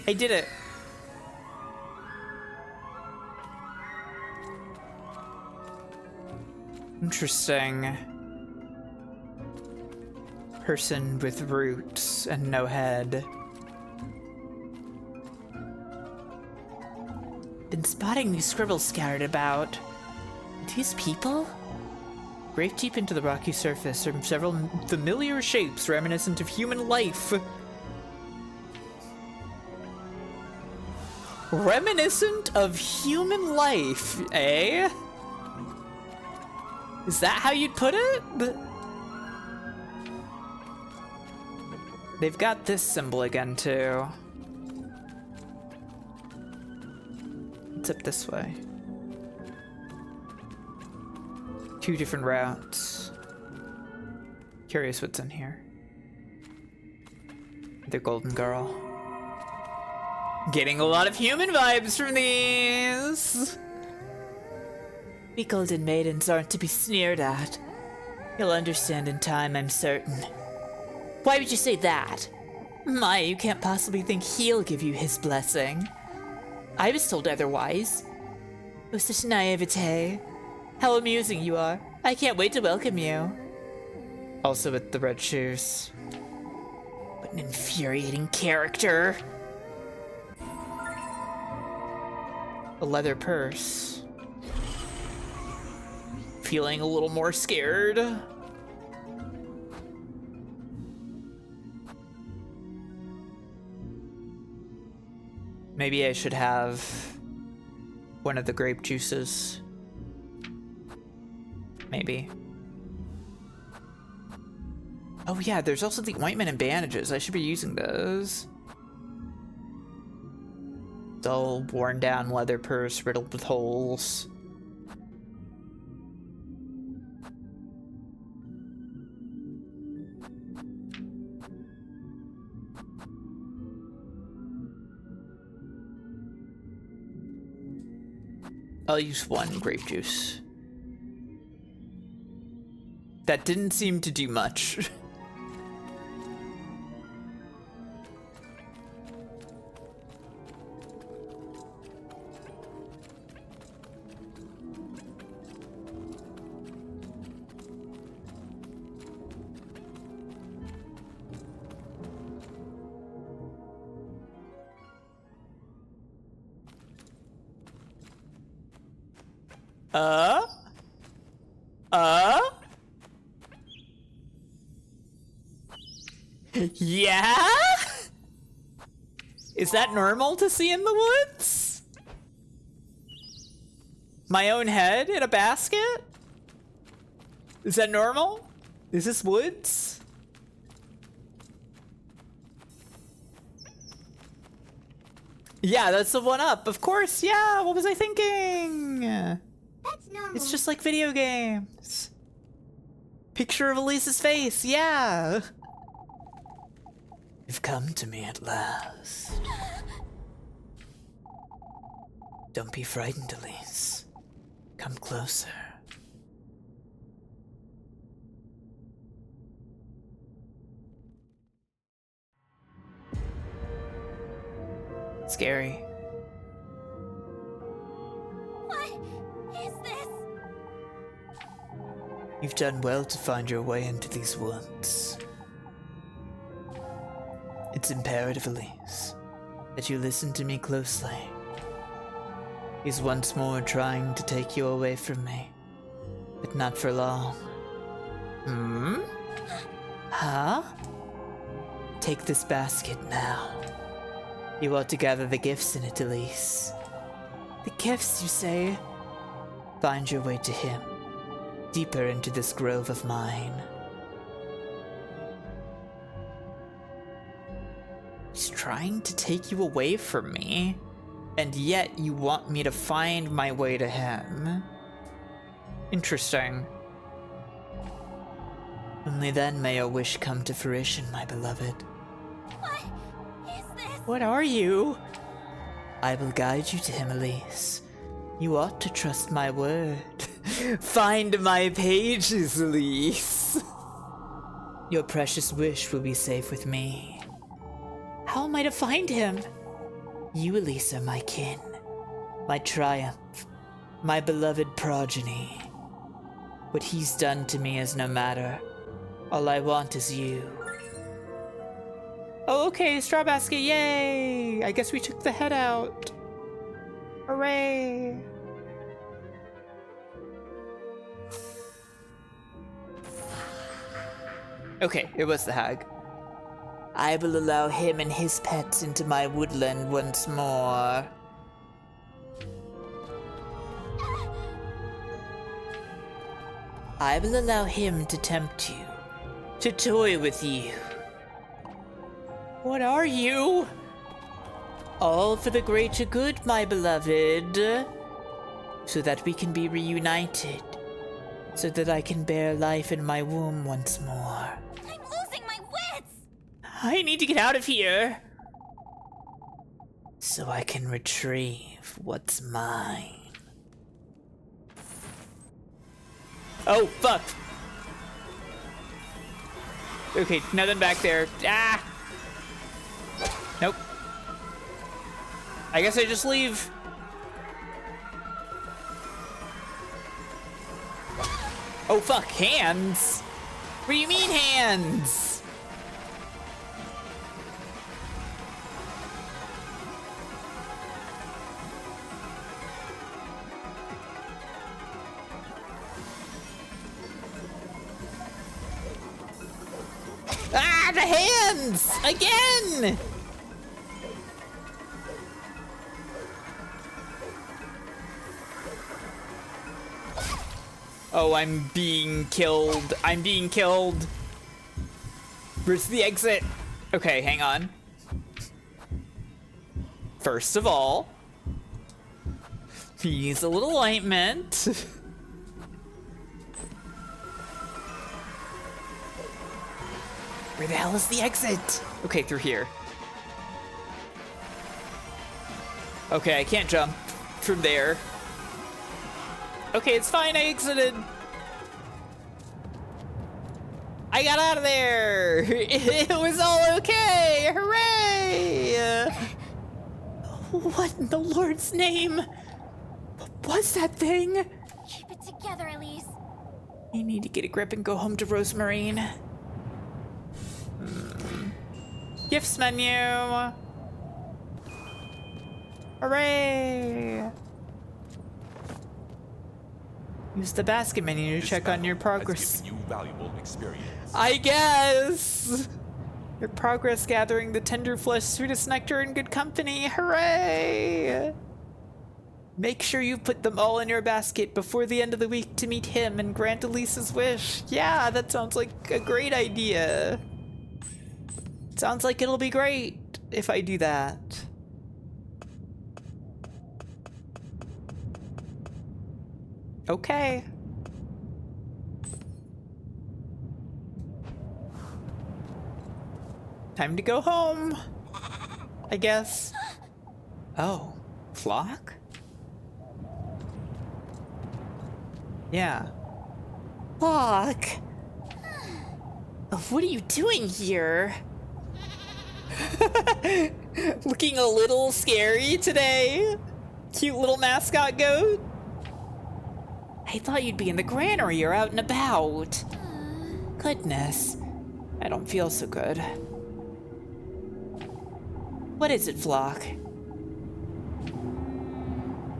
I did it. Interesting. Person with roots and no head. Been spotting these scribbles scattered about. These people? Grave deep into the rocky surface are several familiar shapes reminiscent of human life. Reminiscent of human life, eh? Is that how you'd put it? They've got this symbol again, too. It's up this way. 2 different routes. Curious what's in here. The golden girl. Getting a lot of human vibes from these. We golden maidens aren't to be sneered at. You'll understand in time, I'm certain. Why would you say that? My, you can't possibly think he'll give you his blessing. I was told otherwise. Oh, such naivete. How amusing you are. I can't wait to welcome you. Also with the red shoes. What an infuriating character. A leather purse. Feeling a little more scared. Maybe I should have one of the grape juices. Maybe. Oh yeah, there's also the ointment and bandages. I should be using those. Dull, worn down leather purse riddled with holes. I'll use 1 grape juice. That didn't seem to do much. Yeah? Is that normal to see in the woods? My own head in a basket? Is that normal? Is this woods? Yeah, that's the one up. Of course, yeah. What was I thinking? That's normal. It's just like video games. Picture of Elise's face, yeah. You've come to me at last. Don't be frightened, Elise. Come closer. Scary. What is this? You've done well to find your way into these woods. It's imperative, Elise, that you listen to me closely. He's once more trying to take you away from me, but not for long. Huh? Take this basket now. You ought to gather the gifts in it, Elise. The gifts, you say? Find your way to him, deeper into this grove of mine. He's trying to take you away from me, and yet you want me to find my way to him. Interesting. Only then may your wish come to fruition, my beloved. What is this? What are you? I will guide you to him, Elise. You ought to trust my word. Find my pages, Elise. Your precious wish will be safe with me. How am I to find him? You, Elise, are my kin, my triumph, my beloved progeny. What he's done to me is no matter. All I want is you. Oh, okay, straw basket, yay! I guess we took the head out. Hooray! Okay, it was the hag. I will allow him and his pets into my woodland once more. I will allow him to tempt you, to toy with you. What are you? All for the greater good, my beloved. So that we can be reunited. So that I can bear life in my womb once more. I'm losing my wits! I need to get out of here. So I can retrieve what's mine. Oh, fuck. Okay, nothing back there. Ah! Nope. I guess I just leave. Oh, fuck, hands? What do you mean, hands? Ah, the hands! Again! Oh, I'm being killed. I'm being killed. Where's the exit? Okay, hang on. First of all, use a little ointment. Where the hell is the exit? Okay, through here. Okay, I can't jump from there. Okay, it's fine, I exited. I got out of there. It was all okay, hooray! What in the Lord's name? What was that thing? Keep it together, Elise. I need to get a grip and go home to Rosemarine. Gifts menu. Hooray! Use the basket menu to check on your progress. Has given you valuable experience. I guess! Your progress gathering the tender flesh, sweetest nectar, and good company. Hooray! Make sure you put them all in your basket before the end of the week to meet him and grant Elise's wish. Yeah, that sounds like a great idea. Sounds like it'll be great if I do that. Okay. Time to go home, I guess. Oh, flock? Yeah. Flock! What are you doing here? Looking a little scary today. Cute little mascot goat. I thought you'd be in the granary or out and about. Goodness, I don't feel so good. What is it, Flock?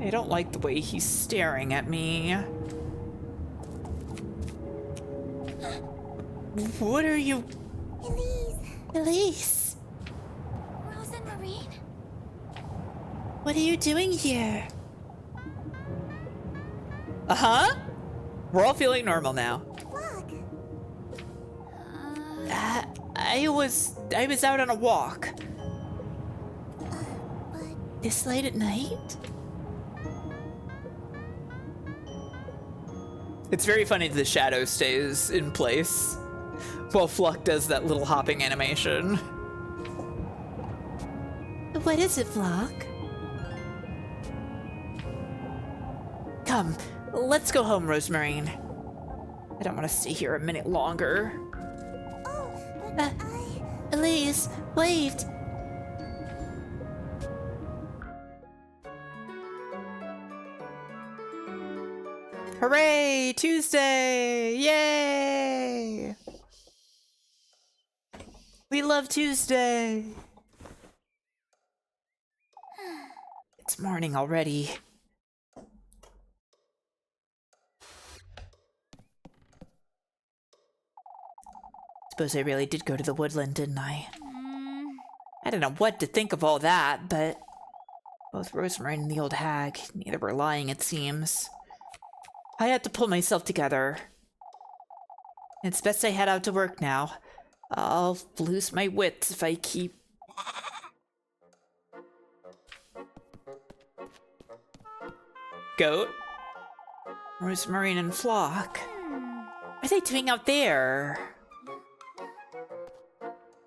I don't like the way he's staring at me. What are you... Elise. Elise, Rose and Marine. what are you doing here? Uh-huh. We're all feeling normal now. Look. I was out on a walk. But This late at night? It's very funny the shadow stays in place while Fluck does that little hopping animation. What is it, Flock? Come, let's go home, Rosemarine. I don't want to stay here a minute longer. oh, but Elise, wait. Hooray! Tuesday! Yay! We love Tuesday! It's morning already. Suppose I really did go to the woodland, didn't I? I don't know what to think of all that, but both Rosemary and the old hag, neither were lying, it seems. I had to pull myself together. It's best I head out to work now. I'll lose my wits if I keep... Goat? Rosemary and Flock? What are they doing out there?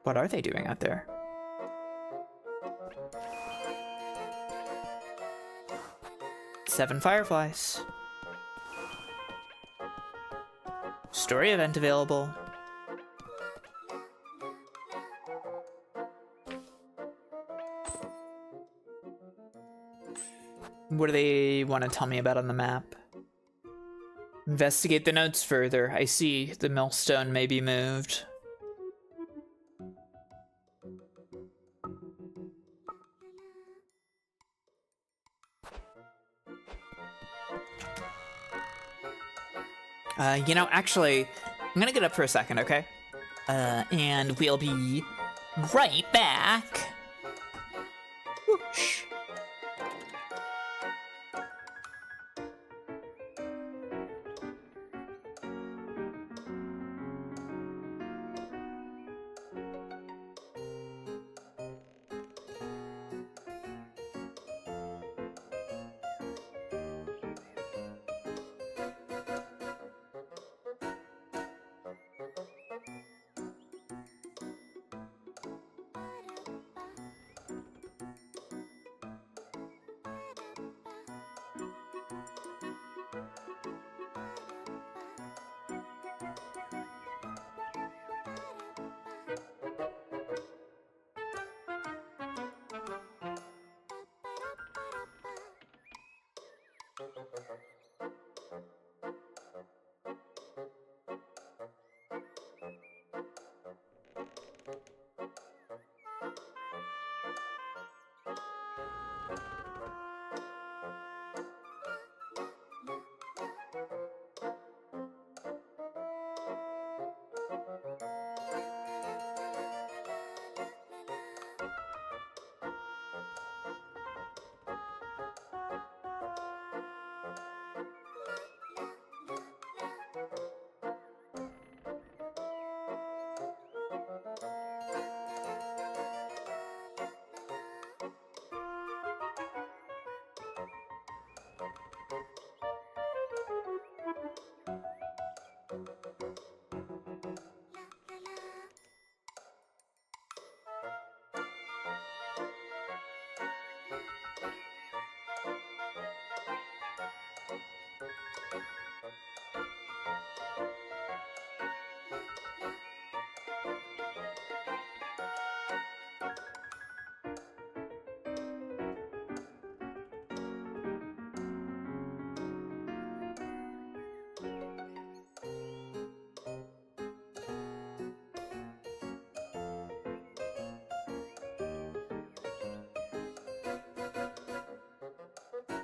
What are they doing out there? Seven fireflies. Story event available. What do they want to tell me about on the map? Investigate the notes further. I see. The millstone may be moved. You know, actually, I'm gonna get up for a second, okay? And we'll be right back. Whoosh.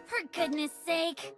For goodness sake!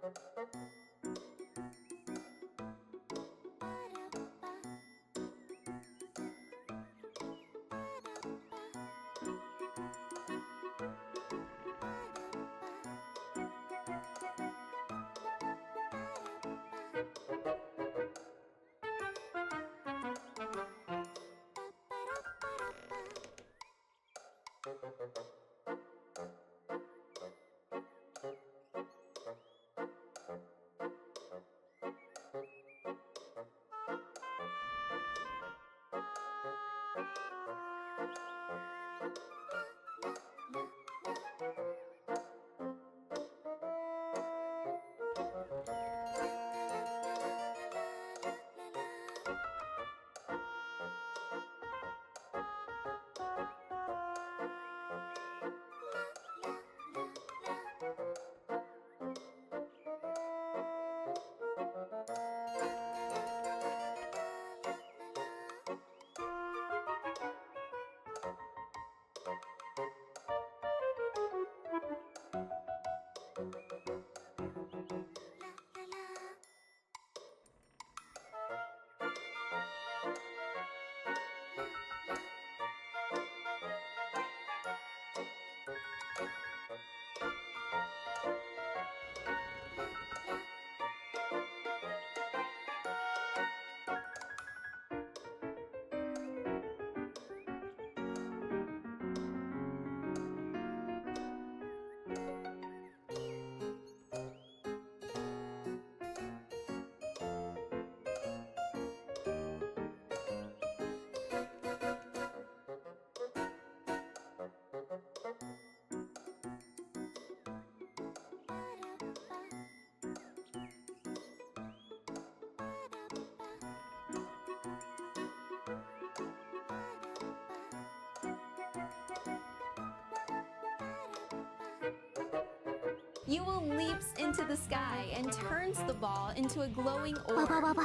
Yule leaps into the sky and turns the ball into a glowing orb.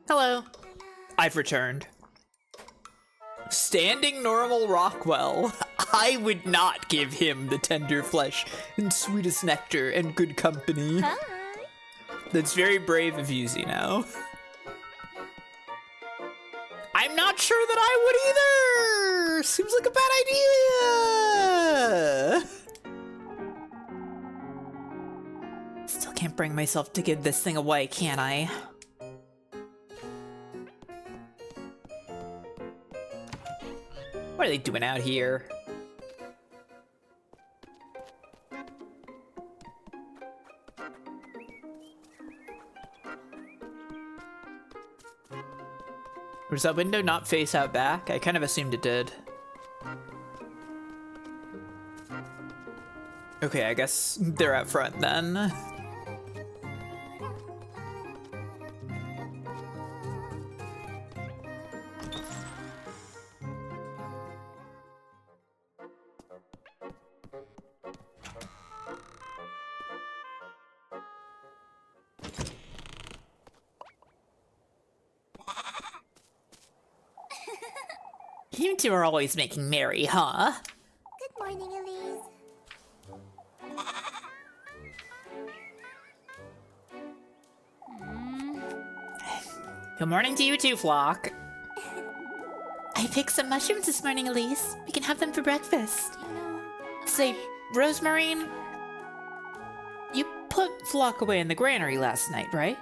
Hello. I've returned. Standing normal Rockwell. I would not give him the tender flesh and sweetest nectar and good company. Hi. That's very brave of you, Zeno. I'm not sure that I would either! Seems like a bad idea! Still can't bring myself to give this thing away, can I? What are they doing out here? Does that window not face out back? I kind of assumed it did. Okay, I guess they're out front then. You two are always making merry, huh? Good morning, Elise. Good morning to you too, Flock. I picked some mushrooms this morning, Elise. We can have them for breakfast. Say, Rosemarine, you put Flock away in the granary last night, right?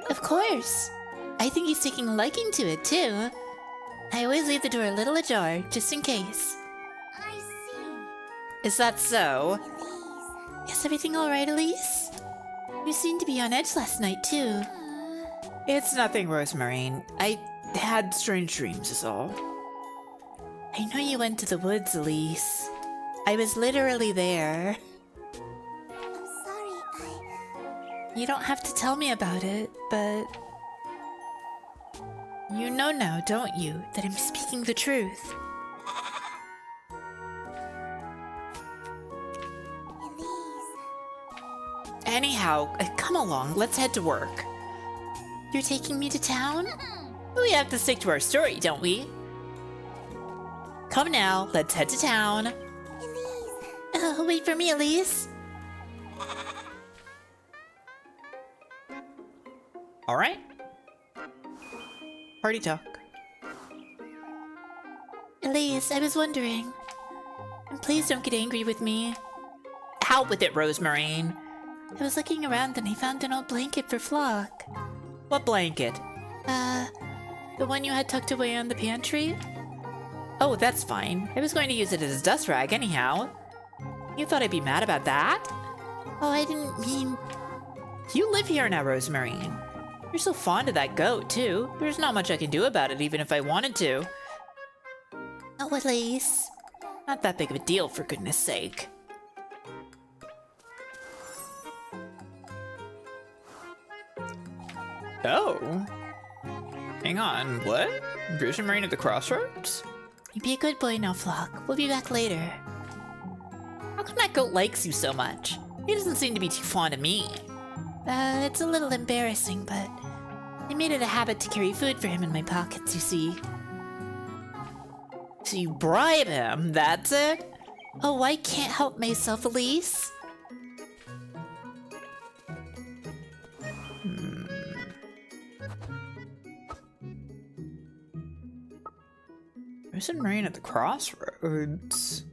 Of course. I think he's taking a liking to it, too. I always leave the door a little ajar, just in case. I see. Is that so? Elise. Is everything all right, Elise? You seemed to be on edge last night, too. It's nothing, Rosemarine. I had strange dreams is all. I know you went to the woods, Elise. I was literally there. I'm sorry, You don't have to tell me about it, but... You know now, don't you, that I'm speaking the truth? Elise. Anyhow, come along, let's head to work. You're taking me to town? We have to stick to our story, don't we? Come now, let's head to town. Elise. Wait for me, Elise. All right. Party talk. Elise, I was wondering. And please don't get angry with me. Out with it, Rosemarine. I was looking around and I found an old blanket for Flock. What blanket? The one you had tucked away on the pantry? Oh, that's fine. I was going to use it as a dust rag anyhow. You thought I'd be mad about that? Oh, I didn't mean... You live here now, Rosemarine. You're so fond of that goat, too. There's not much I can do about it, even if I wanted to. Oh, Elise. Not that big of a deal, for goodness sake. Oh. Hang on, what? Rosemarine at the crossroads? You be a good boy now, Flock. We'll be back later. How come that goat likes you so much? He doesn't seem to be too fond of me. It's a little embarrassing, but I made it a habit to carry food for him in my pockets, you see. So you bribe him, that's it? Oh, I can't help myself, Elise. Rosemarine at the crossroads?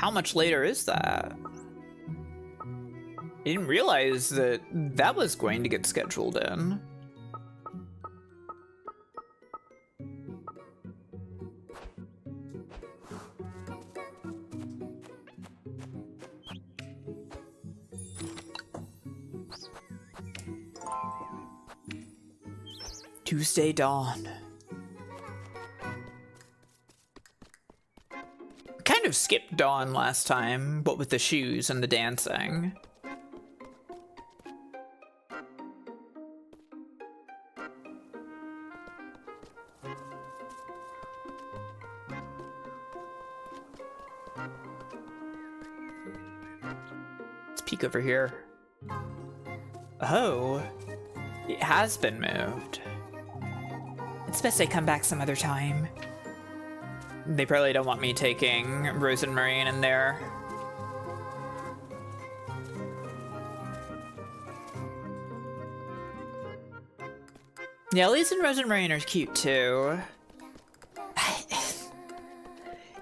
How much later is that? I didn't realize that that was going to get scheduled in. Tuesday dawn. Kind of skipped dawn last time, but with the shoes and the dancing. Let's peek over here. Oh, it has been moved. It's best I come back some other time. They probably don't want me taking Rose and Marine in there. Yeah, Elise and Rose and Marine are cute too.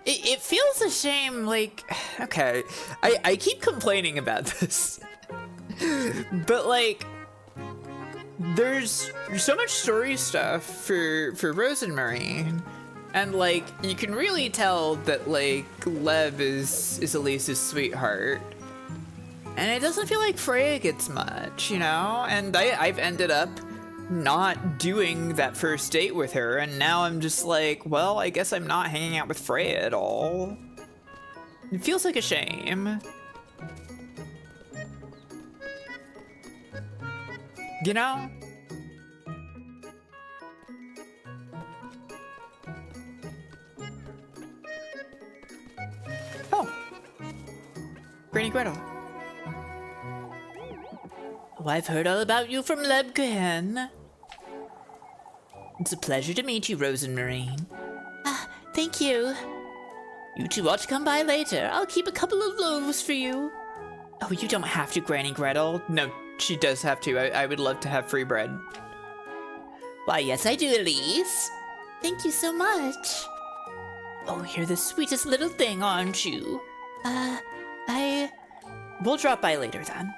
It feels a shame, like, okay, I keep complaining about this, but like, there's so much story stuff for Rose and Marine, and like, you can really tell that like Lev is Elise's sweetheart, and it doesn't feel like Freya gets much, you know, and I've ended up not doing that first date with her, and now I'm just like, well, I guess I'm not hanging out with Freya at all. It feels like a shame. You know? Oh. Granny Gretel. Oh, I've heard all about you from Lebkuchen. It's a pleasure to meet you, Rose and Marine. Thank you. You two ought to come by later. I'll keep a couple of loaves for you. Oh, you don't have to, Granny Gretel. No, she does have to. I would love to have free bread. Why, yes, I do, Elise. Thank you so much. Oh, you're the sweetest little thing, aren't you? We'll drop by later, then.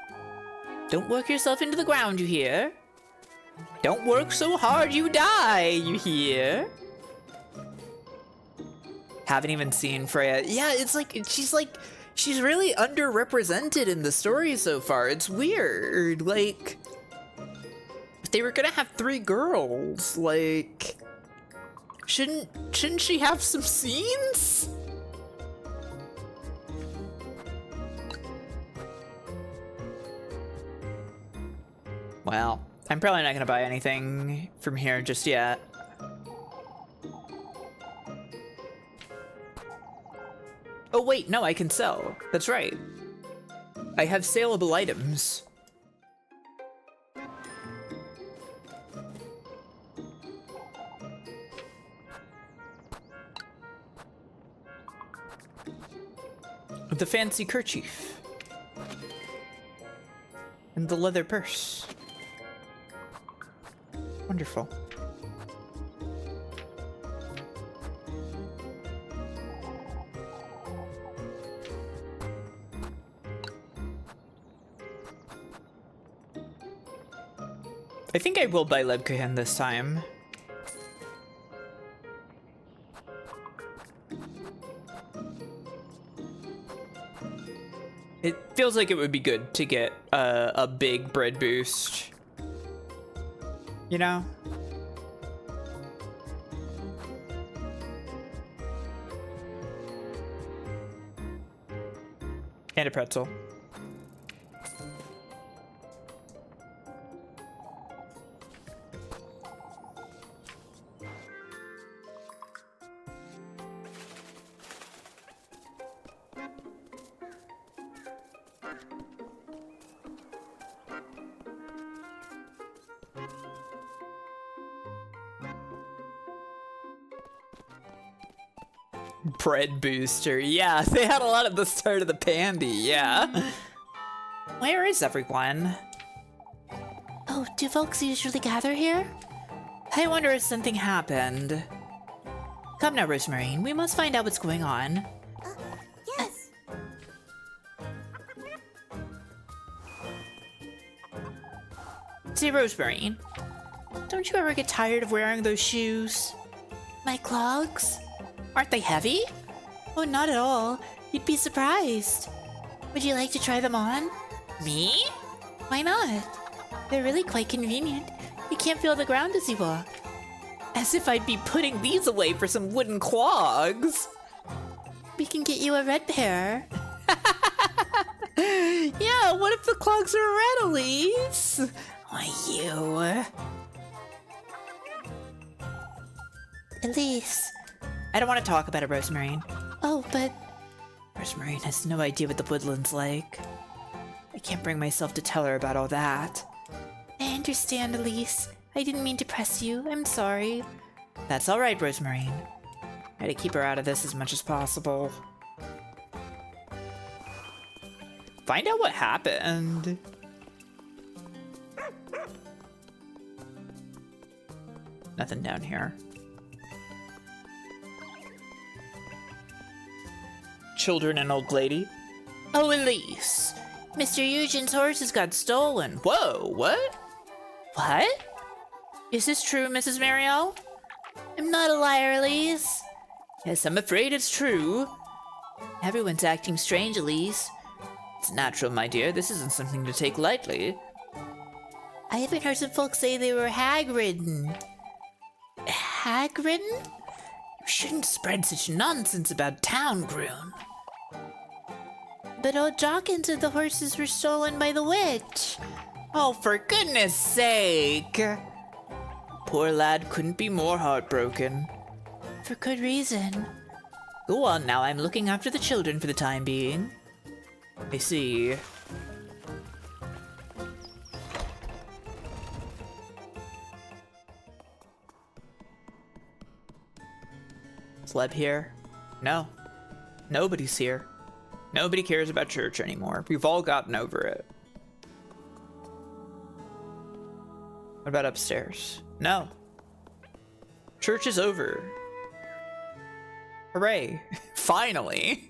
Don't work yourself into the ground, you hear? Don't work so hard you die, you hear? Haven't even seen Freya. Yeah, it's like, she's really underrepresented in the story so far. It's weird. Like, if they were gonna have 3 girls, like, shouldn't she have some scenes? Well, I'm probably not gonna buy anything from here just yet. Oh wait, no, I can sell. That's right. I have saleable items. The fancy kerchief. And the leather purse. Wonderful. I think I will buy Lebkuchen this time. It feels like it would be good to get a big bread boost. You know? And a pretzel. Bread booster. Yeah, they had a lot at the start of the pandy, yeah. Where is everyone? Oh, do folks usually gather here? I wonder if something happened. Come now, Rosemary, we must find out what's going on. Yes. Say, Rosemary, don't you ever get tired of wearing those shoes? My clogs? Aren't they heavy? Oh, not at all. You'd be surprised. Would you like to try them on? Me? Why not? They're really quite convenient. You can't feel the ground as you walk. As if I'd be putting these away for some wooden clogs. We can get you a red pair. Yeah, what if the clogs are red, Elise? Why, you... Elise. I don't want to talk about it, Rosemarine. Oh, but Rosemarine has no idea what the woodland's like. I can't bring myself to tell her about all that. I understand, Elise. I didn't mean to press you. I'm sorry. That's all right, Rosemarine. Try to keep her out of this as much as possible. Find out what happened. Nothing down here. Children and old lady. Oh, Elise. Mr. Eugene's horses got stolen. Whoa, what? What? Is this true, Mrs. Mariel? I'm not a liar, Elise. Yes, I'm afraid it's true. Everyone's acting strange, Elise. It's natural, my dear. This isn't something to take lightly. I even heard some folks say they were hag-ridden. Hag-ridden? You shouldn't spread such nonsense about town, Groom. But old Jockins said the horses were stolen by the witch. Oh, for goodness sake! Poor lad couldn't be more heartbroken. For good reason. Go on now, I'm looking after the children for the time being. I see. Is Leb here? No. Nobody's here. Nobody cares about church anymore. We've all gotten over it. What about upstairs? No. Church is over. Hooray. Finally.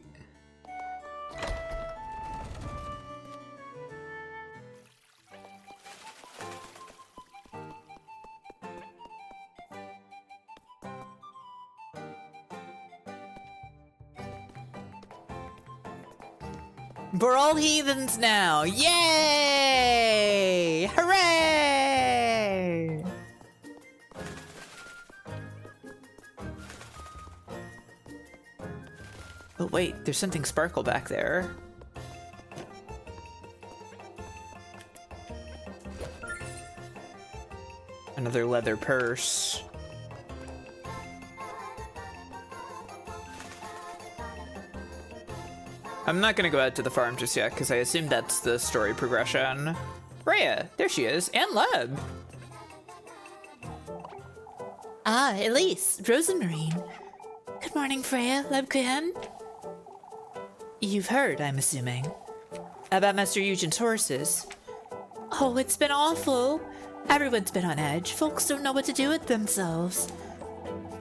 We're all heathens now. Yay! Hooray! Oh wait, there's something sparkle back there. Another leather purse. I'm not gonna go out to the farm just yet, because I assume that's the story progression. Rhea, there she is, and Leb. Ah, Elise, Rosemarine. Good morning, Freya, Lebkuhen. You've heard, I'm assuming, about Master Eugene's horses. Oh, it's been awful. Everyone's been on edge. Folks don't know what to do with themselves.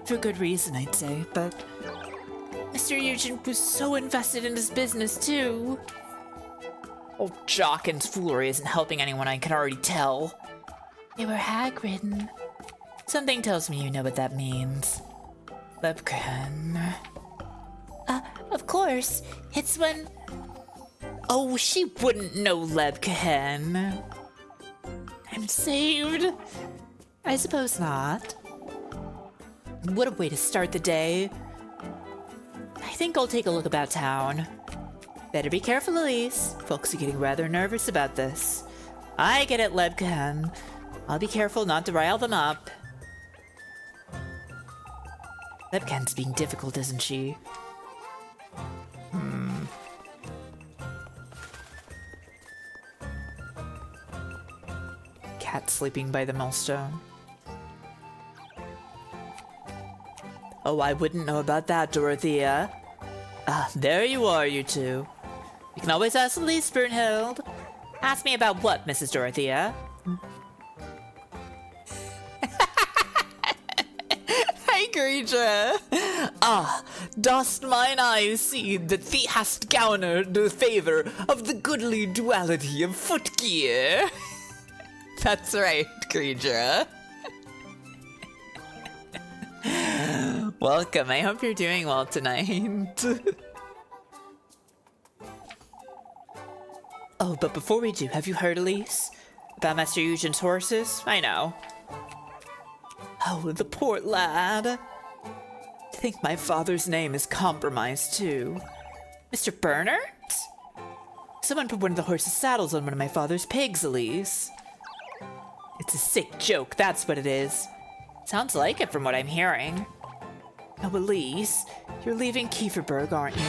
For good reason, I'd say, but Mr. Eugene was so invested in his business, too. old Jockin's foolery isn't helping anyone, I can already tell. They were hag-ridden. Something tells me you know what that means. Lebkuhen. Of course. It's when... Oh, she wouldn't know Lebkuhen. I'm saved. I suppose not. What a way to start the day. I think I'll take a look about town. Better be careful, Elise. Folks are getting rather nervous about this. I get it, Lebkuhen. I'll be careful not to rile them up. Lebkuhen's being difficult, isn't she? Cat sleeping by the millstone. Oh, I wouldn't know about that, Dorothea. Ah, there you are, you two. You can always ask Elise, Brunhild. Ask me about what, Mrs. Dorothea? Hi, Grisha. Ah, dost mine eyes see that thee hast garnered the favor of the goodly duality of footgear? That's right, Creature. Welcome. I hope you're doing well tonight. Oh, but before we do, have you heard, Elise? About Master Eugen's horses? I know. Oh, the poor lad. I think my father's name is compromised, too. Mr. Bernard? Someone put one of the horse's saddles on one of my father's pigs, Elise. It's a sick joke, that's what it is. Sounds like it from what I'm hearing. Oh, Elise, you're leaving Kieferberg, aren't you?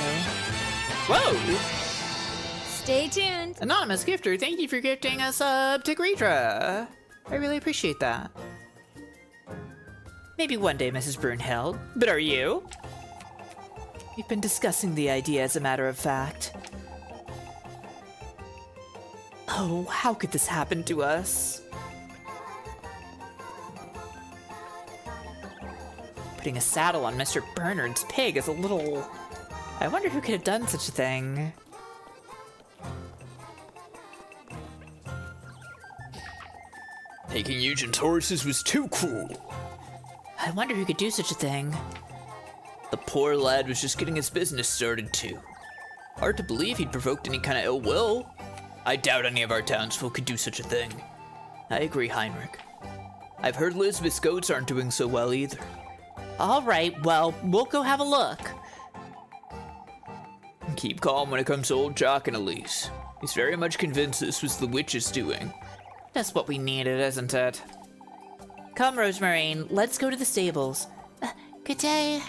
Whoa! Stay tuned. Anonymous gifter, thank you for gifting us up to Greedra. I really appreciate that. Maybe one day, Mrs. Brunhild. But are you? We've been discussing the idea as a matter of fact. Oh, how could this happen to us? Putting a saddle on Mr. Bernard's pig is a little... I wonder who could have done such a thing. Taking Eugen's horses was too cruel. I wonder who could do such a thing. The poor lad was just getting his business started too. Hard to believe he'd provoked any kind of ill will. I doubt any of our townsfolk could do such a thing. I agree, Heinrich. I've heard Lisbeth's goats aren't doing so well either. All right, well, we'll go have a look. Keep calm when it comes to old Jock and Elise. He's very much convinced this was the witch's doing. That's what we needed, isn't it? Come, Rosemarine, let's go to the stables. Good day.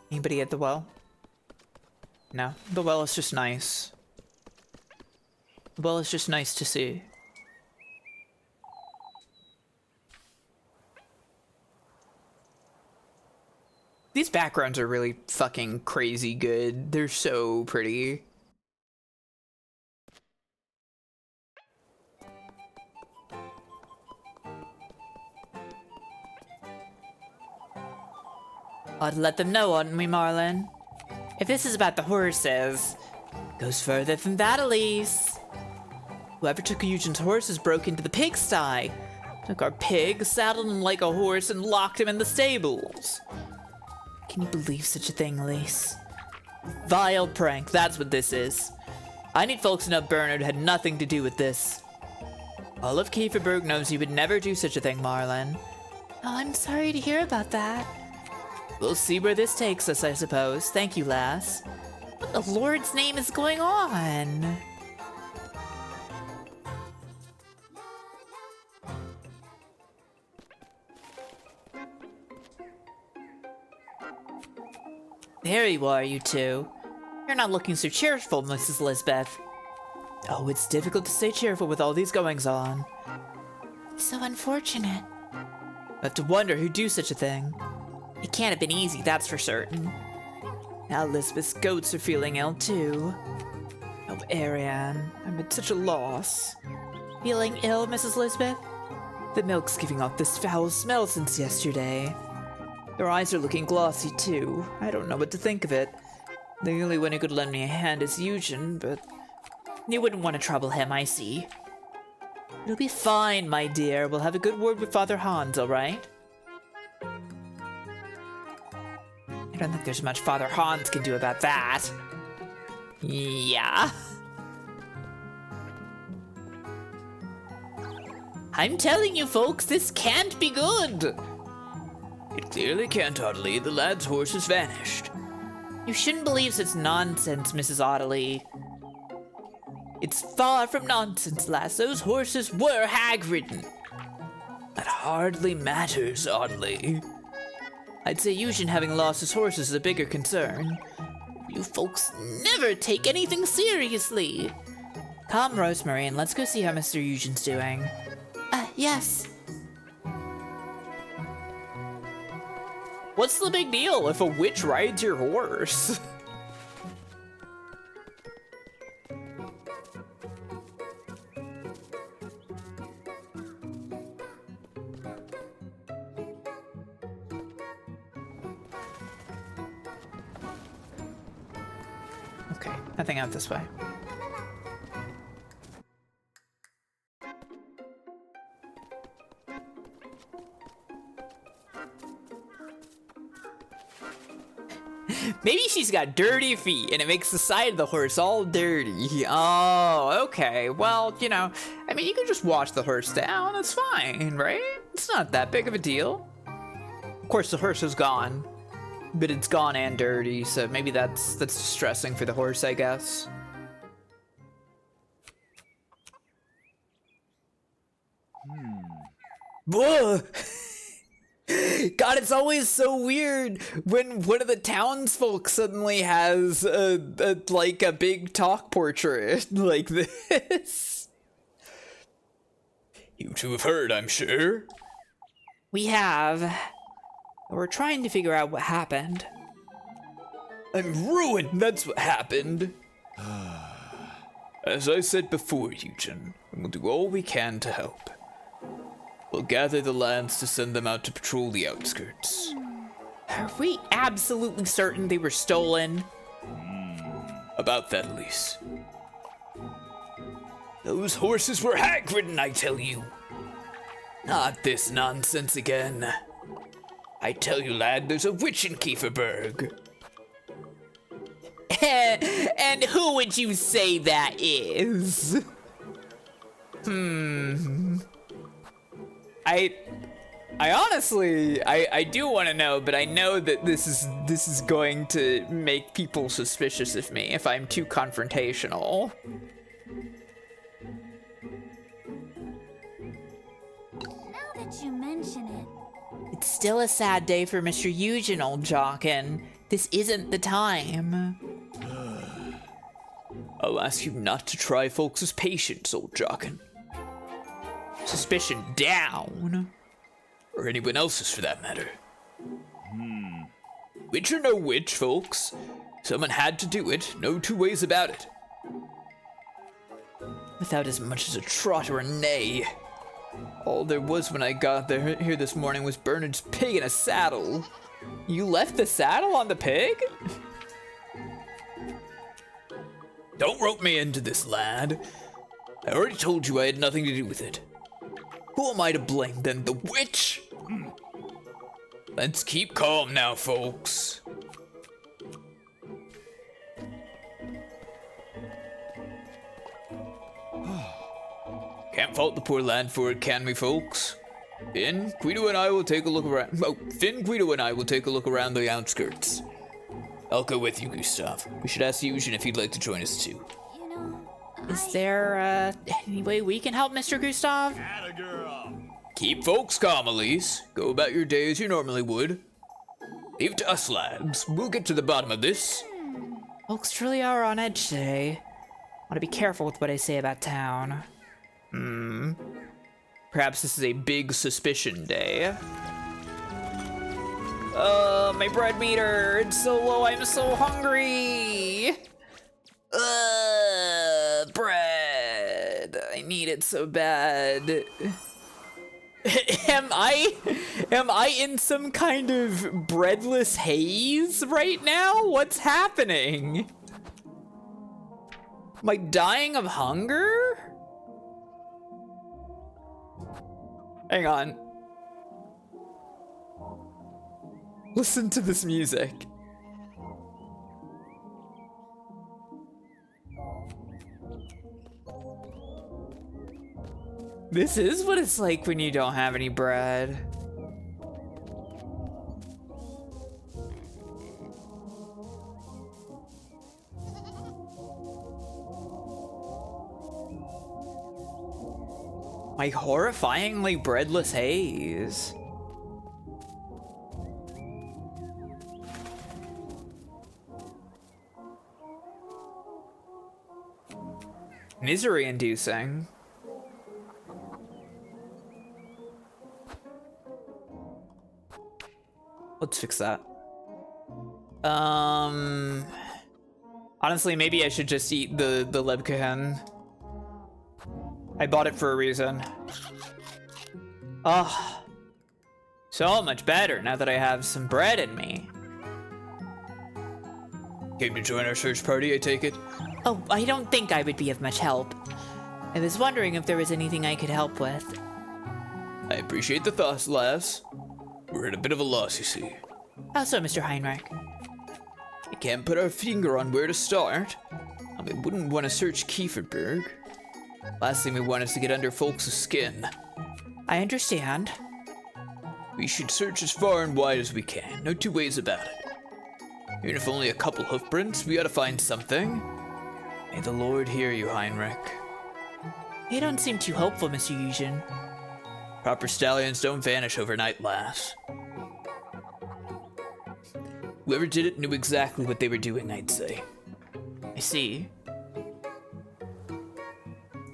Anybody at the well? No, the well is just nice. The well is just nice to see. These backgrounds are really fucking crazy good. They're so pretty. Ought to let them know, oughtn't we, Marlin? If this is about the horses, goes further than that, Elise. Whoever took Eugen's horses broke into the pigsty, took our pig, saddled him like a horse, and locked him in the stables. Can you believe such a thing, Elise? Vile prank, that's what this is. I need folks to know Bernard had nothing to do with this. All of Kieferberg knows he would never do such a thing, Marlin. Oh, I'm sorry to hear about that. We'll see where this takes us, I suppose. Thank you, lass. What the Lord's name is going on? There you are, you two. You're not looking so cheerful, Mrs. Lisbeth. Oh, it's difficult to stay cheerful with all these goings-on. So unfortunate. I have to wonder who'd do such a thing. It can't have been easy, that's for certain. Now Lisbeth's goats are feeling ill, too. Oh, Ariane, I'm at such a loss. Feeling ill, Mrs. Lisbeth? The milk's giving off this foul smell since yesterday. Their eyes are looking glossy, too. I don't know what to think of it. The only one who could lend me a hand is Eugen, but you wouldn't want to trouble him, I see. It'll be fine, my dear. We'll have a good word with Father Hans, all right? I don't think there's much Father Hans can do about that. Yeah. I'm telling you, folks, this can't be good. It clearly can't, Audley. The lad's horse has vanished. You shouldn't believe such nonsense, Mrs. Audley. It's far from nonsense, lass. Those horses were hag-ridden. That hardly matters, Audley. I'd say Eugen having lost his horses is a bigger concern. You folks never take anything seriously. Come, Rosemary, let's go see how Mr. Eugen's doing. Yes. What's the big deal if a witch rides your horse? Okay, nothing out this way. Maybe she's got dirty feet and it makes the side of the horse all dirty. Oh, okay. Well, you know, I mean, you can just wash the horse down. It's fine, right? It's not that big of a deal. Of course, the horse is gone, but it's gone and dirty, so maybe that's distressing for the horse, I guess. Whoa! God, it's always so weird when one of the townsfolk suddenly has like a big talk portrait like this. You two have heard, I'm sure. We have. We're trying to figure out what happened. I'm ruined, that's what happened. As I said before, Eugen, we'll do all we can to help. We'll gather the lands to send them out to patrol the outskirts. Are we absolutely certain they were stolen? About that, Elise. Those horses were hag-ridden, I tell you. Not this nonsense again. I tell you, lad, there's a witch in Kieferberg. And who would you say that is? I honestly, I do want to know, but I know that this is going to make people suspicious of me if I'm too confrontational. Now that you mention it, It's still a sad day for Mr. Eugen, old Jockin. This isn't the time. I'll ask you not to try folks' patience, old Jockin. Suspicion down. Or anyone else's for that matter. Witch or no witch, folks. Someone had to do it, no two ways about it. Without as much as a trot or a neigh. All there was when I got here this morning was Bernard's pig in a saddle. You left the saddle on the pig? Don't rope me into this, lad. I already told you I had nothing to do with it. Who am I to blame then, the witch? Let's keep calm now, folks. Can't fault the poor lad for it, can we, folks? Finn, Guido and I will take a look around. Oh, Finn, Guido and I will take a look around the outskirts. I'll go with you, Gustav. We should ask Eugen if he'd like to join us too. you know, Is there any way we can help Mr. Gustav? Keep folks calm, Elise. Go about your day as you normally would. Leave it to us, lads. We'll get to the bottom of this. Folks truly are on edge today. Want to be careful with what I say about town. Perhaps this is a big suspicion day. My bread meter, it's so low, I'm so hungry. Bread, I need it so bad. Am I in some kind of breadless haze right now? What's happening? Am I dying of hunger? Hang on. Listen to this music. This is what it's like when you don't have any bread. My horrifyingly breadless haze. Misery-inducing. Let's fix that. Honestly, maybe I should just eat the Lebkuchen. I bought it for a reason. Oh, so much better now that I have some bread in me. Came to join our search party, I take it? Oh, I don't think I would be of much help. I was wondering if there was anything I could help with. I appreciate the thoughts, lass. We're at a bit of a loss, you see. How so, Mr. Heinrich? We can't put our finger on where to start, and we wouldn't want to search Kieferberg. Last thing we want is to get under folks' skin. I understand. We should search as far and wide as we can, no two ways about it. Even if only a couple hoof prints, we ought to find something. May the Lord hear you, Heinrich. You don't seem too hopeful, Mr. Eugen. Proper stallions don't vanish overnight, lass. Whoever did it knew exactly what they were doing, I'd say. I see.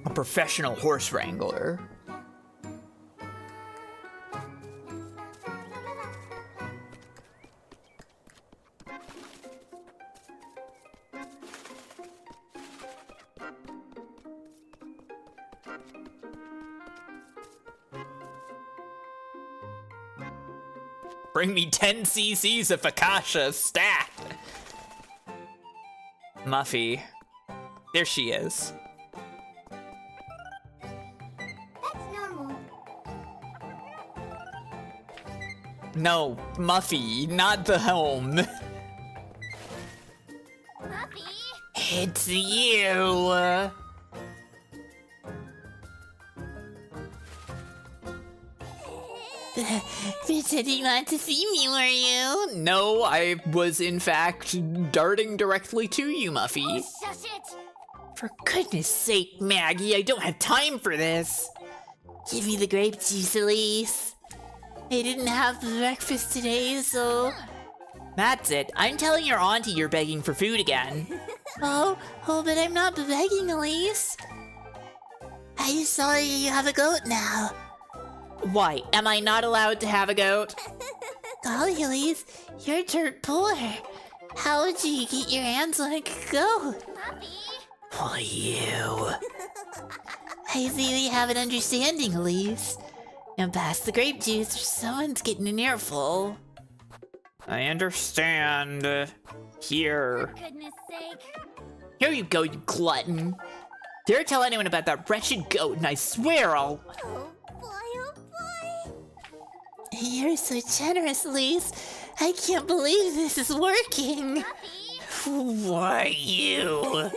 A professional horse wrangler. Bring me 10 cc's of Akasha stat. Muffy. There she is. That's normal. No, Muffy, not the home. Puppy. It's you. Pretending not to see me, were you? No, I was in fact darting directly to you, Muffy. Shush it. For goodness sake, Maggie, I don't have time for this. Give me the grape juice, Elise. I didn't have breakfast today, so... That's it. I'm telling your auntie you're begging for food again. Oh, but I'm not begging, Elise. I just saw you have a goat now. Why, am I not allowed to have a goat? Golly, Elise, you're dirt poor. How would you get your hands on a goat? Puppy. Why, you. I see we have an understanding, Elise. Now pass the grape juice or someone's getting an earful. I understand. Here. Goodness sake. Here you go, you glutton. Dare tell anyone about that wretched goat, and I swear I'll... Oh boy, oh boy. You're so generous, Elise. I can't believe this is working. Puppy. Why, you.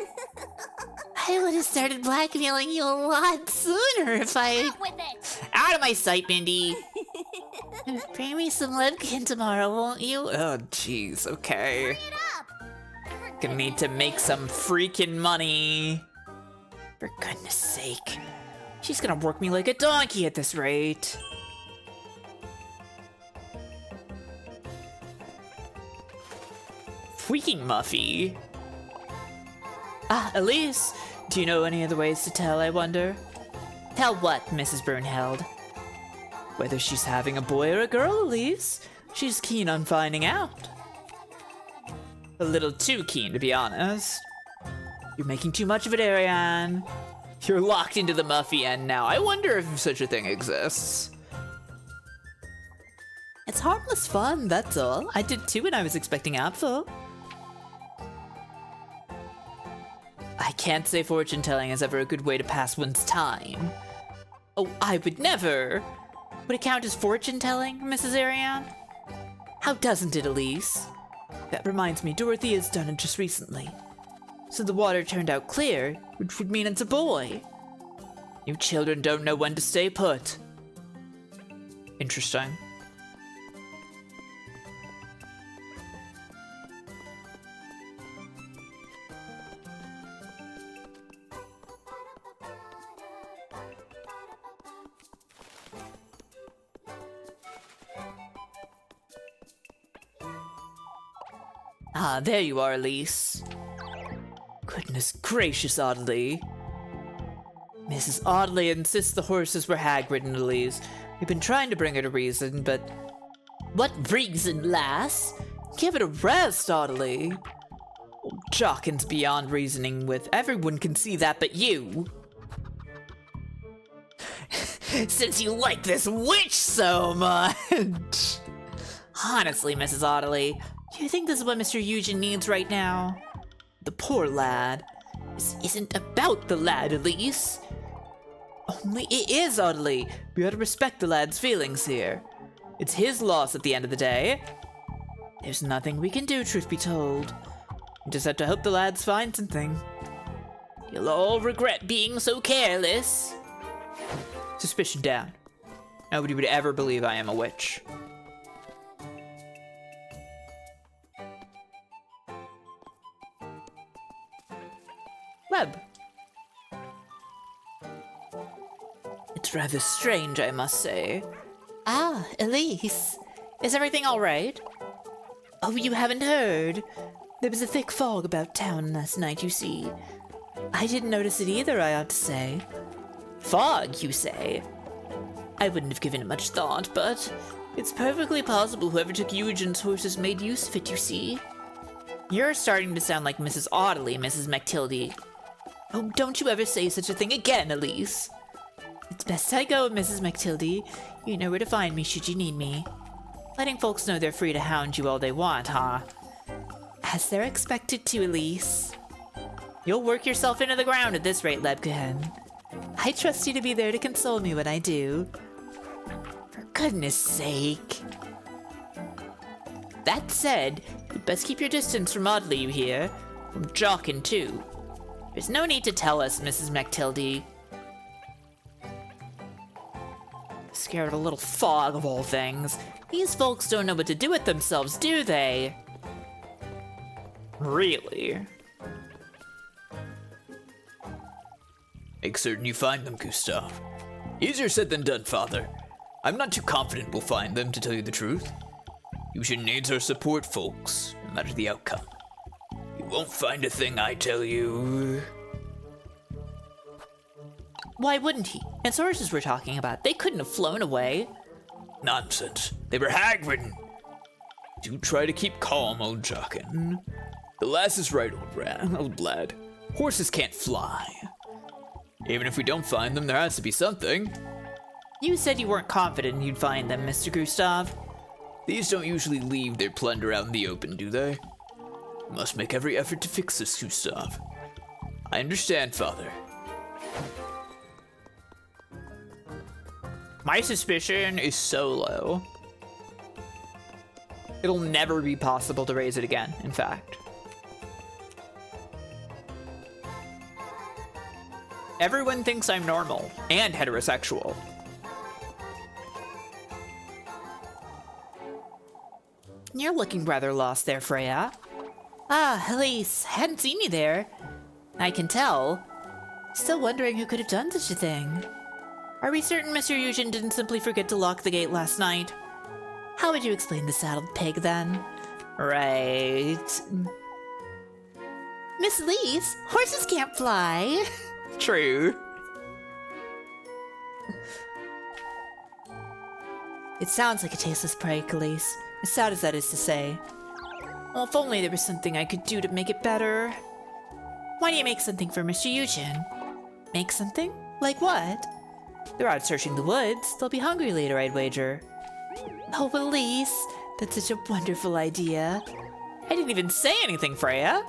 I would have started blackmailing you a lot sooner if I... Out with it. Out of my sight, Mindy. Bring me some Lebkin tomorrow, won't you? Oh, jeez, okay. It up. Gonna need to make some freaking money. For goodness sake. She's gonna work me like a donkey at this rate. Freaking Muffy. Ah, Elise, do you know any other ways to tell, I wonder? Tell what, Mrs. Brunheld? Whether she's having a boy or a girl, Elise. She's keen on finding out. A little too keen, to be honest. You're making too much of it, Ariane. You're locked into the Muffy end now. I wonder if such a thing exists. It's harmless fun, that's all. I did too when I was expecting Apfel. I can't say fortune telling is ever a good way to pass one's time. Oh, I would never. Would it count as fortune telling, Mrs. Ariane? How doesn't it, Elise? That reminds me, Dorothea's done it just recently. So the water turned out clear, which would mean it's a boy. You children don't know when to stay put. Interesting. Ah, there you are, Elise. Goodness gracious, Audley. Mrs. Audley insists the horses were hag-ridden, Elise. We've been trying to bring her to reason, but... What reason, lass? Give it a rest, Audley. Oh, Jockin's beyond reasoning with. Everyone can see that but you. Since you like this witch so much. Honestly, Mrs. Audley, Do you think this is what Mr. Eugen needs right now? The poor lad. This isn't about the lad, Elise. Only it is, Audley. We ought to respect the lad's feelings here. It's his loss at the end of the day. There's nothing we can do, truth be told. We just have to hope the lads find something. You'll all regret being so careless. Suspicion down. Nobody would ever believe I am a witch. Web. It's rather strange, I must say. Ah, Elise. Is everything all right? Oh, you haven't heard? There was a thick fog about town last night, you see. I didn't notice it either, I ought to say. Fog, you say? I wouldn't have given it much thought, but it's perfectly possible whoever took Eugen's horses made use of it, you see. You're starting to sound like Mrs. Audley, Mrs. McTildy. Oh, don't you ever say such a thing again, Elise. It's best I go, Mrs. McTildy. You know where to find me should you need me. Letting folks know they're free to hound you all they want, huh? As they're expected to, Elise. You'll work yourself into the ground at this rate, Lebkuchen. I trust you to be there to console me when I do. For goodness sake. That said, You'd best keep your distance from Audley, you hear? From Jockin, too. There's no need to tell us, Mrs. McTildy. Scared of a little fog of all things. These folks don't know what to do with themselves, do they? Really? Make certain you find them, Gustav. Easier said than done, Father. I'm not too confident we'll find them, to tell you the truth. Eugen needs our support, folks, no matter the outcome. You won't find a thing, I tell you. Why wouldn't he? And sources we're talking about, they couldn't have flown away. Nonsense. They were hag-ridden. Do try to keep calm, old Jockin. The lass is right, old lad. Horses can't fly. Even if we don't find them, there has to be something. You said you weren't confident you'd find them, Mr. Gustav. These don't usually leave their plunder out in the open, do they? We must make every effort to fix this, Gustav. I understand, Father. My suspicion is so low. It'll never be possible to raise it again, in fact. Everyone thinks I'm normal and heterosexual. You're looking rather lost there, Freya. Ah, Elise, hadn't seen you there. I can tell. Still wondering who could have done such a thing. Are we certain Mr. Eugen didn't simply forget to lock the gate last night? How would you explain the saddled pig then? Right. Miss Elise, horses can't fly. True. It sounds like a tasteless prank, Elise. As sad as that is to say. Well, if only there was something I could do to make it better. Why don't you make something for Mr. Eugen? Make something? Like what? They're out searching the woods. They'll be hungry later, I'd wager. Oh, Elise, that's such a wonderful idea. I didn't even say anything, Freya.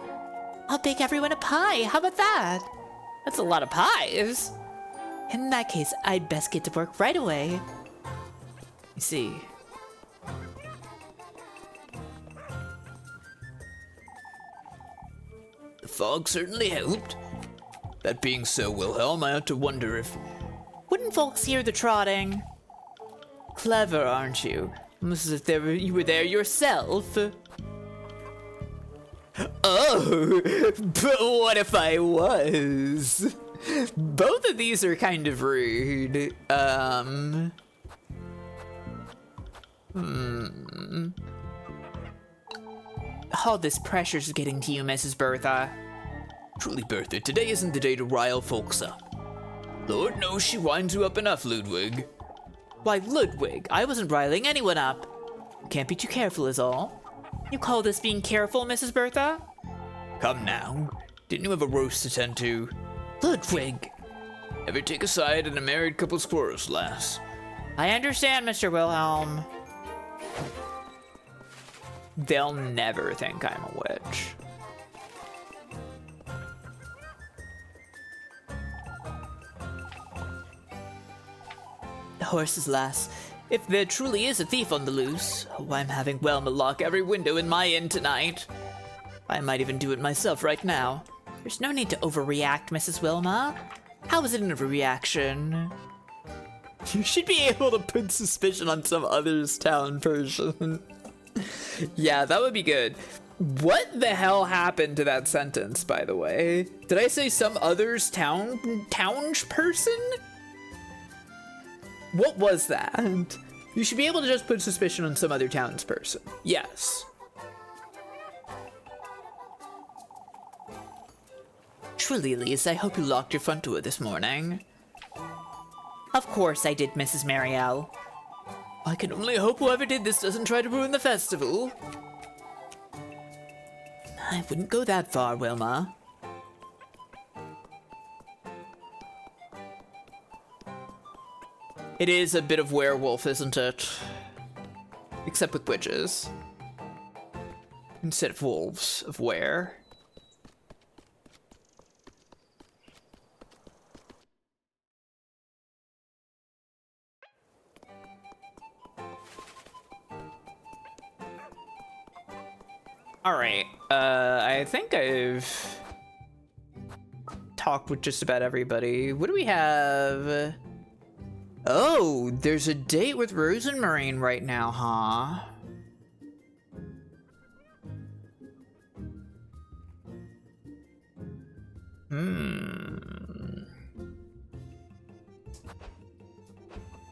I'll bake everyone a pie. How about that? That's a lot of pies. In that case, I'd best get to work right away. You see. The fog certainly helped. That being so, Wilhelm, I ought to wonder if... Wouldn't folks hear the trotting? Clever, aren't you? Almost as if you were there yourself. Oh, but what if I was? Both of these are kind of rude. All this pressure's getting to you, Mrs. Bertha. Truly, Bertha, today isn't the day to rile folks up. Lord knows she winds you up enough, Ludwig. Why, Ludwig, I wasn't riling anyone up. Can't be too careful is all. You call this being careful, Mrs. Bertha? Come now. Didn't you have a roast to tend to? Ludwig! Ever take a side in a married couple's quarrels, lass? I understand, Mr. Wilhelm. they'll never think I'm a witch. The horses, lass. If there truly is a thief on the loose, oh, I'm having Wilma lock every window in my inn tonight. I might even do it myself right now. There's no need to overreact, Mrs. Wilma. How is it an overreaction? You should be able to put suspicion on some other's town person. Yeah, that would be good. What the hell happened to that sentence, by the way? Did I say some other's town person? What was that? You should be able to just put suspicion on some other townsperson. Yes. Truly, Elise, I hope you locked your front door this morning. Of course I did, Mrs. Marielle. I can only hope whoever did this doesn't try to ruin the festival. I wouldn't go that far, Wilma. It is a bit of werewolf, isn't it? Except with witches. Instead of wolves, of were. Alright, I think I've talked with just about everybody. What do we have? Oh, there's a date with Rose and Marine right now, huh?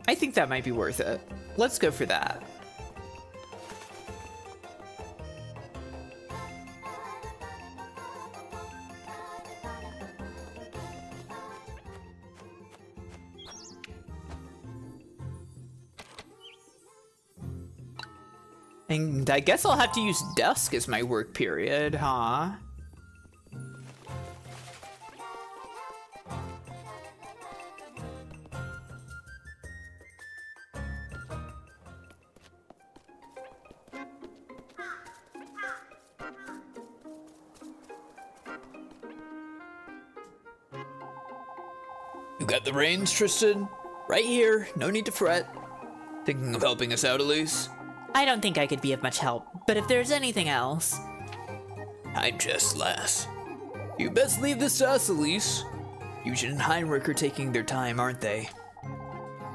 I think that might be worth it. Let's go for that. And I guess I'll have to use dusk as my work period, huh? You got the reins, Tristan? Right here, no need to fret. Thinking of helping us out, Elise? I don't think I could be of much help, but if there's anything else... I'm just lass. You best leave this to us, Elise. Eugen and Heinrich are taking their time, aren't they?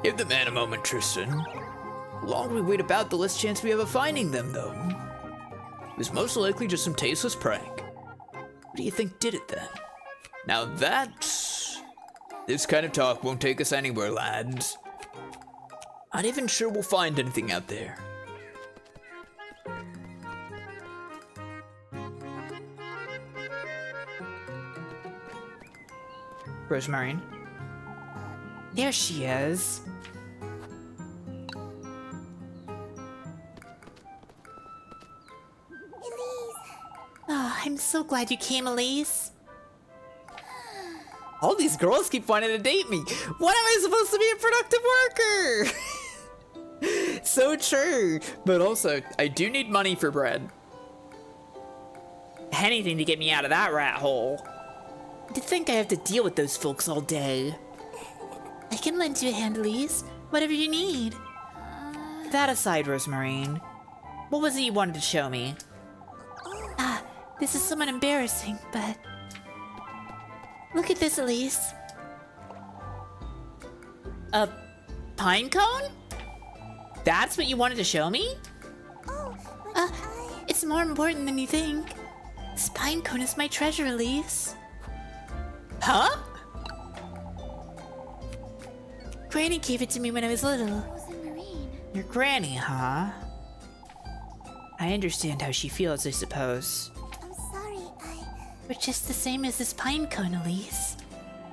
Give the man a moment, Tristan. The longer we wait about, the less chance we have of finding them, though. It was most likely just some tasteless prank. What do you think did it, then? Now that's... This kind of talk won't take us anywhere, lads. Not even sure we'll find anything out there. Rosemarine. There she is. Oh, I'm so glad you came, Elise. All these girls keep wanting to date me. When am I supposed to be a productive worker? So true. But also, I do need money for bread. Anything to get me out of that rat hole. To think I have to deal with those folks all day. I can lend you a hand, Elise. Whatever you need. That aside, Rosemarine, what was it you wanted to show me? This is somewhat embarrassing, but... Look at this, Elise. A pine cone? That's what you wanted to show me? It's more important than you think. This pine cone is my treasure, Elise. Huh? Granny gave it to me when I was little. Rose and Marine. Your granny, huh? I understand how she feels, I suppose. I'm sorry, We're just the same as this pine cone, Elise.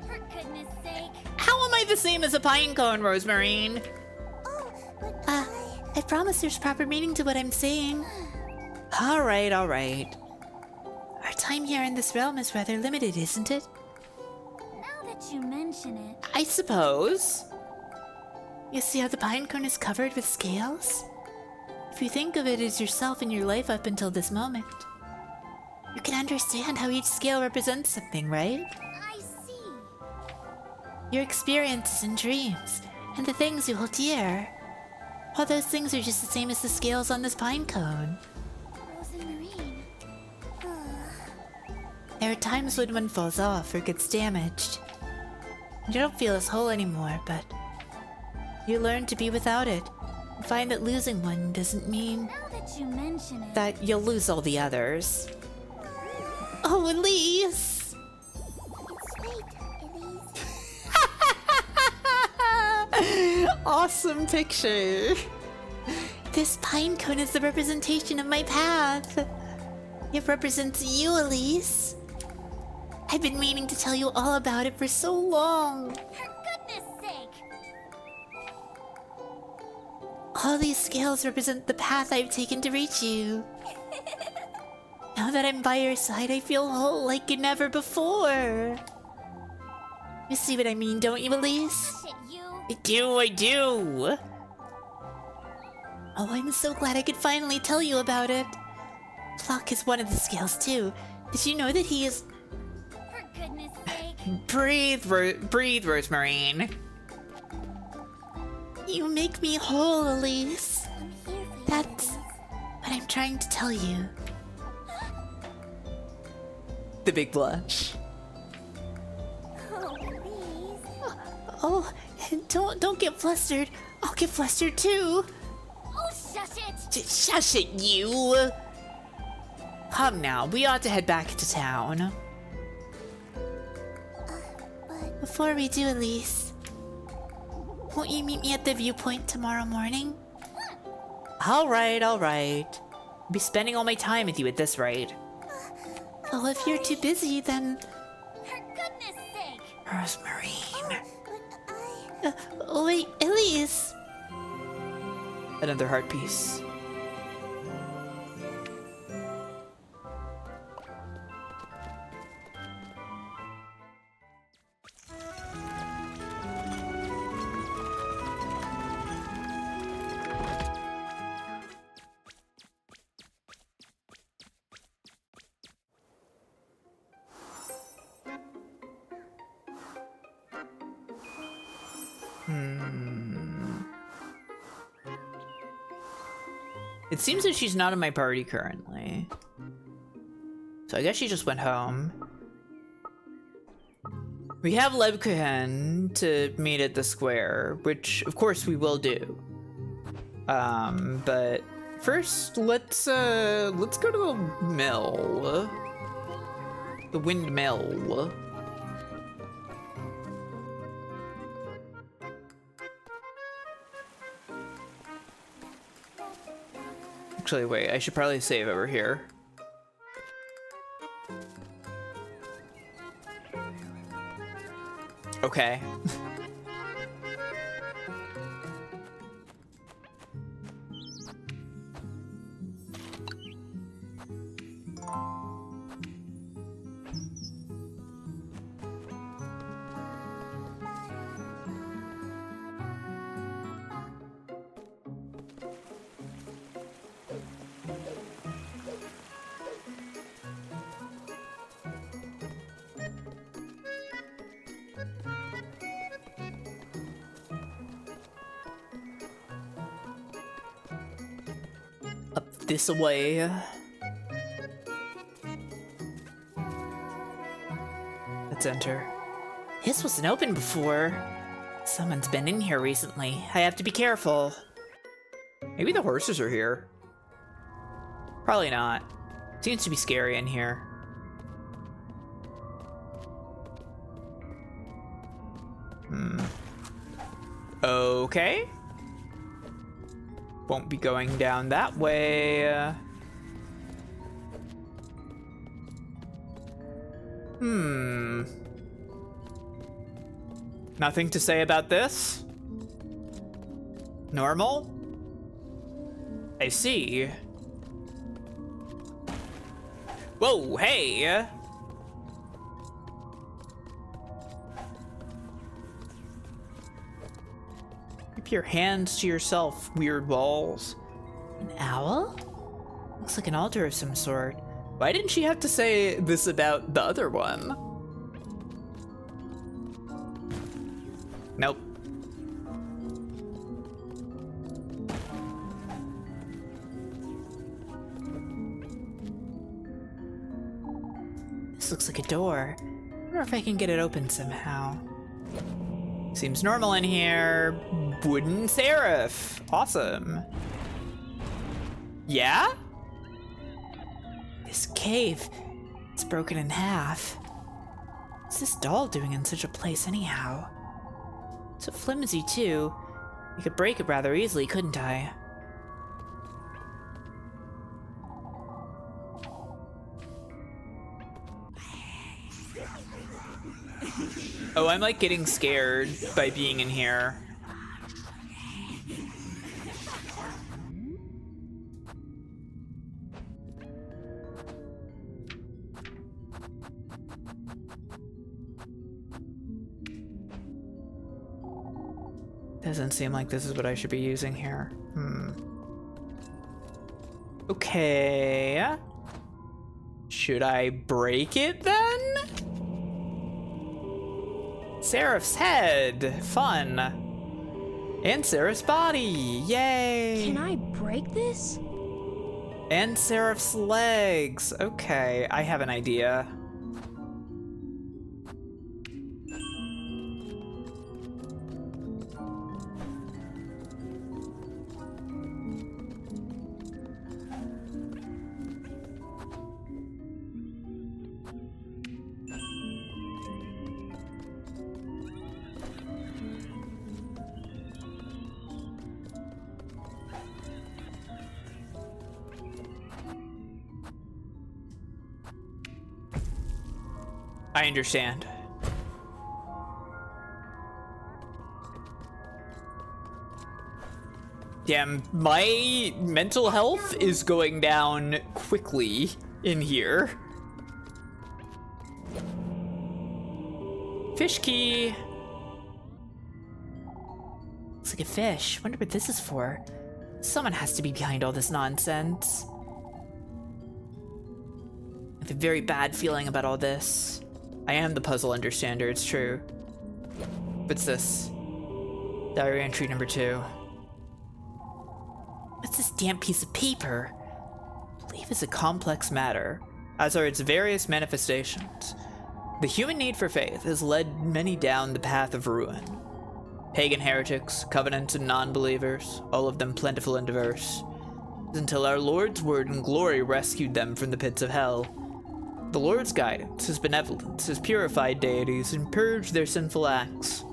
for goodness sake. How am I the same as a pine cone, Rosemarine? Oh, but I promise there's proper meaning to what I'm saying. Alright, alright. Our time here in this realm is rather limited, isn't it? now that you mention it, I suppose. You see how the pine cone is covered with scales? If you think of it as yourself and your life up until this moment, you can understand how each scale represents something, right? I see. Your experiences and dreams, and the things you hold dear. All those things are just the same as the scales on this pine cone. Rosemarine. There are times when one falls off or gets damaged. You don't feel as whole anymore, but you learn to be without it. And find that losing one doesn't mean Now that you mention it. That you'll lose all the others. oh, Elise! It's fate, Elise. Awesome picture. This pine cone is the representation of my path. It represents you, Elise. I've been meaning to tell you all about it for so long. For goodness sake. All these scales represent the path I've taken to reach you. Now that I'm by your side, I feel whole like never before. You see what I mean, don't you, Elise? Shit, you. I do. Oh, I'm so glad I could finally tell you about it. Flock is one of the scales, too. Did you know that he is... For goodness sake. Breathe, Rosemarine. You make me whole, Elise. I'm here for you. That's what I'm trying to tell you. The big blush. Oh, please. Oh, and don't get flustered. I'll get flustered, too. Oh, shush it. Shush it, you. Come now, we ought to head back to town. But Before we do, Elise, won't you meet me at the viewpoint tomorrow morning? All right. I'll be spending all my time with you at this rate. Oh, if you're too busy, then... for goodness sake. Rosemarine. But Oh, wait, Elise! Another heart piece. It seems that she's not in my party currently. So I guess she just went home. We have Lebkuchen to meet at the square, which of course we will do. But first let's go to the mill. The windmill. Actually, wait, I should probably save over here. Okay. Up this way. Let's enter. This wasn't open before. Someone's been in here recently. I have to be careful. Maybe the horses are here. Probably not. Seems to be scary in here. Okay. Won't be going down that way. Nothing to say about this? Normal? I see. Whoa, hey! Keep your hands to yourself, weird walls. An owl? Looks like an altar of some sort. Why didn't she have to say this about the other one? Nope. This looks like a door. I wonder if I can get it open somehow. Seems normal in here. Wooden seraph. Awesome. Yeah? This cave, it's broken in half. What's this doll doing in such a place anyhow? So flimsy too. I could break it rather easily, couldn't I? Oh, I'm like getting scared by being in here. Doesn't seem like this is what I should be using here. Okay. Should I break it then? Seraph's head. Fun. And Seraph's body. Yay. Can I break this? And Seraph's legs. Okay, I have an idea. I understand. Damn, my mental health is going down quickly in here. Fish key. Looks like a fish. Wonder what this is for. Someone has to be behind all this nonsense. I have a very bad feeling about all this. I am the puzzle understander, it's true. What's this? Diary entry number 2. What's this damn piece of paper? Belief is a complex matter, as are its various manifestations. The human need for faith has led many down the path of ruin. Pagan heretics, covenants, and non-believers, all of them plentiful and diverse, until our Lord's word and glory rescued them from the pits of hell. The Lord's guidance, his benevolence, has purified deities and purged their sinful acts,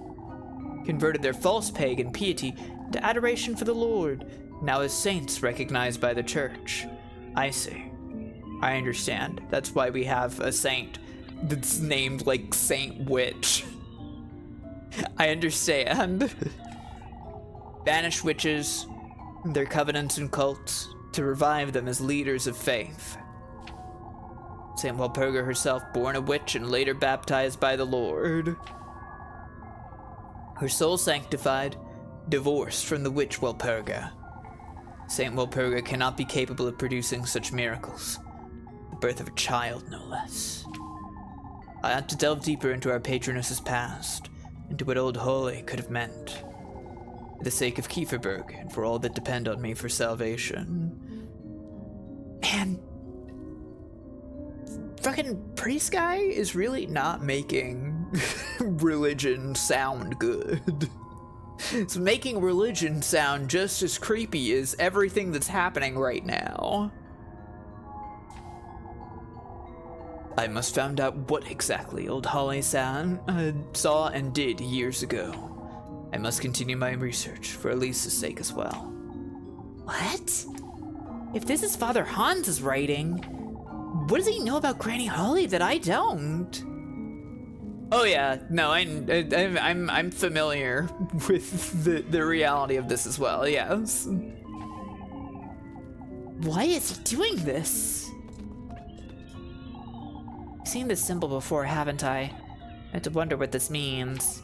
converted their false pagan piety to adoration for the Lord, now as saints recognized by the church. I see. I understand. That's why we have a saint that's named like Saint Witch. I understand. Banish witches, their covenants and cults, to revive them as leaders of faith. Saint Walpurga herself, born a witch and later baptized by the Lord. Her soul sanctified, divorced from the witch Walpurga. Saint Walpurga cannot be capable of producing such miracles. The birth of a child, no less. I ought to delve deeper into our patroness's past, into what Old Holy could have meant. For the sake of Kieferberg, and for all that depend on me for salvation. Man, fucking priest guy is really not making religion sound good. It's making religion sound just as creepy as everything that's happening right now. I must find out what exactly Old Holly-san saw and did years ago. I must continue my research for Elisa's sake as well. What? If this is Father Hans's writing, what does he know about Granny Holly that I don't? Oh yeah, no, I'm familiar with the reality of this as well. Yes. Why is he doing this? I've seen this symbol before, haven't I? I had to wonder what this means.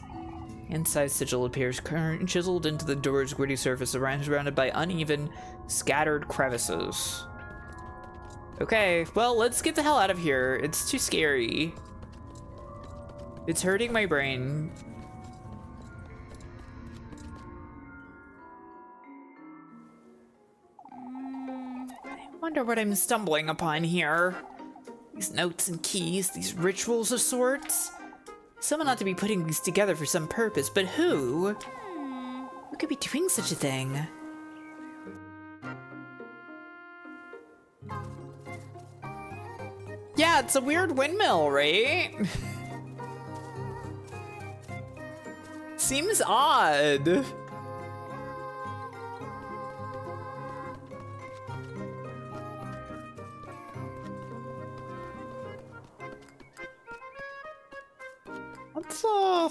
Inside sigil appears chiseled into the door's gritty surface, surrounded by uneven, scattered crevices. Okay, well, let's get the hell out of here. It's too scary. It's hurting my brain. I wonder what I'm stumbling upon here. These notes and keys, these rituals of sorts. Someone ought to be putting these together for some purpose, but who? Who could be doing such a thing? Yeah, it's a weird windmill, right? Seems odd.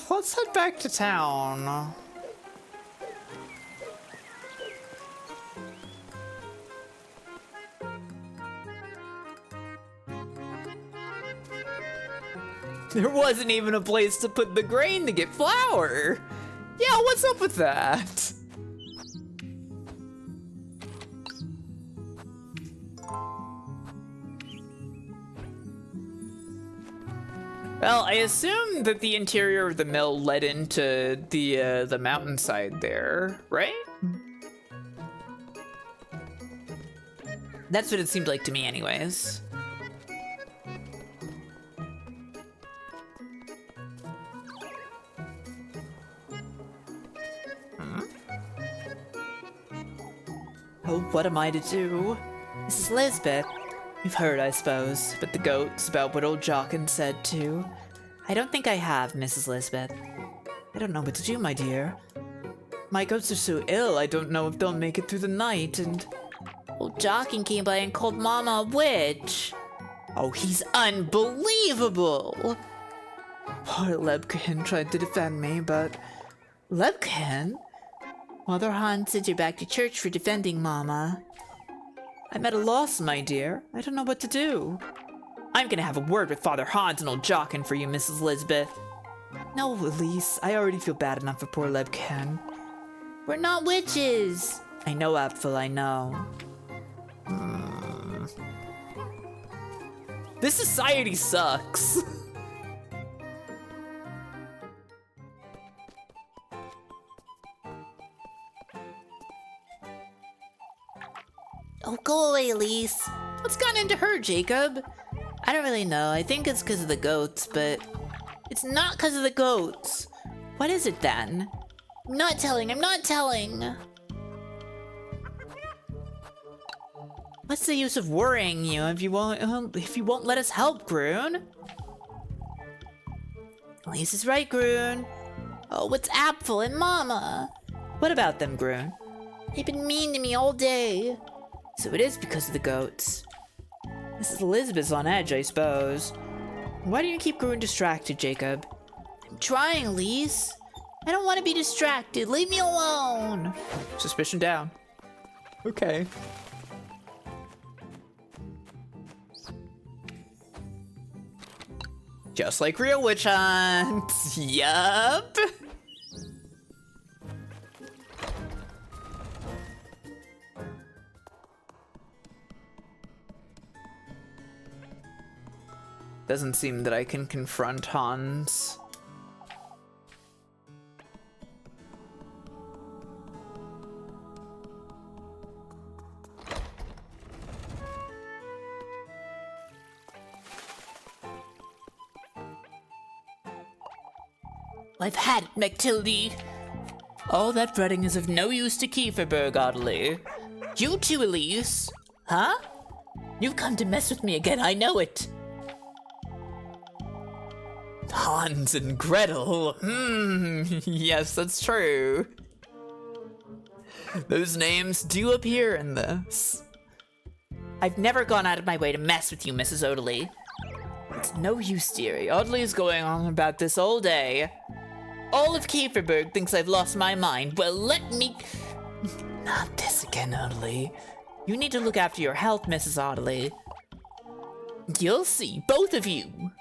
Let's head back to town. There wasn't even a place to put the grain to get flour. Yeah, what's up with that? Well, I assume that the interior of the mill led into the mountainside there, right? That's what it seemed like to me anyways. Oh, what am I to do? Mrs. Lisbeth. You've heard, I suppose, but the goats about what old Jockin said too. I don't think I have, Mrs. Lisbeth. I don't know what to do, my dear. My goats are so ill, I don't know if they'll make it through the night, and old Jockin came by and called Mama a witch. Oh, he's unbelievable! Poor Lebkin tried to defend me, but... Lebkin? Mother Han sent you back to church for defending Mama. I'm at a loss, my dear. I don't know what to do. I'm gonna have a word with Father Hans and old Jockin for you, Mrs. Lisbeth. No, Elise. I already feel bad enough for poor Lebkin. We're not witches. I know, Apfel, I know. This society sucks. Oh, go away, Elise. What's gotten into her, Jacob? I don't really know. I think it's because of the goats, but It's not because of the goats. what is it then? I'm not telling. What's the use of worrying you if you won't let us help, Groon? Elise is right, Groon. Oh, it's Apfel and Mama. What about them, Groon? They've been mean to me all day. So it is because of the goats. Mrs. Elizabeth's on edge, I suppose. Why do you keep Groon distracted, Jacob? I'm trying, Elise. I don't want to be distracted. Leave me alone. Suspicion down. Okay. Just like real witch hunts. Yup. Doesn't seem that I can confront Hans. I've had it, McTildy. All that fretting is of no use to Kieferberg, Audley. You too, Elise. Huh? You've come to mess with me again, I know it. Hans and Gretel. Yes, that's true. Those names do appear in this. I've never gone out of my way to mess with you, Mrs. Odeley. It's no use, dearie. Audley's going on about this all day. All of Kieferberg thinks I've lost my mind. Well, let me... Not this again, Audley. You need to look after your health, Mrs. Odeley. You'll see, both of you.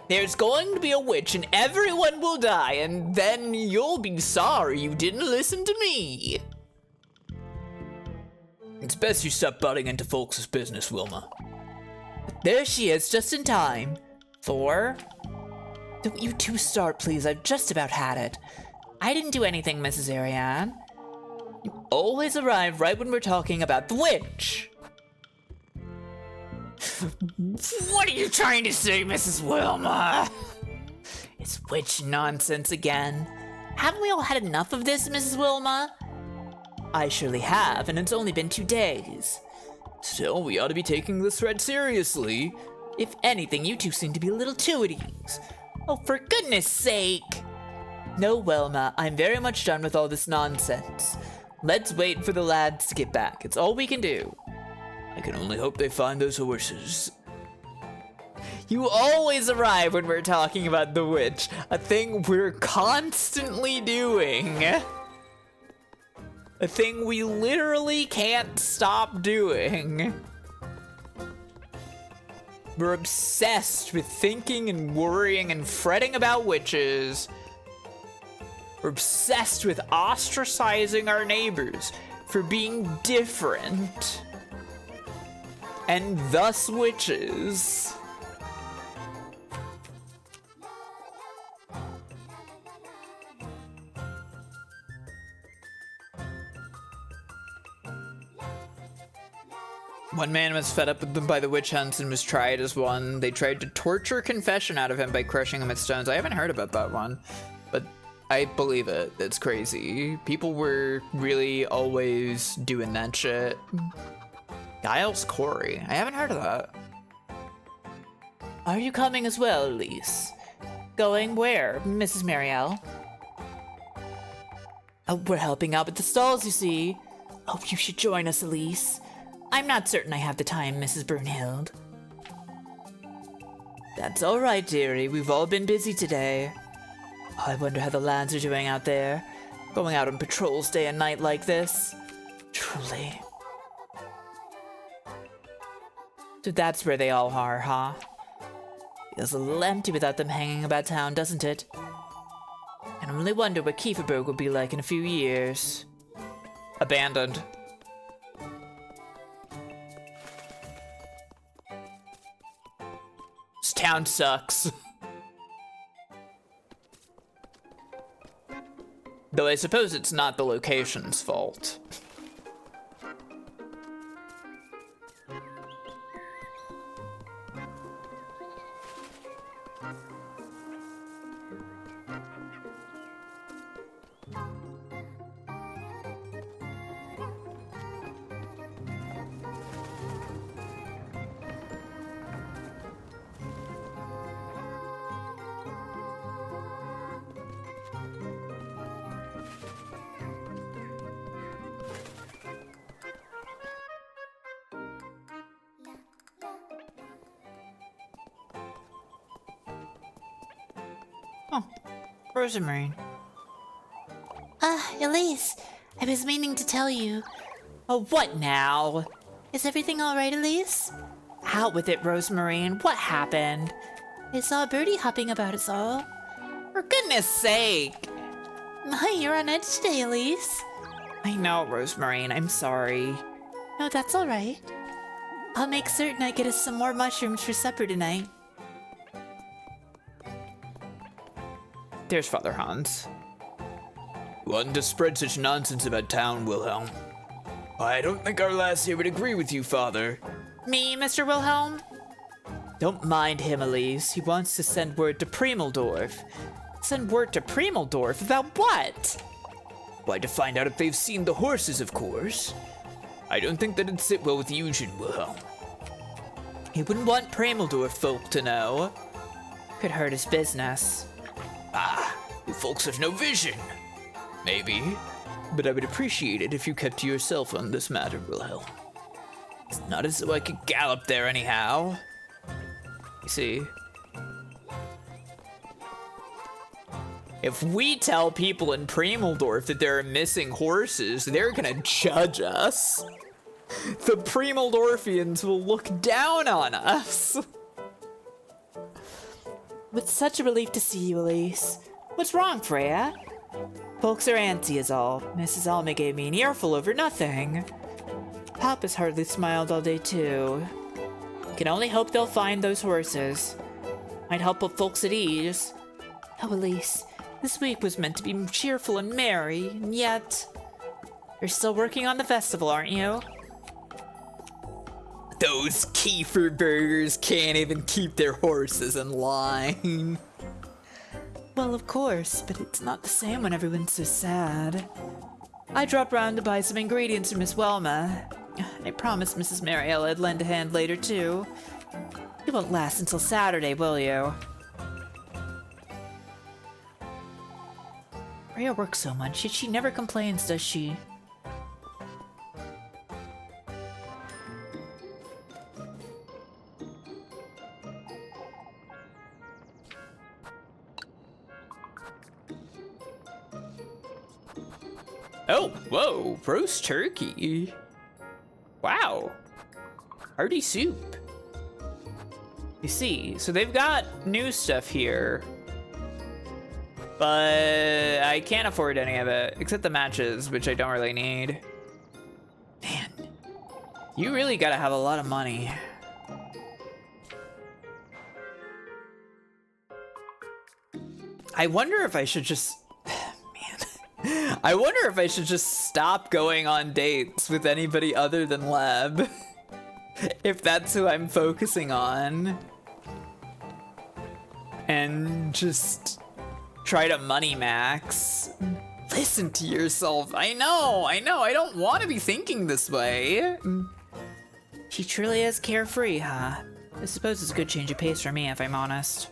There's going to be a witch and everyone will die, and then you'll be sorry you didn't listen to me. It's best you stop butting into folks' business, Wilma. There she is, just in time. Thor? Don't you two start, please. I've just about had it. I didn't do anything, Mrs. Ariane. You always arrive right when we're talking about the witch. What are you trying to say, Mrs. Wilma? It's witch nonsense again. Haven't we all had enough of this, Mrs. Wilma? I surely have, and it's only been 2 days. Still, we ought to be taking this thread seriously. If anything, you two seem to be a little too at ease. Oh, for goodness sake! No, Wilma, I'm very much done with all this nonsense. Let's wait for the lads to get back. It's all we can do. I can only hope they find those horses. You always arrive when we're talking about the witch, a thing we're constantly doing. A thing we literally can't stop doing. We're obsessed with thinking and worrying and fretting about witches. We're obsessed with ostracizing our neighbors for being different. And thus witches. One man was fed up with them by the witch hunts and was tried as one. They tried to torture confession out of him by crushing him with stones. I haven't heard about that one, but I believe it. It's crazy. People were really always doing that shit. Giles Corey. I haven't heard of that. Are you coming as well, Elise? Going where, Mrs. Marielle? Oh, we're helping out with the stalls, you see. Oh, you should join us, Elise. I'm not certain I have the time, Mrs. Brunhild. That's all right, dearie. We've all been busy today. Oh, I wonder how the lads are doing out there. Going out on patrols day and night like this. Truly. So that's where they all are, huh? Feels a little empty without them hanging about town, doesn't it? I can only wonder what Kieferberg will be like in a few years. Abandoned. This town sucks. Though I suppose it's not the location's fault. Oh, Rosemary. Elise, I was meaning to tell you. Oh, what now? Is everything all right, Elise? Out with it, Rosemarine. What happened? I saw Birdie hopping about us all. For goodness sake. My, you're on edge today, Elise. I know, Rosemarine. I'm sorry. No, that's all right. I'll make certain I get us some more mushrooms for supper tonight. There's Father Hans. One to spread such nonsense about town, Wilhelm. I don't think our lass here would agree with you, Father. Me, Mr. Wilhelm? Don't mind him, Elise. He wants to send word to Primeldorf. Send word to Primeldorf? About what? Why, to find out if they've seen the horses, of course. I don't think that'd sit well with Eugen, Wilhelm. He wouldn't want Primeldorf folk to know. Could hurt his business. Ah, you folks have no vision. Maybe, but I would appreciate it if you kept to yourself on this matter, Wilhelm. It's not as though I could gallop there anyhow. You see, if we tell people in Primeldorf that there are missing horses, they're gonna judge us. The Primeldorfians will look down on us. It's such a relief to see you, Elise. What's wrong, Freya? Folks are antsy is all. Mrs. Alma gave me an earful over nothing. Papa's hardly smiled all day, too. Can only hope they'll find those horses. Might help put folks at ease. Oh, Elise, this week was meant to be cheerful and merry, and yet... You're still working on the festival, aren't you? Those kefir burgers can't even keep their horses in line. Well, of course, but it's not the same when everyone's so sad. I dropped round to buy some ingredients for Miss Welma. I promised Mrs. Mariella I'd lend a hand later, too. You won't last until Saturday, will you? Freya works so much, yet she never complains, does she? Oh, whoa, roast turkey. Wow. Hearty soup. You see, so they've got new stuff here. But I can't afford any of it, except the matches, which I don't really need. Man, you really gotta have a lot of money. I wonder if I should just... I wonder if I should just stop going on dates with anybody other than Leb. If that's who I'm focusing on. And just try to money max. Listen to yourself. I know. I don't want to be thinking this way. She truly is carefree, huh? I suppose it's a good change of pace for me, if I'm honest.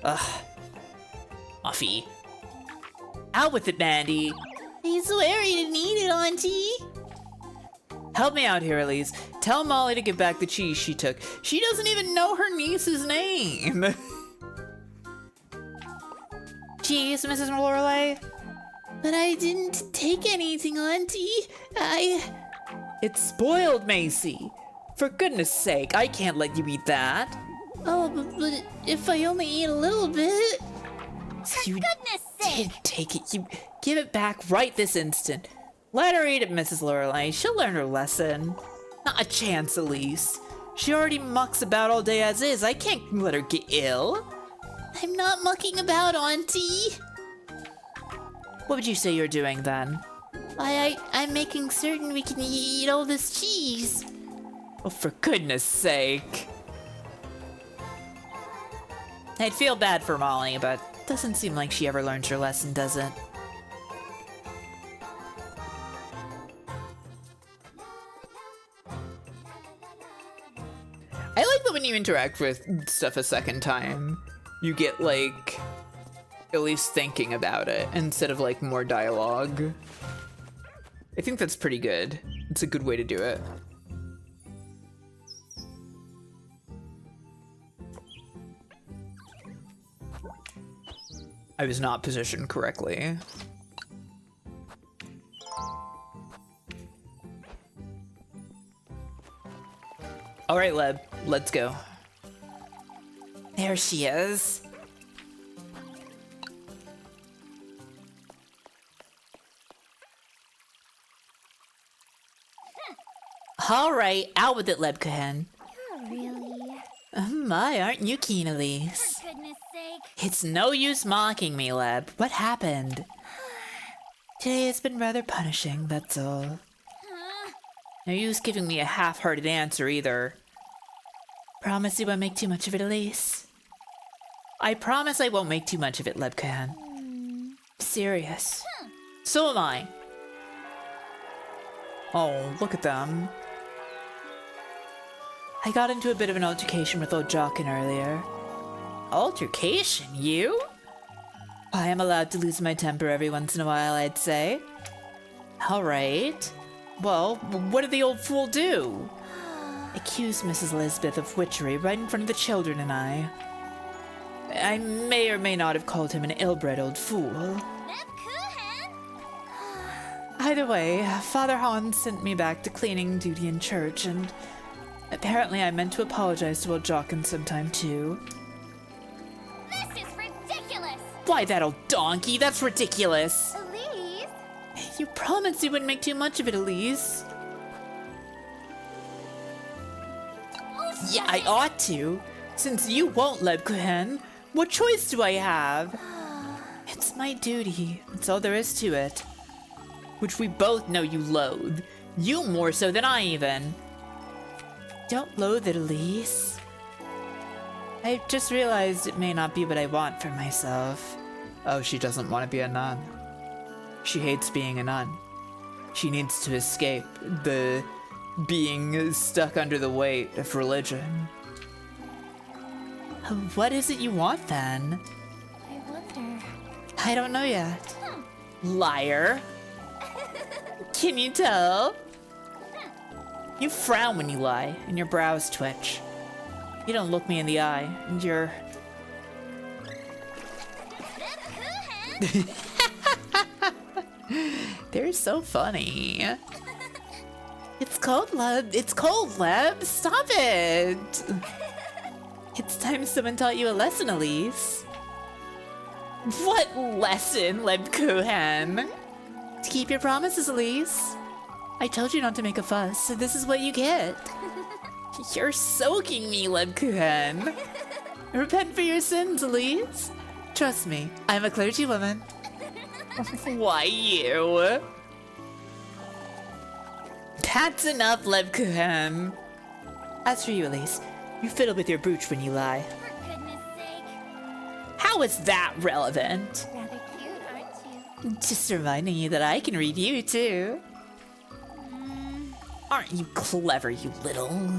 Ugh. Muffy. Out with it, Mandy. I swear he didn't eat it, Auntie. Help me out here, Elise. Tell Molly to give back the cheese she took. She doesn't even know her niece's name. Cheese, Mrs. Lorelei? But I didn't take anything, Auntie. It's spoiled, Macy. For goodness sake, I can't let you eat that. Oh, but if I only eat a little bit... You Goodness did sake! take it. You give it back right this instant. Let her eat it, Mrs. Lorelei. She'll learn her lesson. Not a chance, Elise. She already mucks about all day as is. I can't let her get ill. I'm not mucking about, Auntie. What would you say you're doing then? I'm making certain we can eat all this cheese. Oh, for goodness sake. I'd feel bad for Molly, but doesn't seem like she ever learns her lesson, does it? I like that when you interact with stuff a second time, you get, like, at least thinking about it instead of, like, more dialogue. I think that's pretty good. It's a good way to do it. I was not positioned correctly. All right, Leb, let's go. There she is. All right, out with it, Lebkahen. Really? My, aren't you keen, Elise? For goodness sake. It's no use mocking me, Leb. What happened? Today has been rather punishing, that's all. No use giving me a half-hearted answer, either. Promise you won't make too much of it, Elise? I promise I won't make too much of it, Lebkahen. Serious. So am I. Oh, look at them. I got into a bit of an altercation with old Jockin earlier. Altercation? You? I am allowed to lose my temper every once in a while, I'd say. All right. Well, what did the old fool do? Accused Mrs. Lisbeth of witchery right in front of the children and I. I may or may not have called him an ill-bred old fool. Lebkuchen? Either way, Father Hans sent me back to cleaning duty in church, and Apparently I meant to apologize to old Jockin sometime too. This is ridiculous! Why that old donkey? That's ridiculous! Elise? You promised you wouldn't make too much of it, Elise. Yeah, I ought to. Since you won't, Leb Cohen, what choice do I have? It's my duty. That's all there is to it. Which we both know you loathe. You more so than I even. Don't loathe it, Elise. I just realized it may not be what I want for myself. Oh, she doesn't want to be a nun. She hates being a nun. She needs to escape the being stuck under the weight of religion. What is it you want then? I wonder. I don't know yet. Liar. Can you tell? You frown when you lie, and your brows twitch. You don't look me in the eye, and you're... They're so funny. It's cold, Leb. It's cold, Leb. Stop it. It's time someone taught you a lesson, Elise. What lesson, Leb Cohen? To keep your promises, Elise. I told you not to make a fuss, so this is what you get. You're soaking me, Leb Cohen. Repent for your sins, Elise. Trust me, I'm a clergywoman. Why you? That's enough, Leb Cohen. As for you, Elise, you fiddle with your brooch when you lie. For goodness sake. How is that relevant? Rather cute, aren't you? Just reminding you that I can read you, too. Aren't you clever, you little?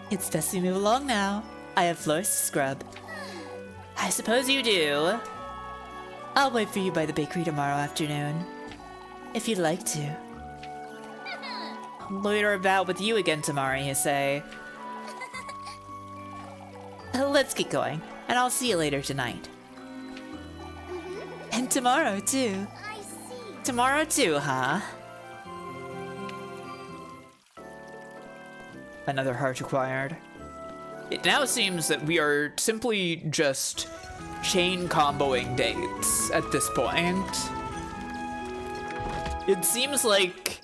It's best we move along now. I have floors to scrub. I suppose you do. I'll wait for you by the bakery tomorrow afternoon. If you'd like to. Loiter about with you again tomorrow, you say. Let's get going, and I'll see you later tonight. And tomorrow, too. I see. Tomorrow, too, huh? Another heart acquired. It now seems that we are simply just chain comboing dates at this point. It seems like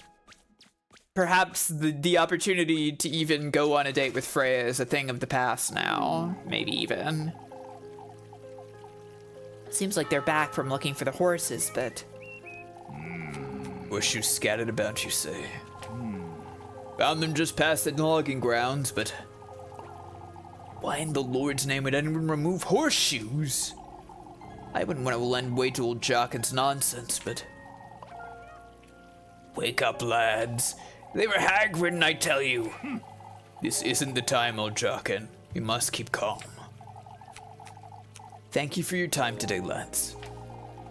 perhaps the opportunity to even go on a date with Freya is a thing of the past now. Maybe even. Seems like they're back from looking for the horses, but... Wish you scattered about, you say. Found them just past the logging grounds, but why in the Lord's name would anyone remove horseshoes? I wouldn't want to lend weight to old Jockin's nonsense, but... Wake up, lads. They were hag-ridden, I tell you. This isn't the time, old Jockin. You must keep calm. Thank you for your time today, lads.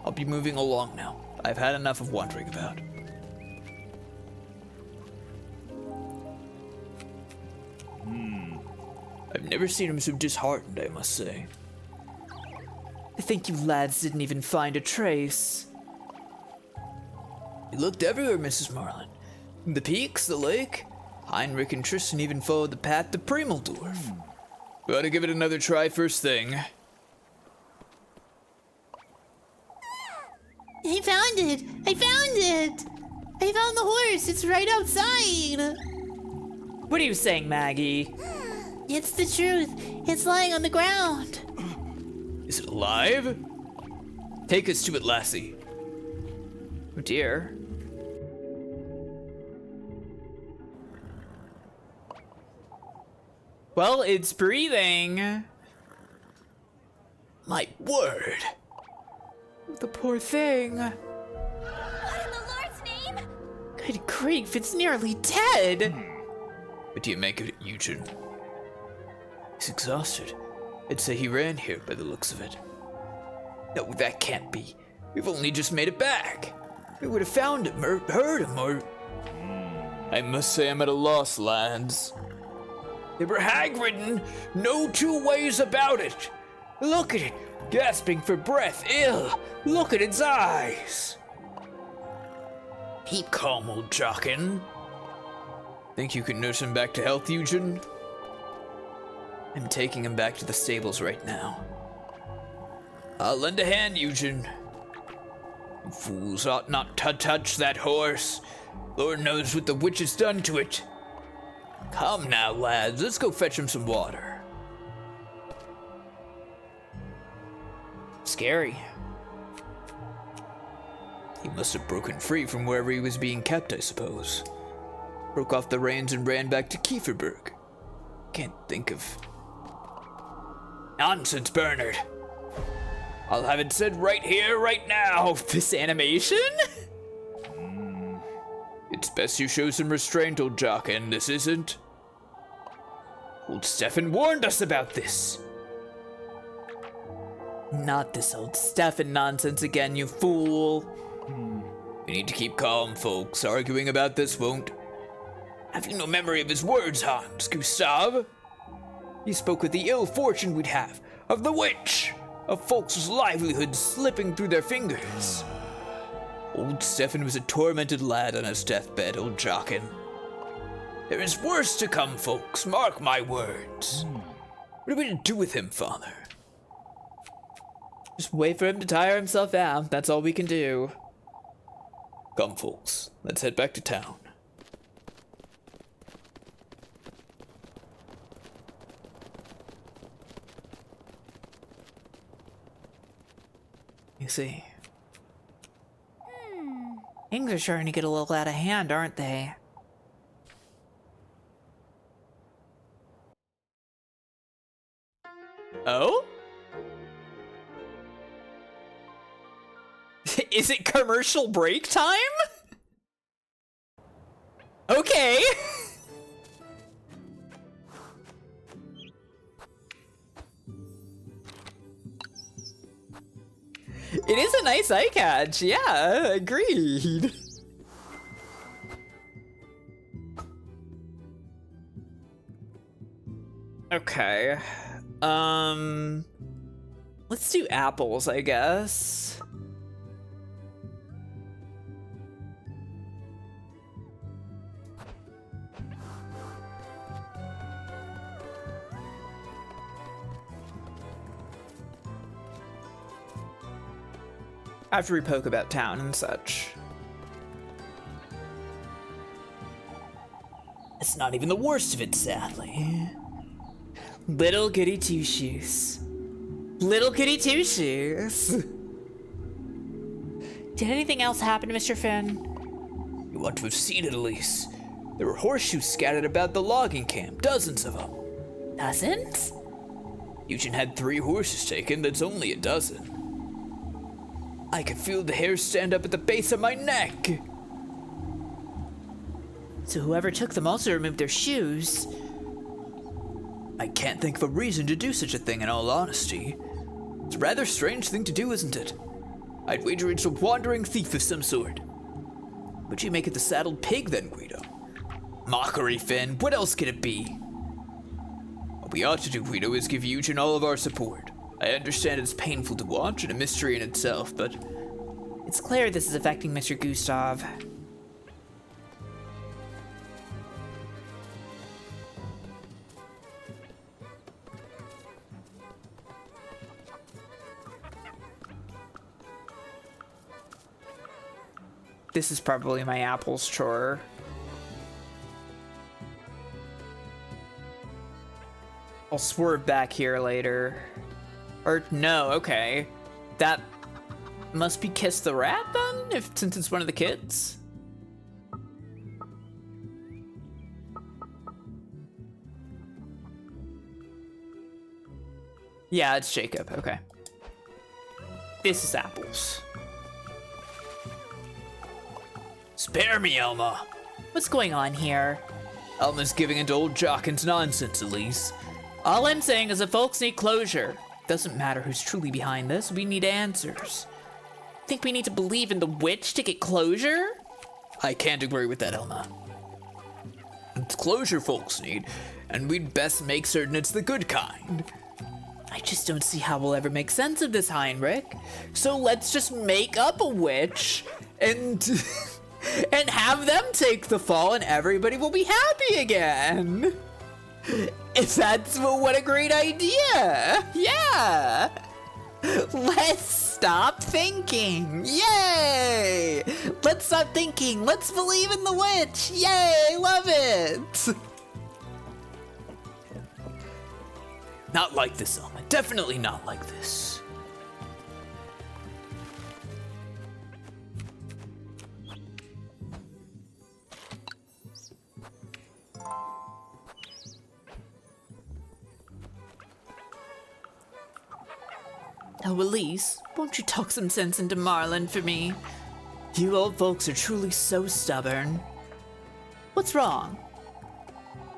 I'll be moving along now. I've had enough of wandering about. I've never seen him so disheartened, I must say. I think you lads didn't even find a trace. We looked everywhere, Mrs. Marlin. The peaks, the lake. Heinrich and Tristan even followed the path to Primeldorf. We ought to give it another try first thing. I found it! I found it! I found the horse! It's right outside! What are you saying, Maggie? It's the truth. It's lying on the ground. Is it alive? Take us to it, lassie. Oh dear. Well, it's breathing. My word. The poor thing. What in the Lord's name? Good grief, it's nearly dead. What do you make of it, Eugen? He's exhausted. I'd say he ran here by the looks of it. No, that can't be. We've only just made it back. We would have found him or heard him or... I must say I'm at a loss, lads. They were hag-ridden, no two ways about it. Look at it, gasping for breath, ill. Look at its eyes. Keep calm, old Jockin. Think you can nurse him back to health, Eugen? I'm taking him back to the stables right now. I'll lend a hand, Eugen. You fools ought not to touch that horse. Lord knows what the witch has done to it. Come now, lads, let's go fetch him some water. Scary. He must have broken free from wherever he was being kept, I suppose. Broke off the reins and ran back to Kieferberg. Can't think of... Nonsense, Bernard. I'll have it said right here, right now. This animation? It's best you show some restraint, old jock, and this isn't. Old Stefan warned us about this. Not this old Stefan nonsense again, you fool. We need to keep calm, folks. Arguing about this won't. Have you no memory of his words, Hans, Gustav? He spoke of the ill fortune we'd have, of the witch, of folks' livelihoods slipping through their fingers. Old Stefan was a tormented lad on his deathbed, old Jockin. There is worse to come, folks, mark my words. What are we to do with him, father? Just wait for him to tire himself out. That's all we can do. Come, folks, let's head back to town. You see. Things are starting to get a little out of hand, aren't they? Oh? Is it commercial break time? Okay. It is a nice eye catch. Yeah, agreed. Okay. Let's do apples, I guess. After we poke about town and such. It's not even the worst of it, sadly. Little Goody Two Shoes. Little Goody Two Shoes. Did anything else happen, Mr. Finn? You ought to have seen it, Elise. There were horseshoes scattered about the logging camp, dozens of them. Dozens? Eugen had 3 horses taken, that's only a dozen. I could feel the hair stand up at the base of my neck. So whoever took them also removed their shoes. I can't think of a reason to do such a thing, in all honesty. It's a rather strange thing to do, isn't it? I'd wager it's a wandering thief of some sort. Would you make it the saddled pig then, Guido? Mockery, Finn. What else could it be? What we ought to do, Guido, is give Eugen all of our support. I understand it's painful to watch and a mystery in itself, but... It's clear this is affecting Mr. Gustav. This is probably my apples chore. I'll swerve back here later. Or no, okay. That must be Kiss the Rat then, since it's one of the kids. Yeah, it's Jacob, okay. This is apples. Spare me, Elma. What's going on here? Elma's giving into old Jockin's nonsense, Elise. All I'm saying is that folks need closure. Doesn't matter who's truly behind this, we need answers. Think we need to believe in the witch to get closure? I can't agree with that, Elma. It's closure folks need, and we'd best make certain it's the good kind. I just don't see how we'll ever make sense of this, Heinrich. So let's just make up a witch and and have them take the fall and everybody will be happy again. If that's what a great idea. Yeah. Let's stop thinking. Yay. Let's stop thinking. Let's believe in the witch. Yay. Love it. Not like this, Elma. Definitely not like this. Oh, Elise, won't you talk some sense into Marlin for me? You old folks are truly so stubborn. What's wrong?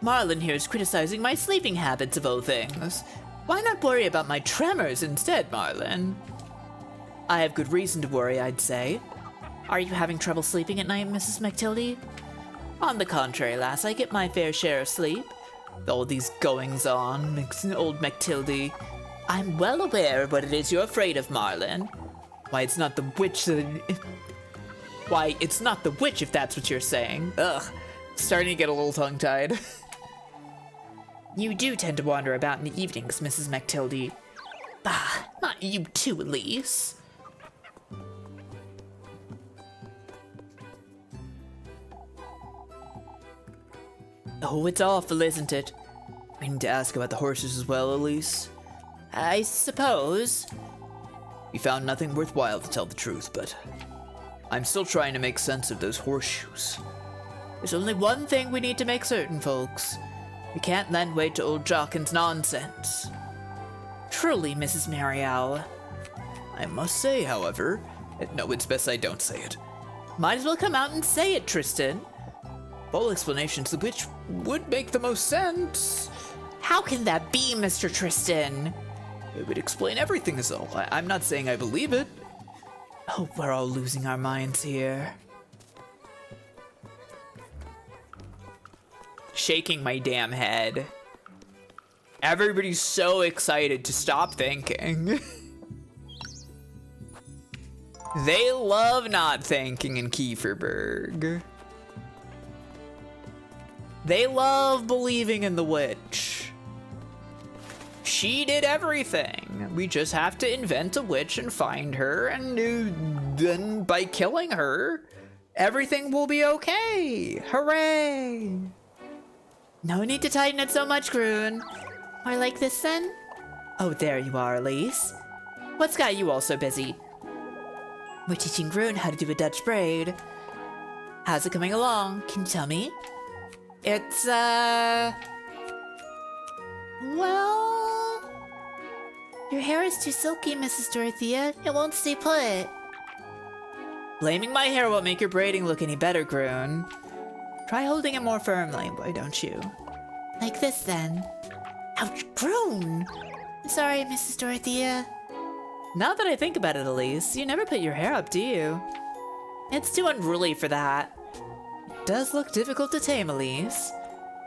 Marlin here is criticizing my sleeping habits of all things. Why not worry about my tremors instead, Marlin? I have good reason to worry, I'd say. Are you having trouble sleeping at night, Mrs. McTildy? On the contrary, lass, I get my fair share of sleep. All these goings-on, old McTildy. I'm well aware of what it is you're afraid of, Marlin. Why, it's not the witch Why, it's not the witch if that's what you're saying. Ugh. Starting to get a little tongue-tied. You do tend to wander about in the evenings, Mrs. McTildy. Bah, not you too, Elise. Oh, it's awful, isn't it? I need to ask about the horses as well, Elise. I suppose. We found nothing worthwhile to tell the truth, but I'm still trying to make sense of those horseshoes. There's only one thing we need to make certain, folks. We can't lend weight to old Jockin's nonsense. Truly, Mrs. Mariowl. I must say, however, no, it's best I don't say it. Might as well come out and say it, Tristan. Full explanations of which would make the most sense. How can that be, Mr. Tristan? It would explain everything is all. I'm not saying I believe it. Oh, we're all losing our minds here. Shaking my damn head. Everybody's so excited to stop thinking. They love not thinking in Kieferberg. They love believing in the witch. She did everything. We just have to invent a witch and find her, and then by killing her, everything will be okay. Hooray! No need to tighten it so much, Groon. More like this, then? Oh, there you are, Elise. What's got you all so busy? We're teaching Groon how to do a Dutch braid. How's it coming along? Can you tell me? It's, Well, your hair is too silky, Mrs. Dorothea. It won't stay put. Blaming my hair won't make your braiding look any better, Groon. Try holding it more firmly, why don't you? Like this, then. Ouch, Groon! Sorry, Mrs. Dorothea. Now that I think about it, Elise, you never put your hair up, do you? It's too unruly for that. It does look difficult to tame, Elise.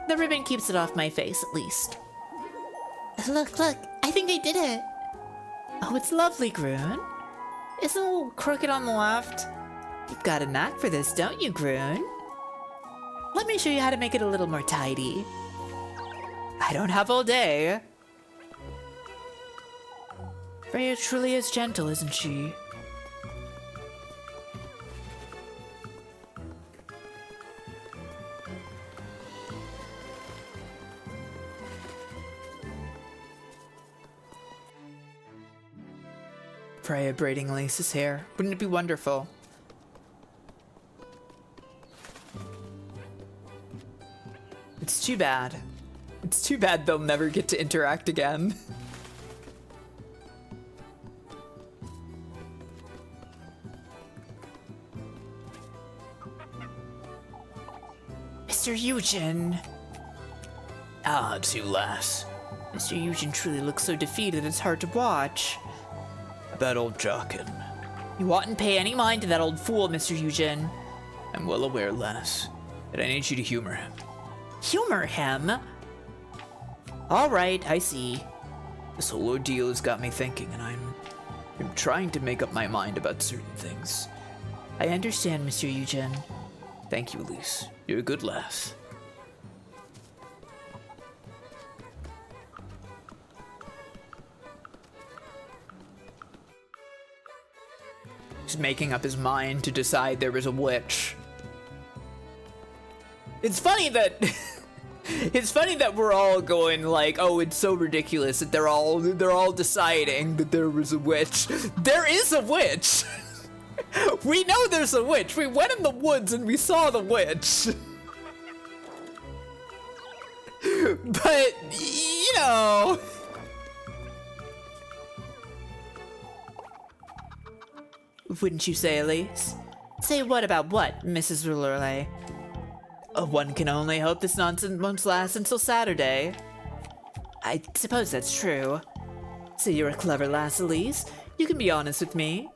The ribbon keeps it off my face, at least. Look, I think I did it. Oh, it's lovely, Groon. Isn't it a little crooked on the left? You've got a knack for this, don't you, Groon? Let me show you how to make it a little more tidy. I don't have all day. Freya truly is gentle, isn't she? Freya braiding Elise's hair. Wouldn't it be wonderful? It's too bad. It's too bad they'll never get to interact again. Mr. Eugen! Ah, too lass. Mr. Eugen truly looks so defeated it's hard to watch. That old Jockin. You oughtn't pay any mind to that old fool, Mr. Eugen. I'm well aware, lass, that I need you to humor him. Humor him? All right, I see. This whole ordeal has got me thinking, and I'm trying to make up my mind about certain things. I understand, Mr. Eugen. Thank you, Elise. You're a good lass. He's making up his mind to decide there was a witch. It's funny that it's funny that we're all going like, oh, it's so ridiculous that they're all deciding that there was a witch. There is a witch. We know there's a witch. We went in the woods and we saw the witch. But, you know, Wouldn't you say, Elise? Say what about what, Mrs. Lorelei? One can only hope this nonsense won't last until Saturday. I suppose that's true. So you're a clever lass, Elise. You can be honest with me.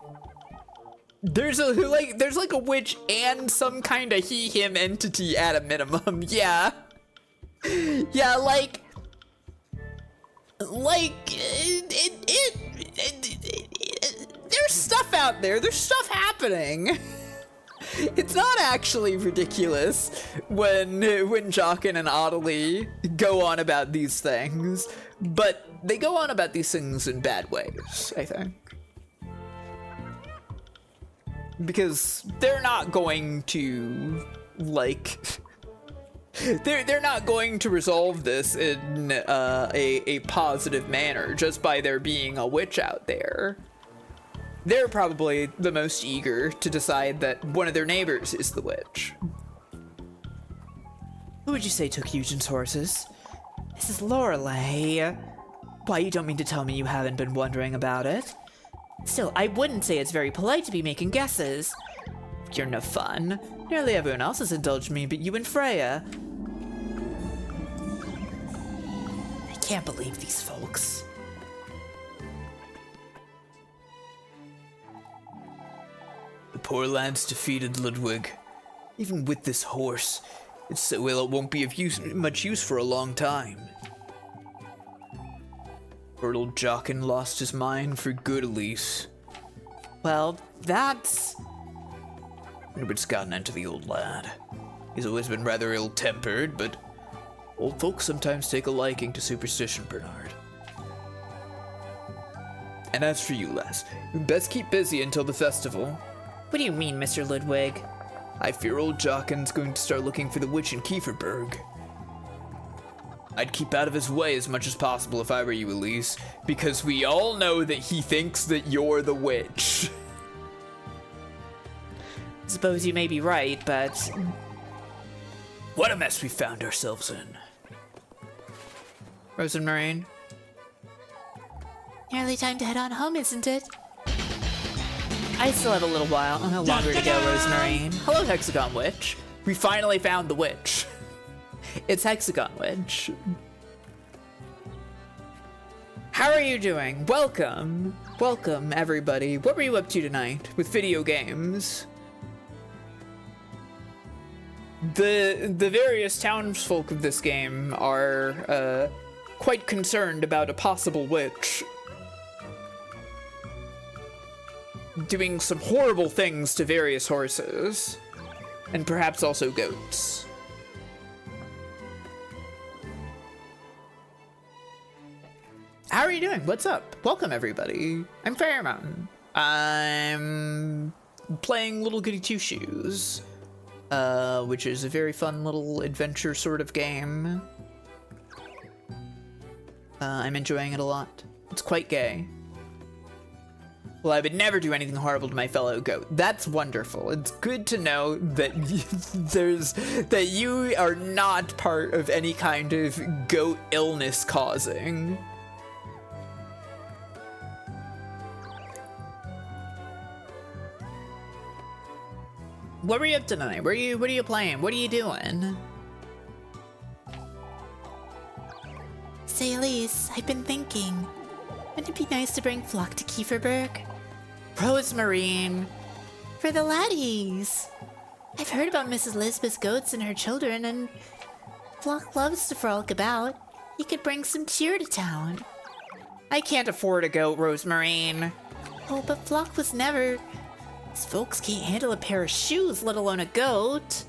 there's like a witch and some kind of he/him entity at a minimum. Yeah. Yeah, like there's stuff out there. There's stuff happening. It's not actually ridiculous when Jockin and Adelie go on about these things, but they go on about these things in bad ways, I think. Because they're not going to, like, they're not going to resolve this in a positive manner just by there being a witch out there. They're probably the most eager to decide that one of their neighbors is the witch. Who would you say took Eugen's horses? Mrs. Lorelei. Why, you don't mean to tell me you haven't been wondering about it? Still, I wouldn't say it's very polite to be making guesses. You're no fun. Nearly everyone else has indulged me but you and Freya. I can't believe these folks. The poor lad's defeated, Ludwig. Even with this horse, it's so ill it won't be of much use for a long time. Poor old Jockin lost his mind for good, Elise. Well, that's... I wonder what's gotten into the old lad. He's always been rather ill-tempered, but old folks sometimes take a liking to superstition, Bernard. And as for you, lass, you'd best keep busy until the festival. What do you mean, Mr. Ludwig? I fear old Jockin's going to start looking for the witch in Kieferberg. I'd keep out of his way as much as possible if I were you, Elise, because we all know that he thinks that you're the witch. Suppose you may be right, but... What a mess we found ourselves in. Rose and Marine? Nearly time to head on home, isn't it? I still have a little while, no longer to go, Rosemary. Hello, Hexagon Witch. We finally found the witch. It's Hexagon Witch. How are you doing? Welcome. Welcome, everybody. What were you up to tonight with video games? The various townsfolk of this game are quite concerned about a possible witch doing some horrible things to various horses, and perhaps also goats. How are you doing? What's up? Welcome, everybody. I'm Fairmountain. I'm playing Little Goody Two Shoes, which is a very fun little adventure sort of game. I'm enjoying it a lot. It's quite gay. Well, I would never do anything horrible to my fellow goat. That's wonderful. It's good to know that that you are not part of any kind of goat illness causing. What were you up to tonight? What are you playing? What are you doing? Say, Elise, I've been thinking. Wouldn't it be nice to bring Flock to Kieferberg? Rosemarine. For the laddies. I've heard about Mrs. Lisbeth's goats and her children, and Flock loves to frolic about. He could bring some cheer to town. I can't afford a goat, Rosemarine. Oh, but Flock was never... His folks can't handle a pair of shoes, let alone a goat.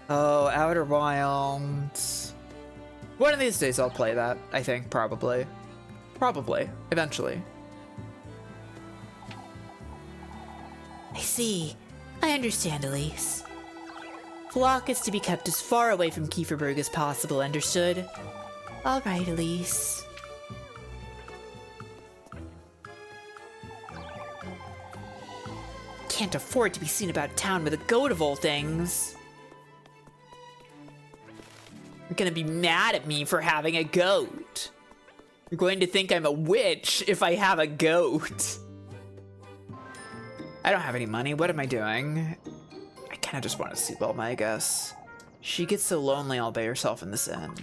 Oh, Outer Wilds. One of these days I'll play that, I think, probably. Probably, eventually. I see. I understand, Elise. Flock is to be kept as far away from Kieferberg as possible, understood? All right, Elise. Can't afford to be seen about town with a goat of all things. You're gonna be mad at me for having a goat. You're going to think I'm a witch if I have a goat. I don't have any money. What am I doing? I kind of just want to see Wilma, I guess. She gets so lonely all by herself in this inn.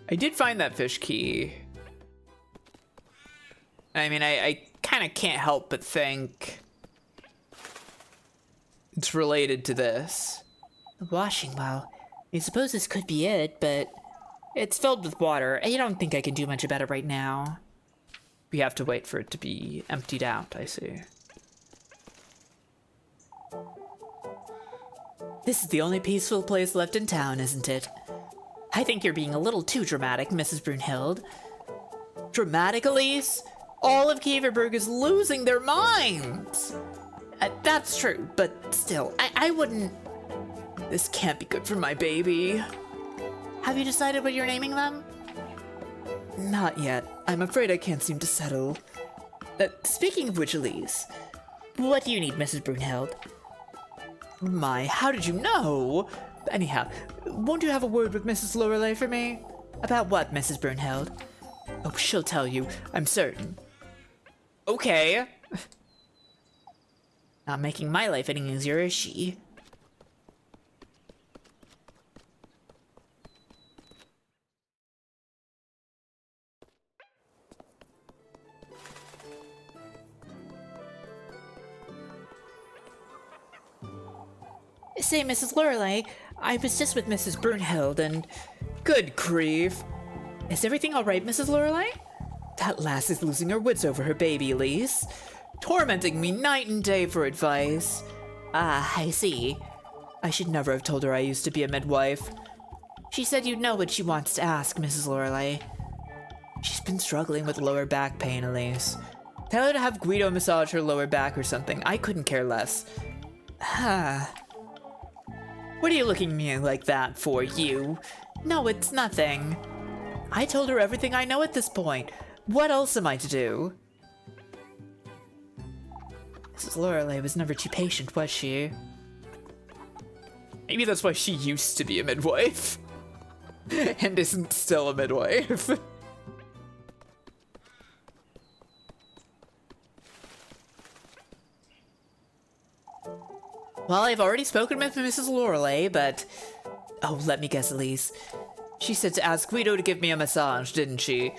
I did find that fish key. I mean, I kind of can't help but think it's related to this. The washing well. I suppose this could be it, but it's filled with water. I don't think I can do much about it right now. We have to wait for it to be emptied out, I see. This is the only peaceful place left in town, isn't it? I think you're being a little too dramatic, Mrs. Brunhild. Dramatic, Elise? All of Kieferberg is losing their minds. That's true, but still, I wouldn't... This can't be good for my baby. Have you decided what you're naming them? Not yet. I'm afraid I can't seem to settle. Speaking of which, Elise, What do you need, Mrs. Brunhild? my, how did you know? Anyhow, won't you have a word with Mrs. Lorelei for me? About what, Mrs. Brunhild? Oh, she'll tell you, I'm certain. Okay. Not making my life any easier, is she? Say, Mrs. Lorelei, I was just with Mrs. Brunhild and... Good grief. Is everything all right, Mrs. Lorelei? That lass is losing her wits over her baby, Elise. Tormenting me night and day for advice. Ah, I see. I should never have told her I used to be a midwife. She said you'd know what she wants to ask, Mrs. Lorelei. She's been struggling with lower back pain, Elise. Tell her to have Guido massage her lower back or something. I couldn't care less. What are you looking at me like that for, you? No, it's nothing. I told her everything I know at this point. What else am I to do? Mrs. Lorelei was never too patient, was she? Maybe that's why she used to be a midwife. And isn't still a midwife. Well, I've already spoken with Mrs. Lorelei, but... Oh, let me guess, Elise. She said to ask Guido to give me a massage, didn't she?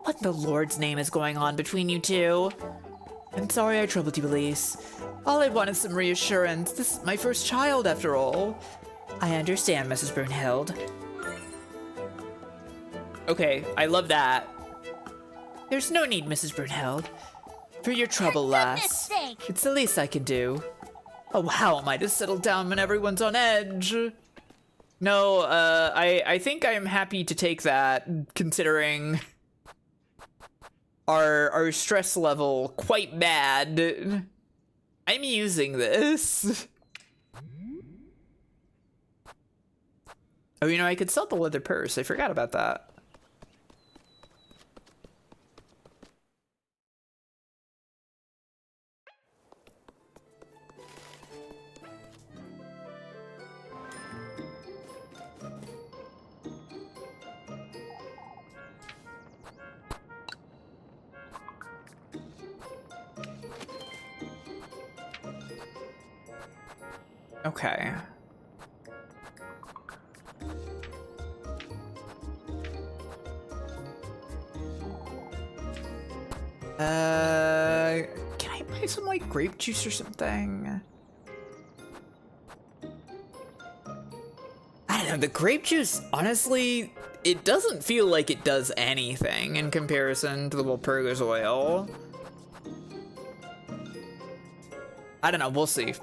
What in the Lord's name is going on between you two? I'm sorry I troubled you, Elise. All I want is some reassurance. This is my first child, after all. I understand, Mrs. Brunhild. Okay, I love that. There's no need, Mrs. Brunhild. For your trouble, lass. sake. It's the least I can do. Oh, how am I to settle down when everyone's on edge? No, I think I'm happy to take that, considering our stress level quite bad. I'm using this. Oh, you know, I could sell the leather purse. I forgot about that. Okay. Can I buy some, like, grape juice or something? I don't don't know, the grape juice, honestly, it doesn't feel like it does anything in comparison to the Walpurgis oil. I don't know, we'll see.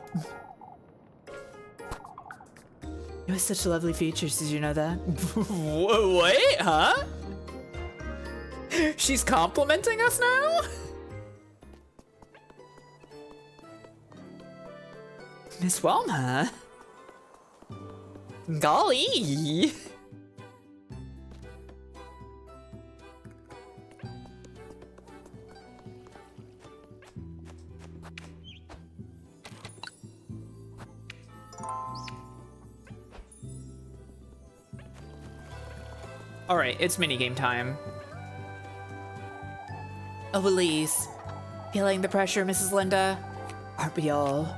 You have such lovely features, did you know that? Wait, huh? She's complimenting us now? Miss Wilma? Golly! Alright, it's minigame time. Oh, Elise. Feeling the pressure, Mrs. Linda? Aren't we all?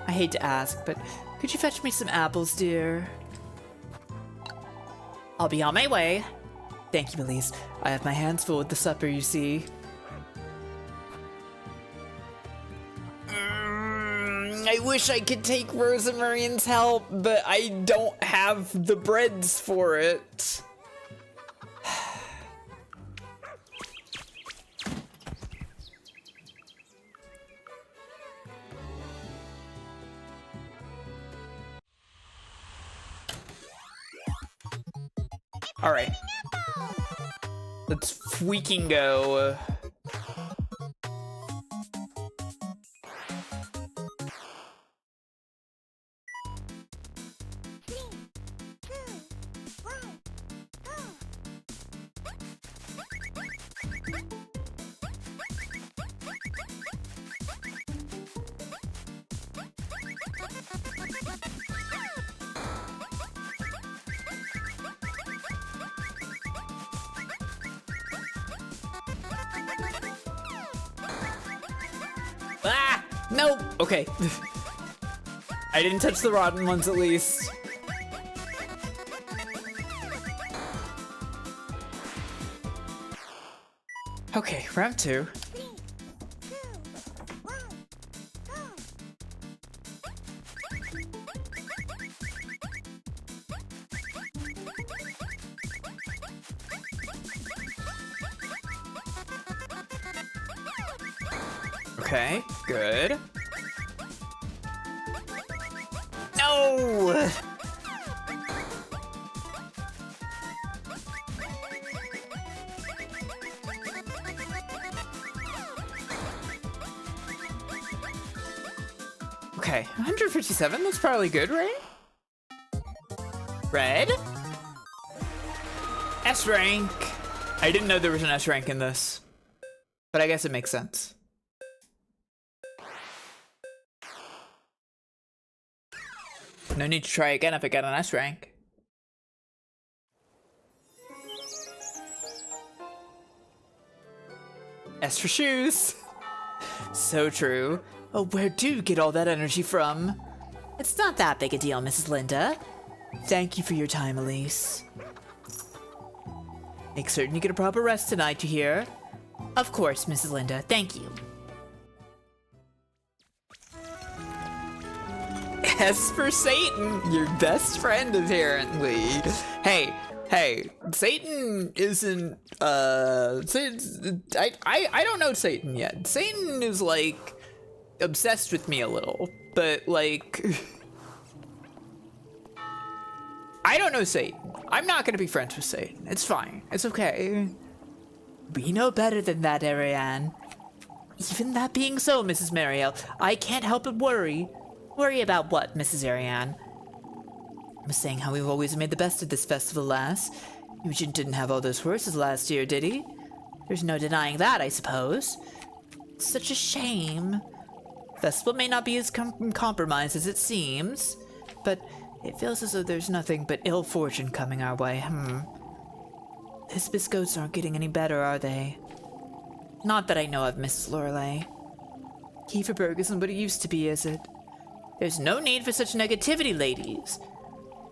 I hate to ask, but could you fetch me some apples, dear? I'll be on my way. Thank you, Elise. I have my hands full with the supper, you see. I wish I could take Rosamarian's help, but I don't have the breads for it. All right. Let's freaking go. Ah! No! Okay. I didn't touch the rotten ones at least. Okay, round 2. Okay, good. No! Okay, 157, that's probably good, right? Red? S rank. I didn't know there was an S rank in this, but I guess it makes sense. No need to try again if I get an S rank. S for shoes. So true. Oh, where do you get all that energy from? It's not that big a deal, Mrs. Linda. Thank you for your time, Elise. Make certain you get a proper rest tonight, you hear? Of course, Mrs. Linda. Thank you. S for Satan, your best friend apparently. Hey, Satan isn't I don't know Satan yet. Satan is like obsessed with me a little, but like I don't know Satan. I'm not gonna be friends with Satan. It's fine. It's okay. We know better than that, Ariane. Even that being so, Mrs. Mariel, I can't help but worry. Worry about what, Mrs. Ariane? I was saying how we've always made the best of this festival, lass. Eugene didn't have all those horses last year, did he? There's no denying that, I suppose. Such a shame. Festival may not be as compromised as it seems, but it feels as though there's nothing but ill fortune coming our way. His biscoats aren't getting any better, are they? Not that I know of, Mrs. Lorelei. Kieferberg isn't what it used to be, is it? There's no need for such negativity, ladies.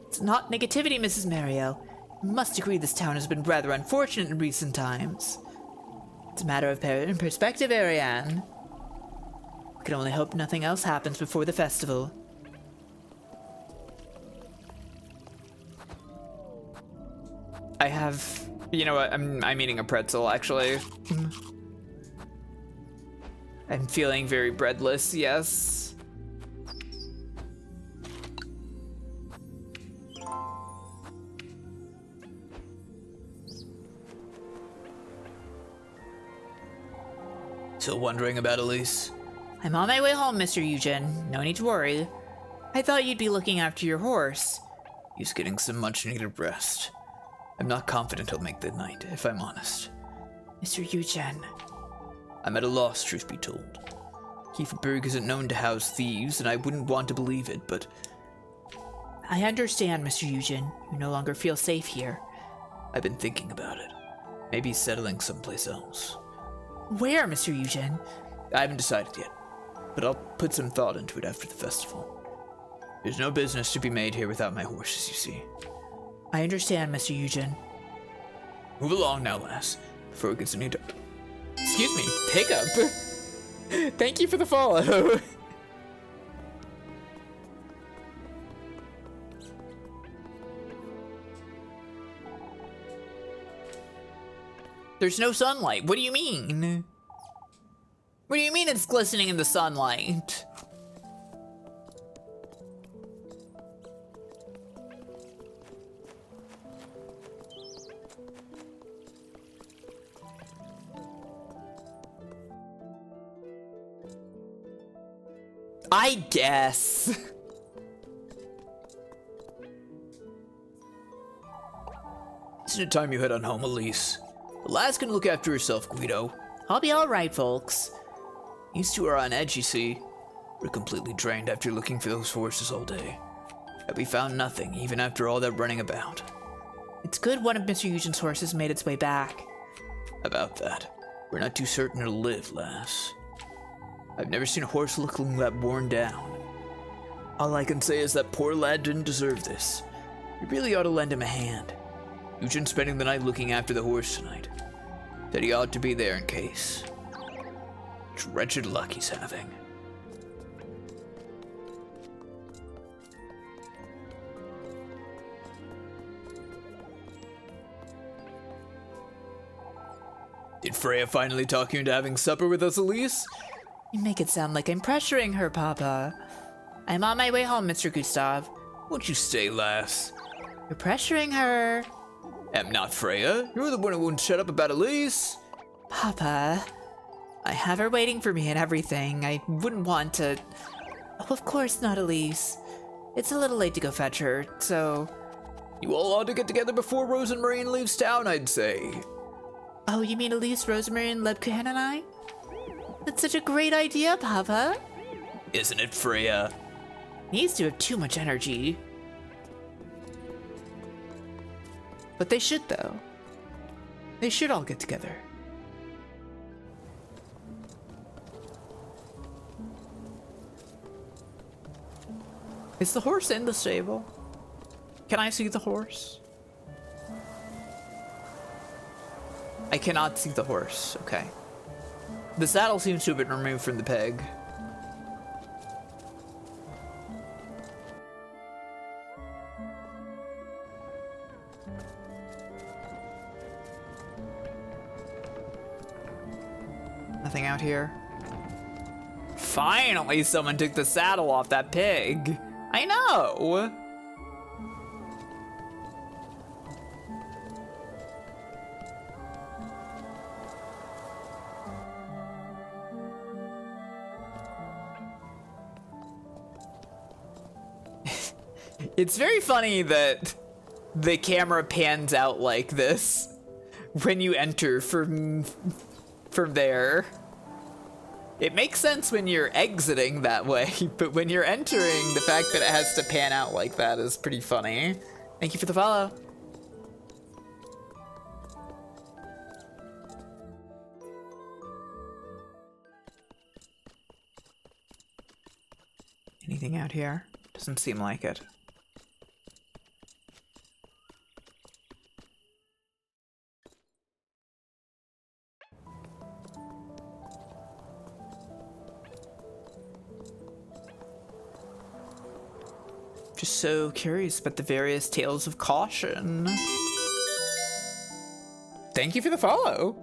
It's not negativity, Mrs. Mariel. You must agree this town has been rather unfortunate in recent times. It's a matter of perspective, Ariane. We can only hope nothing else happens before the festival. I have, you know what, I'm eating a pretzel, actually. I'm feeling very breadless, yes. Still wondering about Elise? I'm on my way home, Mr. Eugen. No need to worry. I thought you'd be looking after your horse. He's getting some much-needed rest. I'm not confident he'll make the night, if I'm honest. Mr. Eugen. I'm at a loss, truth be told. Kieferberg isn't known to house thieves, and I wouldn't want to believe it, but... I understand, Mr. Eugen. You no longer feel safe here. I've been thinking about it. Maybe settling someplace else. Where, Mr. Eugen? I haven't decided yet, but I'll put some thought into it after the festival. There's no business to be made here without my horses, you see. I understand, Mr. Eugen. Move along now, lass, before it gets any dark. Excuse me, hiccup. Thank you for the follow. There's no sunlight. What do you mean? What do you mean it's glistening in the sunlight? I guess. Isn't it time you head on home, Elise? The lass can look after herself, Guido. I'll be all right, folks. These two are on edge, you see. We're completely drained after looking for those horses all day. But we found nothing, even after all that running about. It's good one of Mr. Eugen's horses made its way back. About that, we're not too certain it'll live, lass. I've never seen a horse looking that worn down. All I can say is that poor lad didn't deserve this. You really ought to lend him a hand. Eugen's spending the night looking after the horse tonight. Said he ought to be there in case. It's wretched luck he's having. Did Freya finally talk you into having supper with us, Elise? You make it sound like I'm pressuring her, Papa. I'm on my way home, Mr. Gustav. Won't you stay, lass? You're pressuring her. Am not Freya. You're the one who wouldn't shut up about Elise. Papa, I have her waiting for me and everything. I wouldn't want to... Oh, of course not, Elise. It's a little late to go fetch her, so... You all ought to get together before Rosemary leaves town, I'd say. Oh, you mean Elise, Rosemary, and Lebkuchen and I? That's such a great idea, Papa. Isn't it, Freya? These two have too much energy. But they should, though. They should all get together. Is the horse in the stable? Can I see the horse? I cannot see the horse. Okay. The saddle seems to have been removed from the peg. Nothing out here. Finally, someone took the saddle off that pig. I know. It's very funny that the camera pans out like this when you enter from there. It makes sense when you're exiting that way, but when you're entering, the fact that it has to pan out like that is pretty funny. Thank you for the follow. Anything out here? Doesn't seem like it. Just so curious about the various tales of caution. Thank you for the follow.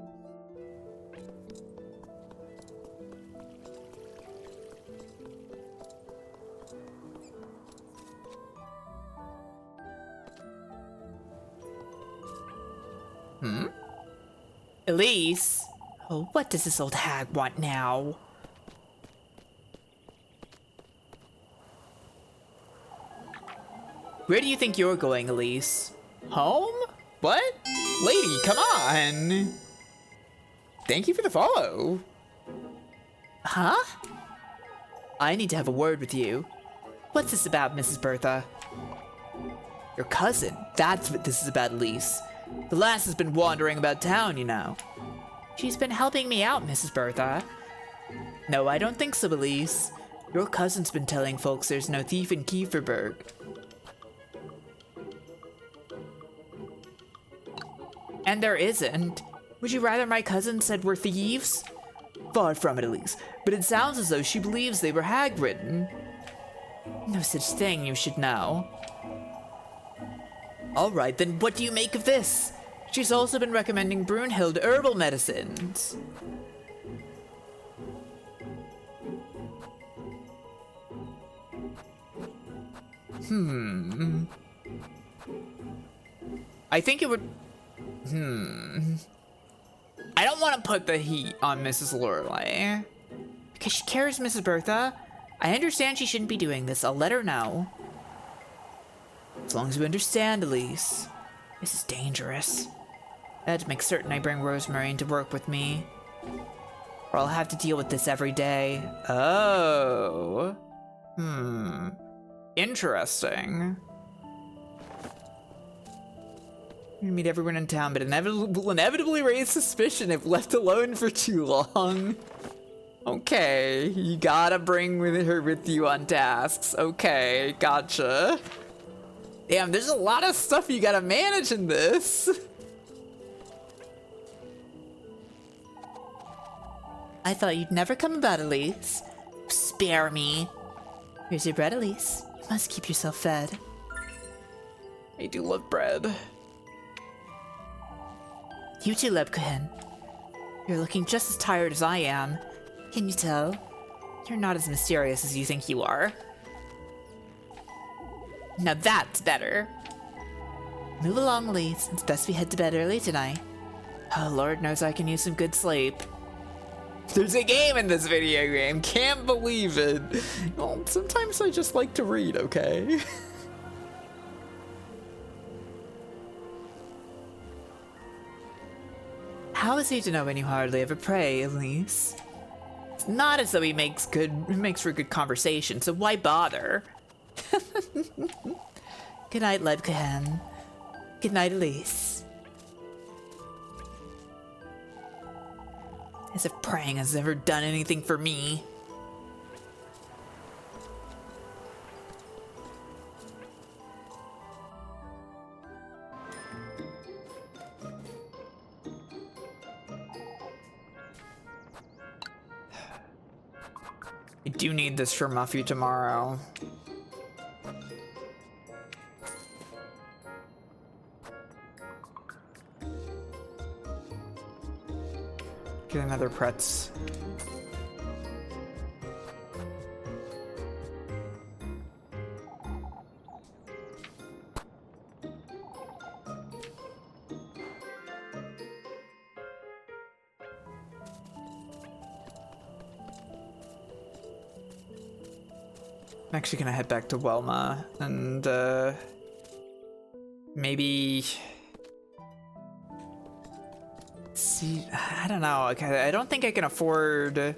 Elise? Oh, what does this old hag want now? Where do you think you're going, Elise? Home? What? Lady, come on. Thank you for the follow. Huh? I need to have a word with you. What's this about, Mrs. Bertha? Your cousin. That's what this is about, Elise. The lass has been wandering about town, you know. She's been helping me out, Mrs. Bertha. No, I don't think so, Elise. Your cousin's been telling folks there's no thief in Kieferberg. And there isn't. Would you rather my cousin said we're thieves? Far from it, Elise. But it sounds as though she believes they were hag-ridden. No such thing, you should know. All right, then what do you make of this? She's also been recommending Brunhild herbal medicines. I think it would... I don't want to put the heat on Mrs. Lorelei. Because she cares, Mrs. Bertha. I understand she shouldn't be doing this. I'll let her know. As long as you understand, Elise. This is dangerous. I had to make certain I bring Rosemary to work with me, or I'll have to deal with this every day. Oh. Interesting. You meet everyone in town, but will inevitably raise suspicion if left alone for too long. Okay, you gotta bring her with you on tasks. Okay, gotcha. Damn, there's a lot of stuff you gotta manage in this. I thought you'd never come about, Elise. Spare me. Here's your bread, Elise. You must keep yourself fed. I do love bread. You too, Lebkuchen. You're looking just as tired as I am. Can you tell? You're not as mysterious as you think you are. Now that's better. Move along, Elise. It's best we head to bed early tonight. Oh, Lord knows I can use some good sleep. There's a game in this video game. Can't believe it. Well, sometimes I just like to read, okay? How is he to know when you hardly ever pray, Elise? It's not as though he makes for good conversation, so why bother? Good night, Lebkuchen. Good night, Elise. As if praying has ever done anything for me. I do need this for Muffy tomorrow. Get another pretz. I'm actually gonna head back to Welma and maybe see. I don't know. I don't think I can afford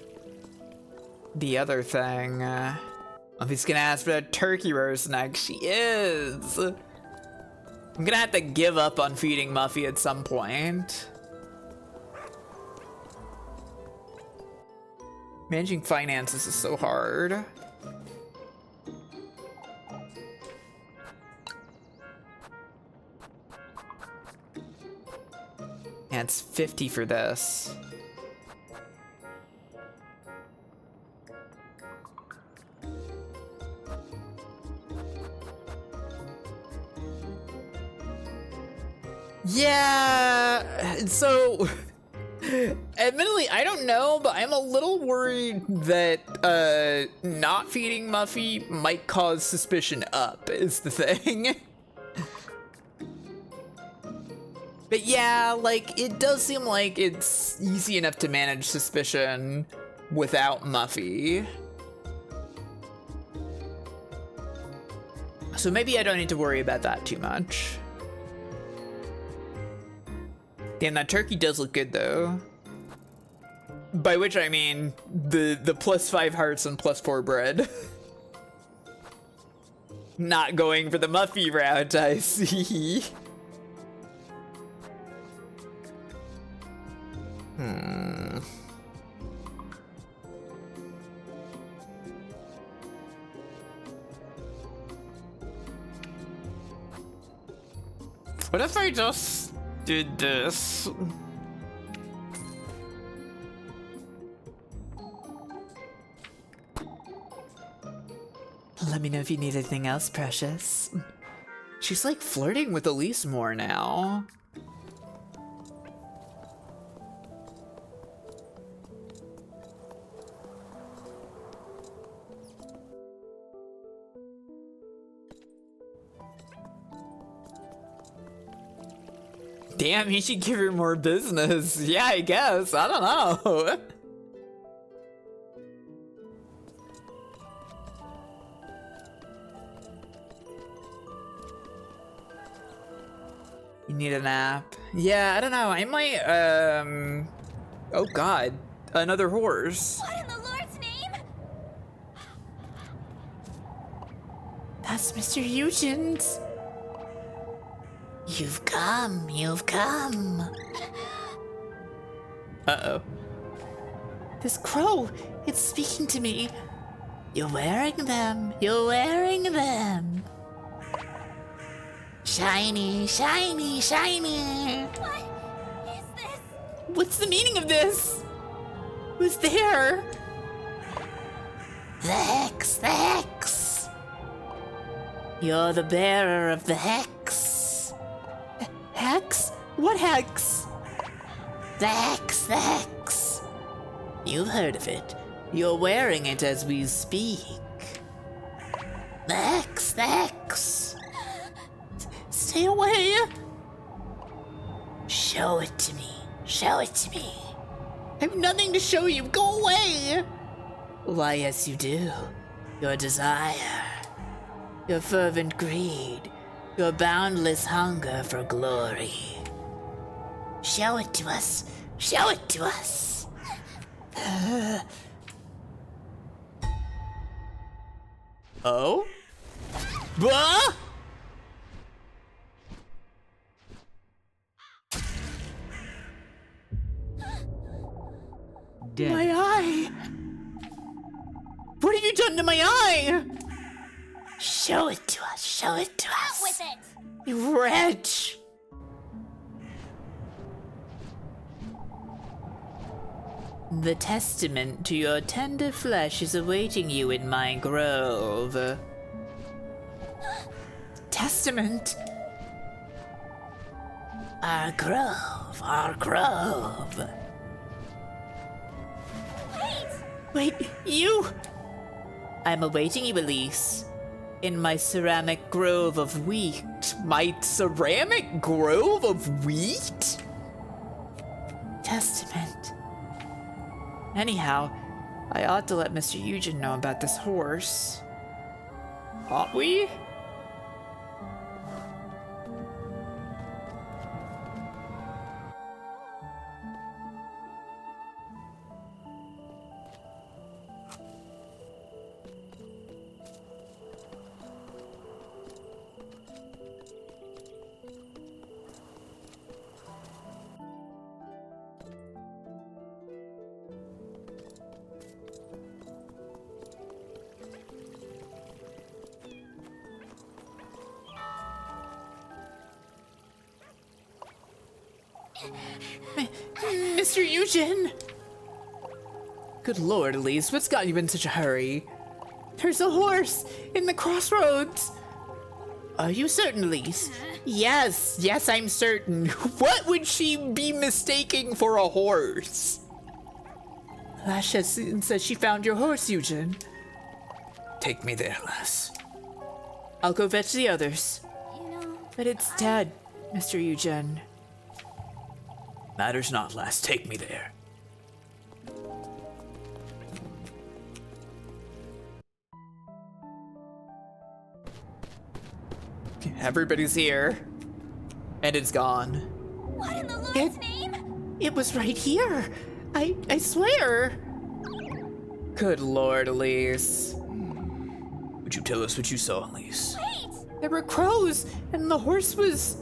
the other thing. If he's gonna ask for a turkey roast next, she is. I'm gonna have to give up on feeding Muffy at some point. Managing finances is so hard. And it's 50 for this. Yeah, so admittedly, I don't know, but I'm a little worried that not feeding Muffy might cause suspicion up, is the thing. But yeah, like, it does seem like it's easy enough to manage suspicion without Muffy. So maybe I don't need to worry about that too much. Damn, that turkey does look good though. By which I mean the +5 hearts and +4 bread. Not going for the Muffy route, I see. What if I just did this? Let me know if you need anything else, precious. She's like flirting with Elise more now. Damn, he should give her more business. Yeah, I guess. I don't know. You need a nap. Yeah, I don't know. I might, oh god. Another horse. What in the Lord's name? That's Mr. Eugen's. You've come, you've come. Uh-oh. This crow, it's speaking to me. You're wearing them, you're wearing them. Shiny, shiny, shiny. What is this? What's the meaning of this? Who's there? The hex, the hex. You're the bearer of the hex. Hex? What hex? The hex, the hex. You've heard of it. You're wearing it as we speak. The hex, the hex. Stay away. Show it to me. Show it to me. I have nothing to show you. Go away. Why, yes, you do. Your desire, your fervent greed, your boundless hunger for glory. Show it to us. Show it to us. Oh? Bah! My eye. What have you done to my eye? Show it to us. Show it to Out us. with it! You wretch. The testament to your tender flesh is awaiting you in my grove. Testament? Our grove, our grove. Wait, you? I'm awaiting you, Elise. In my ceramic grove of wheat. My ceramic grove of wheat? Testament. Anyhow, I ought to let Mr. Eugen know about this horse. Ought we? Mr. Eugen! Good lord, Elise, what's got you in such a hurry? There's a horse in the crossroads. Are you certain, Elise? Yes, I'm certain. What would she be mistaking for a horse? Lasha says she found your horse, Eugen. Take me there, lass. I'll go fetch the others. You know, But it's dead, Mr. Eugen. Matters not, lass. Take me there. Everybody's here. And it's gone. what in the Lord's name? It was right here. I swear. Good Lord, Elise. Would you tell us what you saw, Elise? Wait! There were crows, and the horse was...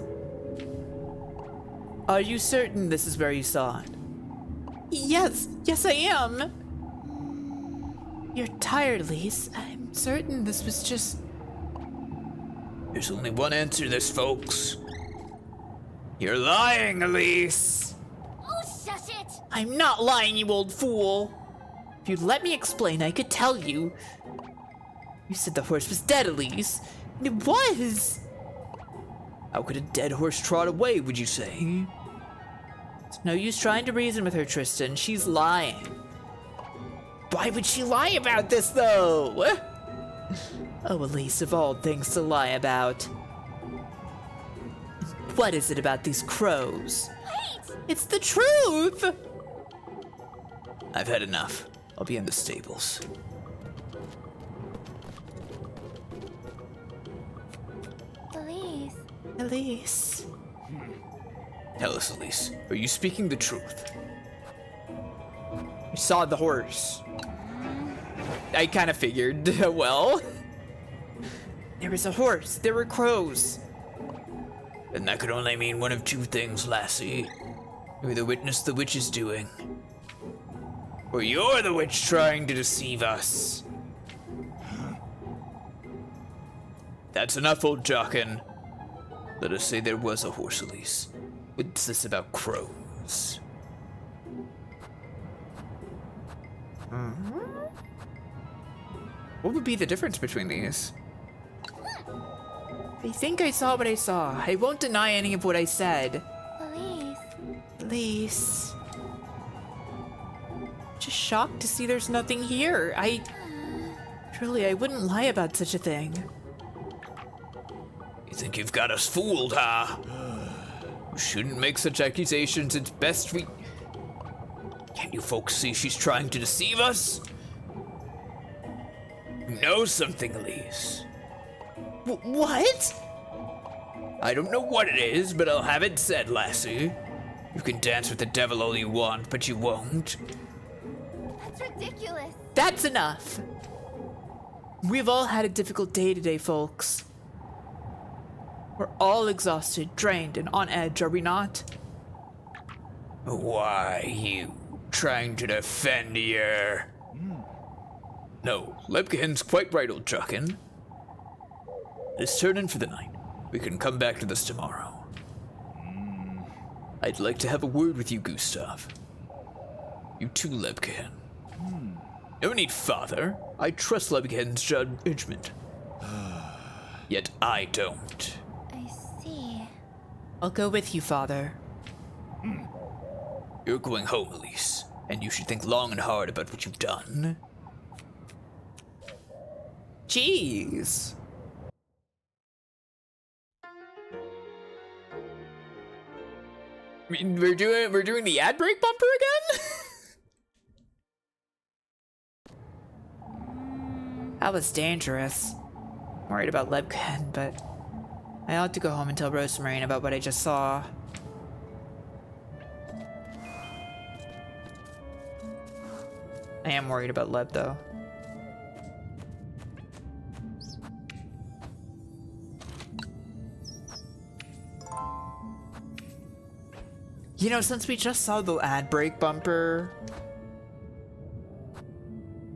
Are you certain this is where you saw it? Yes, I am. You're tired, Elise. I'm certain this was just... There's only one answer to this, folks. You're lying, Elise. Oh, shush it! I'm not lying, you old fool. If you'd let me explain, I could tell you. You said the horse was dead, Elise. And it was. How could a dead horse trot away, would you say? It's no use trying to reason with her, Tristan. She's lying. Why would she lie about this, though? Oh, Elise, of all things to lie about. What is it about these crows? Wait! It's the truth! I've had enough. I'll be in the stables. Elise. Elise. Tell us, Elise, are you speaking the truth? You saw the horse. I kind of figured. Well, there was a horse. There were crows. Then that could only mean one of two things, lassie. You either witnessed the witch's doing, or you're the witch trying to deceive us. That's enough, old Jockin. Let us say there was a horse, Elise. What's this about crows? What would be the difference between these? I think I saw what I saw. I won't deny any of what I said. Elise. Elise. Just shocked to see there's nothing here. Truly, I wouldn't lie about such a thing. You think you've got us fooled, huh? You shouldn't make such accusations. It's best we... Can't you folks see she's trying to deceive us? You know something, Elise. What? I don't know what it is, but I'll have it said, lassie. You can dance with the devil all you want, but you won't. That's ridiculous. That's enough. We've all had a difficult day today, folks. We're all exhausted, drained, and on edge, are we not? Why, you trying to defend your... No, Lepkehen's quite right, old Jockin. Let's turn in for the night. We can come back to this tomorrow. I'd like to have a word with you, Gustav. You too, Lepkehen. No need, father. I trust Lepkehen's judgment. Yet I don't. I see. I'll go with you, Father. You're going home, Elise, and you should think long and hard about what you've done. Jeez. I mean, we're doing the ad break bumper again? That was dangerous. I'm worried about Lepken, but I ought to go home and tell Rosemarine about what I just saw. I am worried about Leb, though. You know, since we just saw the ad break bumper,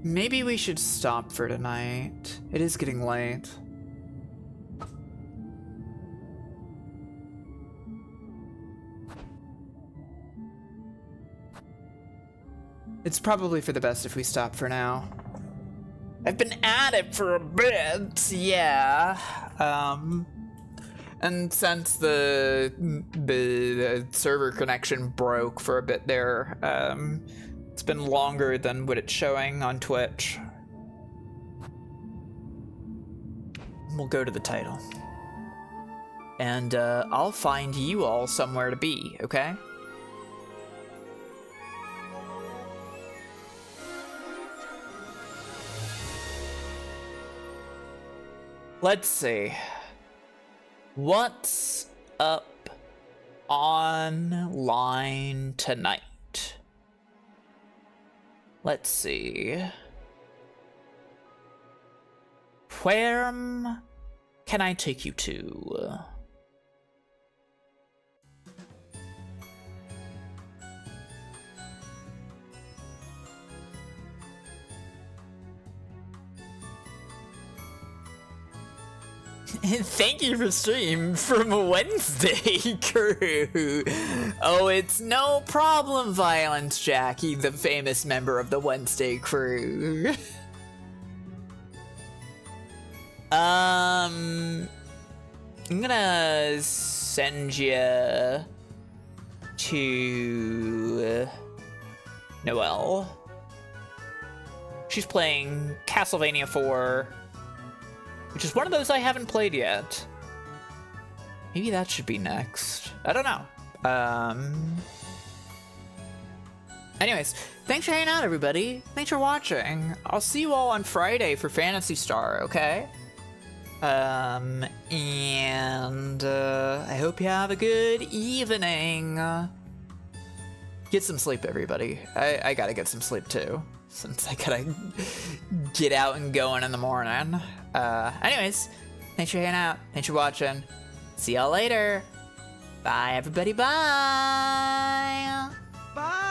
maybe we should stop for tonight. It is getting late. It's probably for the best if we stop for now. I've been at it for a bit, yeah. And since the server connection broke for a bit there, it's been longer than what it's showing on Twitch. We'll go to the title. And I'll find you all somewhere to be, okay? Let's see. What's up online tonight? Let's see. Where can I take you to? Thank you for stream from Wednesday, crew. Oh, it's no problem, Violence Jackie, the famous member of the Wednesday crew. I'm gonna send you to Noelle. She's playing Castlevania 4. Which is one of those I haven't played yet. Maybe that should be next. I don't know. Anyways, thanks for hanging out, everybody. Thanks for watching. I'll see you all on Friday for Phantasy Star, okay? And I hope you have a good evening. Get some sleep, everybody. I gotta get some sleep too, since I gotta get out and going in the morning. Anyways, thanks for hanging out. Thanks for watching. See y'all later. Bye, everybody. Bye. Bye.